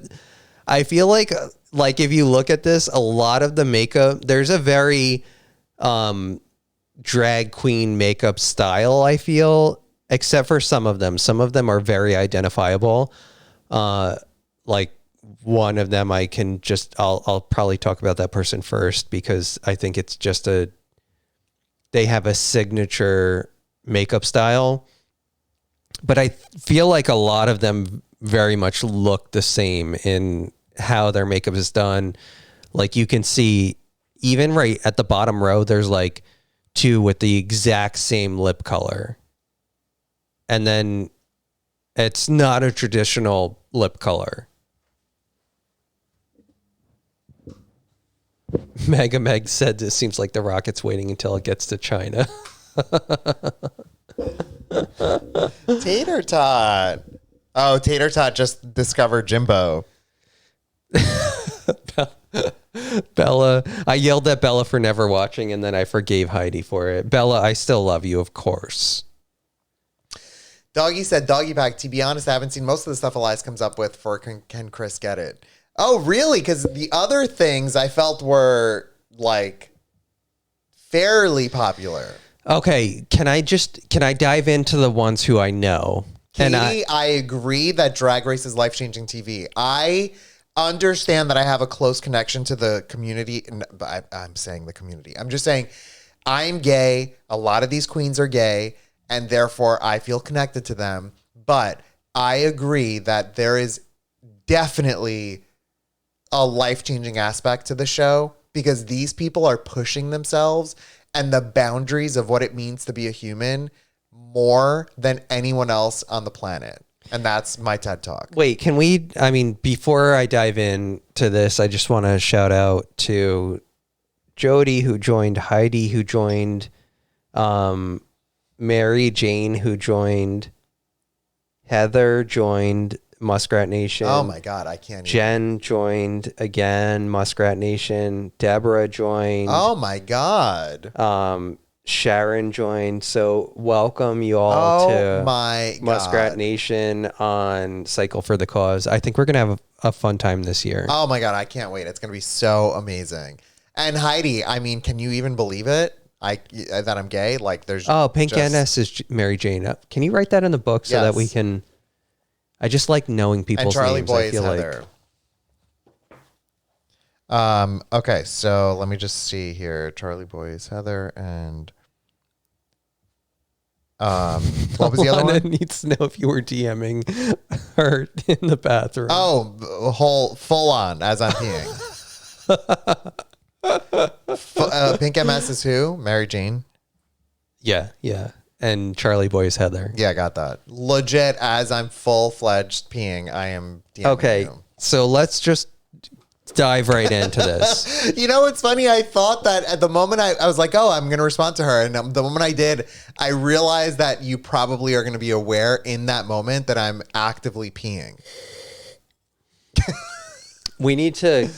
I feel like if you look at this, a lot of the makeup, there's a very drag queen makeup style, I feel, except for some of them. Some of them are very identifiable. Like one of them, I'll probably talk about that person first, because I think it's just they have a signature makeup style, but I feel like a lot of them very much look the same in how their makeup is done. Like you can see even right at the bottom row, there's like two with the exact same lip color. And then it's not a traditional lip color. Mega Meg said it seems like the rocket's waiting until it gets to China. Tater Tot. Oh, Tater Tot just discovered Jimbo. Bella, I yelled at Bella for never watching, and then I forgave Heidi for it. Bella, I still love you, of course. Doggy said, Doggy Pack, to be honest, I haven't seen most of the stuff Elias comes up with for Can Chris Get It? Oh, really? Because the other things I felt were, like, fairly popular. Okay, can I dive into the ones who I know? Katie, I agree that Drag Race is life-changing TV. I understand that I have a close connection to the community. I'm saying the community. I'm just saying I'm gay. A lot of these queens are gay, and therefore I feel connected to them. But I agree that there is definitely a life-changing aspect to the show, because these people are pushing themselves and the boundaries of what it means to be a human more than anyone else on the planet. And that's my TED Talk. Wait, before I dive into this, I just want to shout out to Jody, who joined, Heidi, who joined, Mary Jane, who joined, Heather joined Muskrat Nation. Oh my God, I can't. Jen joined again, Muskrat Nation. Deborah joined. Oh my God. Sharon joined. So welcome you all to Muskrat Nation on Cycle for the Cause. I think we're going to have a fun time this year. Oh my God, I can't wait. It's going to be so amazing. And Heidi, can you even believe it? That I'm gay? Like there's Pink NS is Mary Jane. Can you write that in the book so that we can... I just like knowing people's Charlie names. Boy I feel is Heather. Okay, so let me just see here. Charlie Boy is Heather, and what was the other one? Needs to know if you were DMing her in the bathroom. Oh, full on as I'm peeing. Pink MS is who? Mary Jane. Yeah. And Charlie Boy is Heather. Yeah, I got that. Legit, as I'm full-fledged peeing, I am DMing okay, you. so let's just dive right into this. You know, it's funny. I thought that at the moment I was like, oh, I'm going to respond to her. And the moment I did, I realized that you probably are going to be aware in that moment that I'm actively peeing. We need to,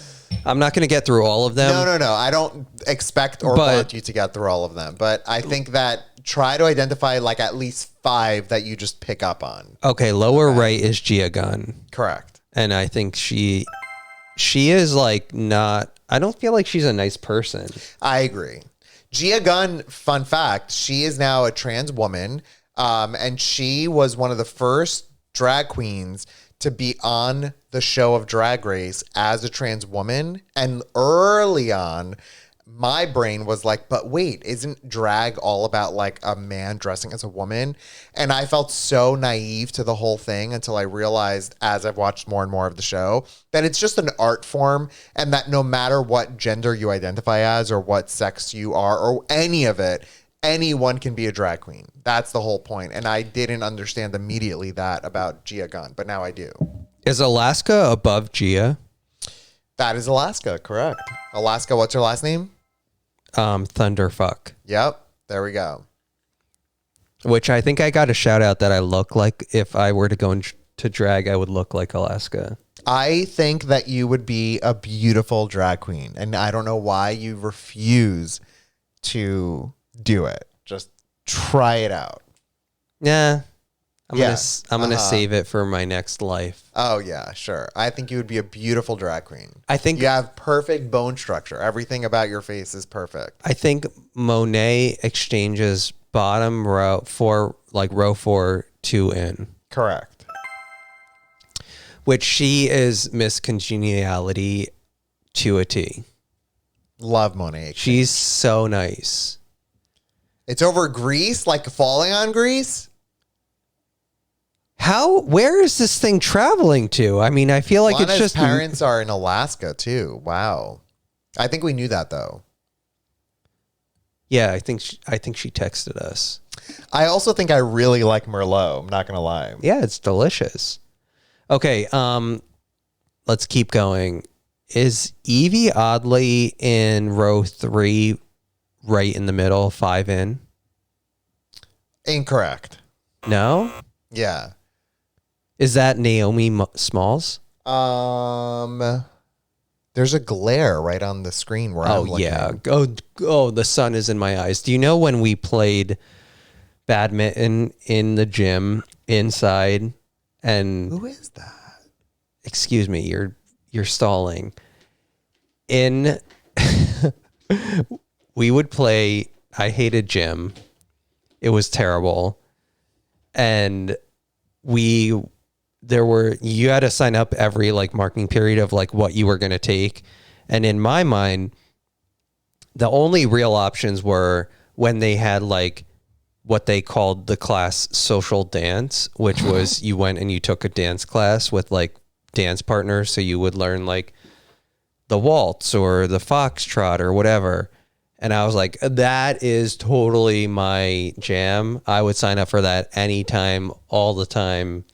I'm not going to get through all of them. No. I don't expect or want you to get through all of them. But I think that try to identify like at least 5 that you just pick up on. Okay, lower right is Gia Gunn. Correct. And I think she is like not, I don't feel like she's a nice person. I agree. Gia Gunn, fun fact, she is now a trans woman. And she was one of the first drag queens to be on the show of Drag Race as a trans woman. And early on, my brain was like, but wait, isn't drag all about like a man dressing as a woman? And I felt so naive to the whole thing until I realized, as I've watched more and more of the show, that it's just an art form and that no matter what gender you identify as or what sex you are or any of it, anyone can be a drag queen. That's the whole point. And I didn't understand immediately that about Gia Gunn, but now I do. Is Alaska above Gia? That is Alaska, correct. Alaska, what's her last name? Thunderfuck. Yep, there we go. Which I think I got a shout out that I look like, if I were to go into drag, I would look like Alaska. I think that you would be a beautiful drag queen, and I don't know why you refuse to do it. Just try it out. Yeah. I'm gonna save it for my next life. Oh yeah, sure. I think you would be a beautiful drag queen. I think you have perfect bone structure. Everything about your face is perfect. I think Monet exchanges bottom row row 4 2 in. Correct. Which she is Miss Congeniality to a T. Love Monet. She's so nice. It's over Greece, like falling on Greece. Where is this thing traveling to? I mean, I feel like Lana's it's just parents are in Alaska too. Wow. I think we knew that though. Yeah, I think she texted us. I also think I really like Merlot. I'm not going to lie. Yeah, it's delicious. Okay, let's keep going. Is Evie Oddly in row 3 right in the middle, 5 in? Incorrect. No? Yeah. Is that Naomi Smalls? There's a glare right on the screen where I'm looking. Yeah. Oh, the sun is in my eyes. Do you know when we played badminton in the gym inside and who is that? Excuse me, you're stalling. We would play, I hated gym. It was terrible. And you had to sign up every like marking period of like what you were going to take. And in my mind, the only real options were when they had like what they called the class social dance, which was you went and you took a dance class with like dance partners. So you would learn like the waltz or the foxtrot or whatever. And I was like, that is totally my jam. I would sign up for that anytime, all the time.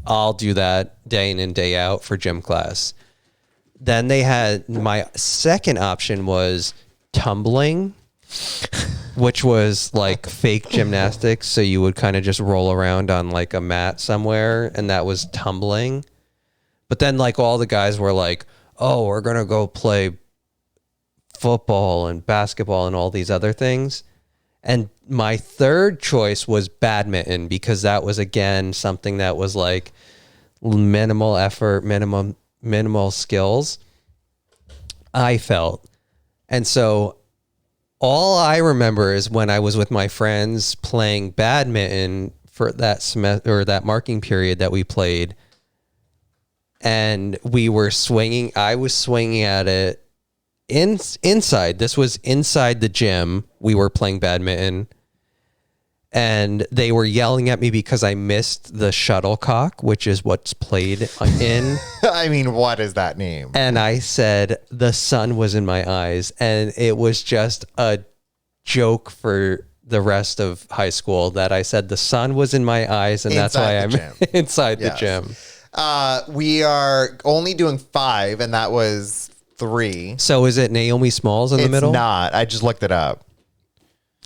I'll do that day in and day out for gym class. Then they had my second option was tumbling, which was like fake gymnastics. So you would kind of just roll around on like a mat somewhere, and that was tumbling. But then like all the guys were like, oh, we're going to go play football and basketball and all these other things. And my third choice was badminton, because that was, again, something that was like minimal effort, minimal skills, I felt. And so all I remember is when I was with my friends playing badminton for that semester or that marking period that we played, and we were swinging. I was swinging at it inside. This was inside the gym. We were playing badminton, and they were yelling at me because I missed the shuttlecock, which is what's played in. I mean, what is that name? And I said the sun was in my eyes, and it was just a joke for the rest of high school that I said the sun was in my eyes, and that's why I'm inside the gym. We are only doing 5, and that was 3. So is it Naomi Smalls in the middle? It's not. I just looked it up.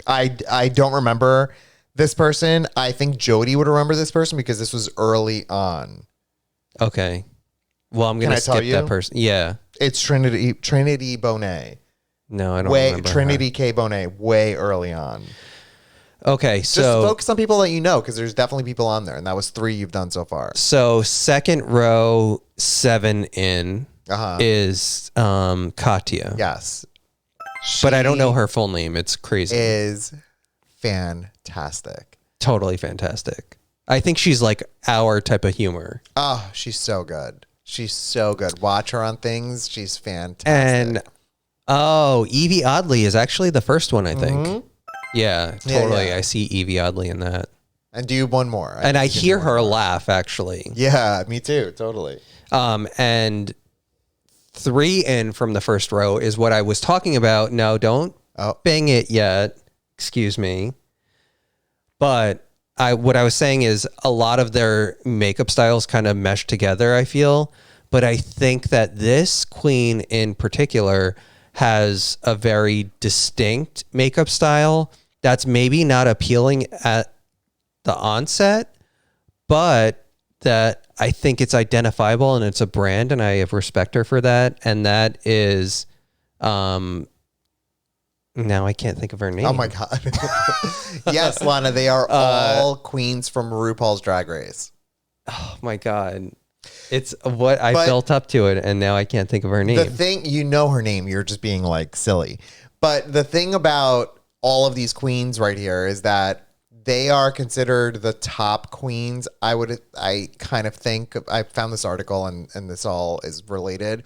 I don't remember this person. I think Jody would remember this person because this was early on. Okay. Well, I'm going to skip that person. Yeah. It's Trinity Bonet. No, I don't remember Trinity K. Bonet, way early on. Okay, Just so focus on people that you know, because there's definitely people on there, and that was 3 you've done so far. So second row, 7 in is Katya. Yes. But I don't know her full name. It's crazy. Is fantastic. Totally fantastic. I think she's like our type of humor. Oh, she's so good. She's so good. Watch her on things. She's fantastic. And Evie Oddly is actually the first one, I think. Mm-hmm. Yeah, totally. Yeah. I see Evie Oddly in that. And do one more. I hear her laugh, actually. Yeah, me too. Totally. And 3 in from the first row is what I was talking about. No, don't bang it yet. Excuse me. But what I was saying is a lot of their makeup styles kind of mesh together, I feel. But I think that this queen in particular has a very distinct makeup style that's maybe not appealing at the onset, but that I think it's identifiable and it's a brand, and I respect her for that. And that is, now I can't think of her name. Oh my God. Yes, Lana, they are all queens from RuPaul's Drag Race. Oh my God. It's what I built up to it, and now I can't think of her name. The thing, you know her name, you're just being like silly. But the thing about all of these queens right here is that they are considered the top queens. I kind of think, I found this article and this all is related.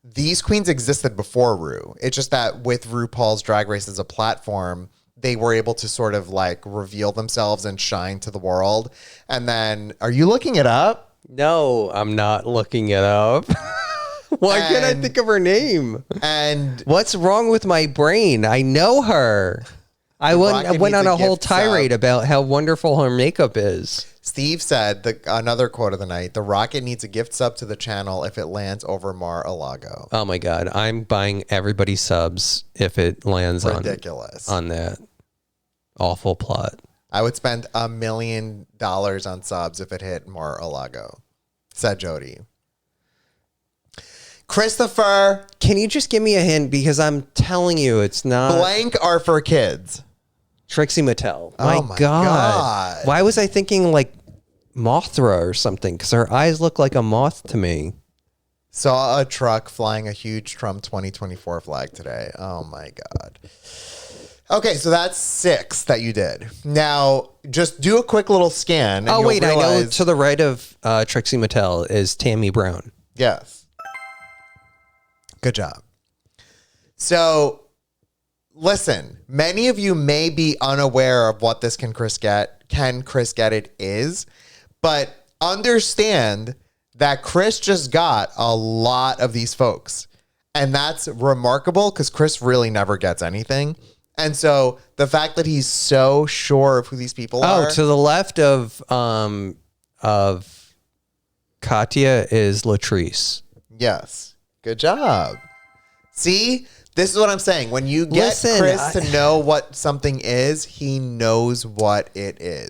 These queens existed before Ru. It's just that with RuPaul's Drag Race as a platform, they were able to sort of like reveal themselves and shine to the world. And then, are you looking it up? No, I'm not looking it up. Why can't I think of her name? And what's wrong with my brain? I know her. I went on a whole tirade about how wonderful her makeup is. Steve said, another quote of the night, the Rocket needs a gift sub to the channel if it lands over Mar-a-Lago. Oh my God. I'm buying everybody subs if it lands on that awful plot. I would spend $1 million on subs if it hit Mar-a-Lago, said Jody. Christopher. Can you just give me a hint? Because I'm telling you, it's not. Blank are for kids. Trixie Mattel. My God. Why was I thinking like Mothra or something? Because her eyes look like a moth to me. Saw a truck flying a huge Trump 2024 flag today. Oh my God. Okay, so that's 6 that you did. Now, just do a quick little scan. Oh, wait, I know to the right of Trixie Mattel is Tammy Brown. Yes. Good job. So, listen, many of you may be unaware of what this Can Chris Get It is, but understand that Chris just got a lot of these folks. And that's remarkable because Chris really never gets anything. And so the fact that he's so sure of who these people are. Oh, to the left of Katya is Latrice. Yes. Good job. See, this is what I'm saying. When you get Chris to know what something is, he knows what it is.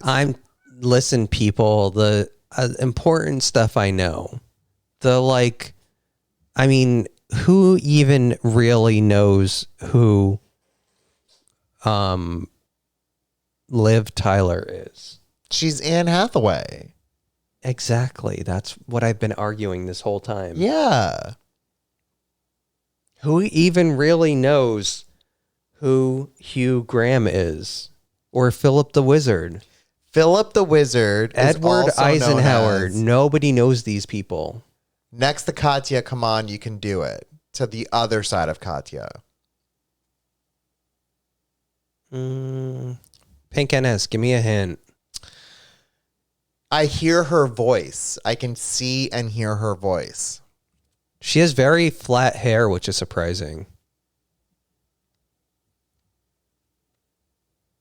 Listen, people, the important stuff I know. Who even really knows who Liv Tyler is? She's Anne Hathaway. Exactly. That's what I've been arguing this whole time. Yeah. Who even really knows who Hugh Graham is? Or Philip the Wizard? Philip the Wizard. Edward Eisenhower. Nobody knows these people. Next to Katya, come on, you can do it. To the other side of Katya. Pink NS, give me a hint. I hear her voice. I can see and hear her voice. She has very flat hair, which is surprising.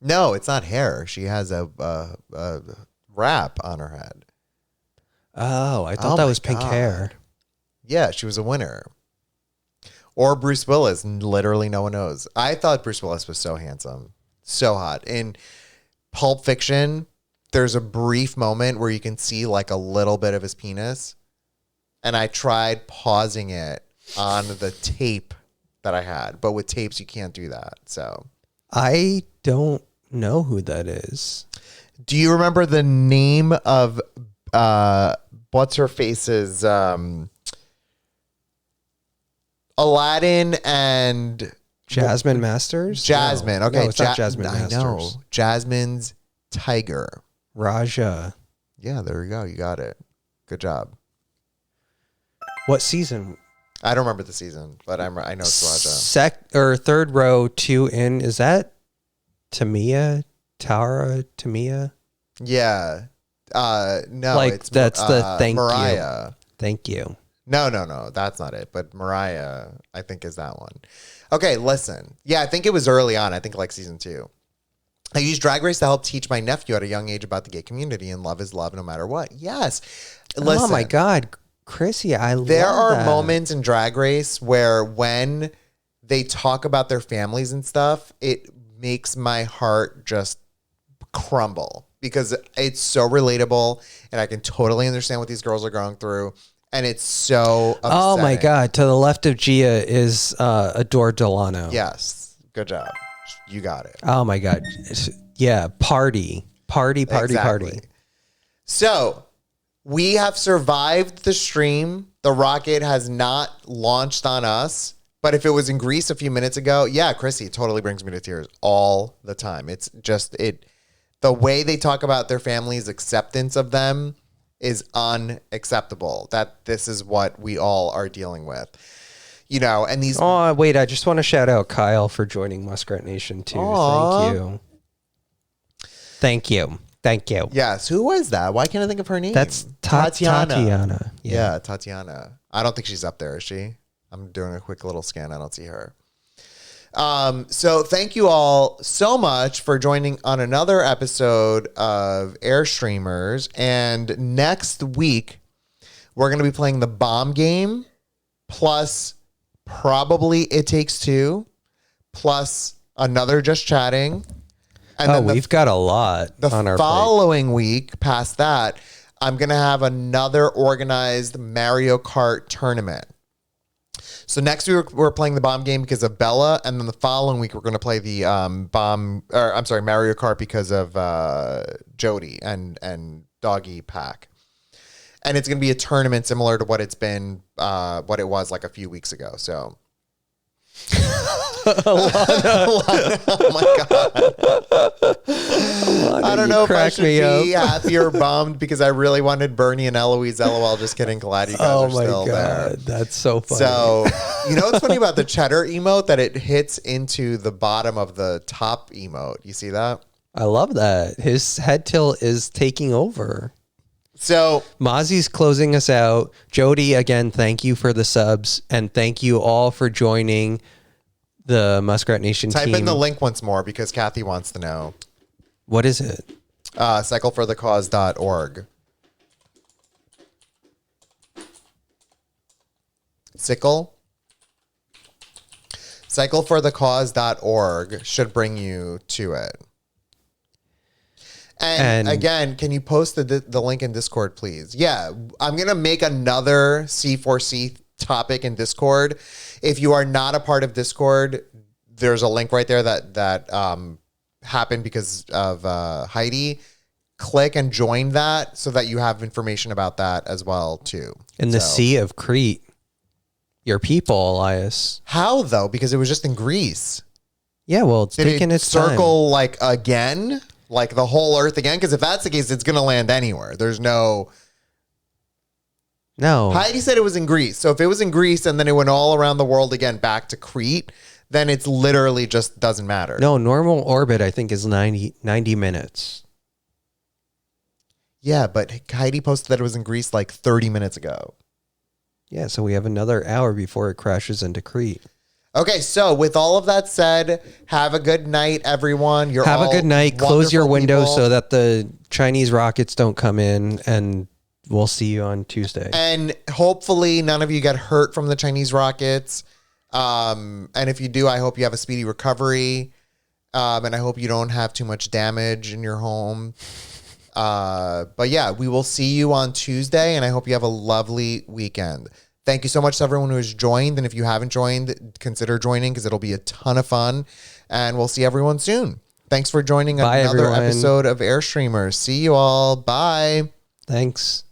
No, it's not hair. She has a wrap on her head. Oh, I thought Oh that my was pink God. hair. Yeah, she was a winner. Or Bruce Willis. Literally no one knows. I thought Bruce Willis was so handsome. So hot. In Pulp Fiction, there's a brief moment where you can see like a little bit of his penis. And I tried pausing it on the tape that I had. But with tapes, you can't do that. So I don't know who that is. do you remember the name of what's her face's Aladdin and Jasmine Masters? Jasmine? No. Okay, No, it's not Jasmine I Masters. know. Jasmine's tiger. Raja. Yeah, there we go. You got it. Good job. What season? I don't remember the season, but I know it's Raja. Third row, 2 in. Is that Tamia? Tamia? Yeah. No, Like, it's that's the thank you. Mariah. Thank you. No, that's not it. But Mariah, I think, is that one. Okay, listen. Yeah, I think it was early on. I think like season 2. I used Drag Race to help teach my nephew at a young age about the gay community, and love is love no matter what. Yes. Listen, Oh my God, Chrissy, I love there are that. moments in Drag Race where when they talk about their families and stuff, it makes my heart just crumble because it's so relatable and I can totally understand what these girls are going through. And it's so upsetting. Oh my God, to the left of Gia is Adore Delano. Yes. Good job. You got it. Oh my God. Yeah, party. Exactly. So we have survived the stream. The rocket has not launched on us. But if it was in Greece a few minutes ago, yeah, Chrissy, it totally brings me to tears all the time. It's just the way they talk about their family's acceptance of them is unacceptable. That this is what we all are dealing with. You know, and these... Oh, wait, I just want to shout out Kyle for joining Muskrat Nation too. Aww. Thank you. Yes, who was that? Why can't I think of her name? That's Tatiana. Tatiana. Yeah, Tatiana. I don't think she's up there, is she? I'm doing a quick little scan. I don't see her. So thank you all so much for joining on another episode of Airstreamers. And next week, we're going to be playing the bomb game, plus probably It Takes Two, plus another Just Chatting. And we've got a lot on our following week, past that, I'm going to have another organized Mario Kart tournament. So next week we're playing the bomb game because of Bella, and then the following week we're going to play the Mario Kart because of Jody and Doggy Pack. And it's going to be a tournament similar to what it's been, what it was like a few weeks ago. So. Oh my God. I don't know if I should be happy or bummed because I really wanted Bernie and Eloise. LOL. Just kidding. Glad you guys are still there. That's so funny. So, you know what's funny about the cheddar emote? That it hits into the bottom of the top emote. You see that? I love that. His head tilt is taking over. So Mozzie's closing us out. Jody, again, thank you for the subs, and thank you all for joining the Muskrat Nation team. Type in the link once more because Kathy wants to know. What is it? Cycleforthecause.org. Cycleforthecause.org should bring you to it. And again, can you post the link in Discord, please? Yeah, I'm going to make another C4C topic in Discord. If you are not a part of Discord, there's a link right there that happened because of Heidi. Click and join that so that you have information about that as well, too. In the Sea of Crete. Your people, Elias. How, though? Because it was just in Greece. Yeah, well, it's taking its circle, time. like, again? Like the whole Earth again? Because if that's the case, it's going to land anywhere. There's no... No. Heidi said it was in Greece. So if it was in Greece and then it went all around the world again back to Crete, then it's literally just doesn't matter. No, normal orbit, I think, is 90 minutes. Yeah, but Heidi posted that it was in Greece like 30 minutes ago. Yeah, so we have another hour before it crashes into Crete. Okay, so with all of that said, have a good night, everyone. Have a good night. Close your windows so that the Chinese rockets don't come in and we'll see you on Tuesday. And hopefully none of you get hurt from the Chinese rockets. And if you do, I hope you have a speedy recovery. And I hope you don't have too much damage in your home. But yeah, we will see you on Tuesday, and I hope you have a lovely weekend. Thank you so much to everyone who has joined. And if you haven't joined, consider joining because it'll be a ton of fun. And we'll see everyone soon. Thanks for joining another episode of Airstreamers. See you all. Bye. Thanks.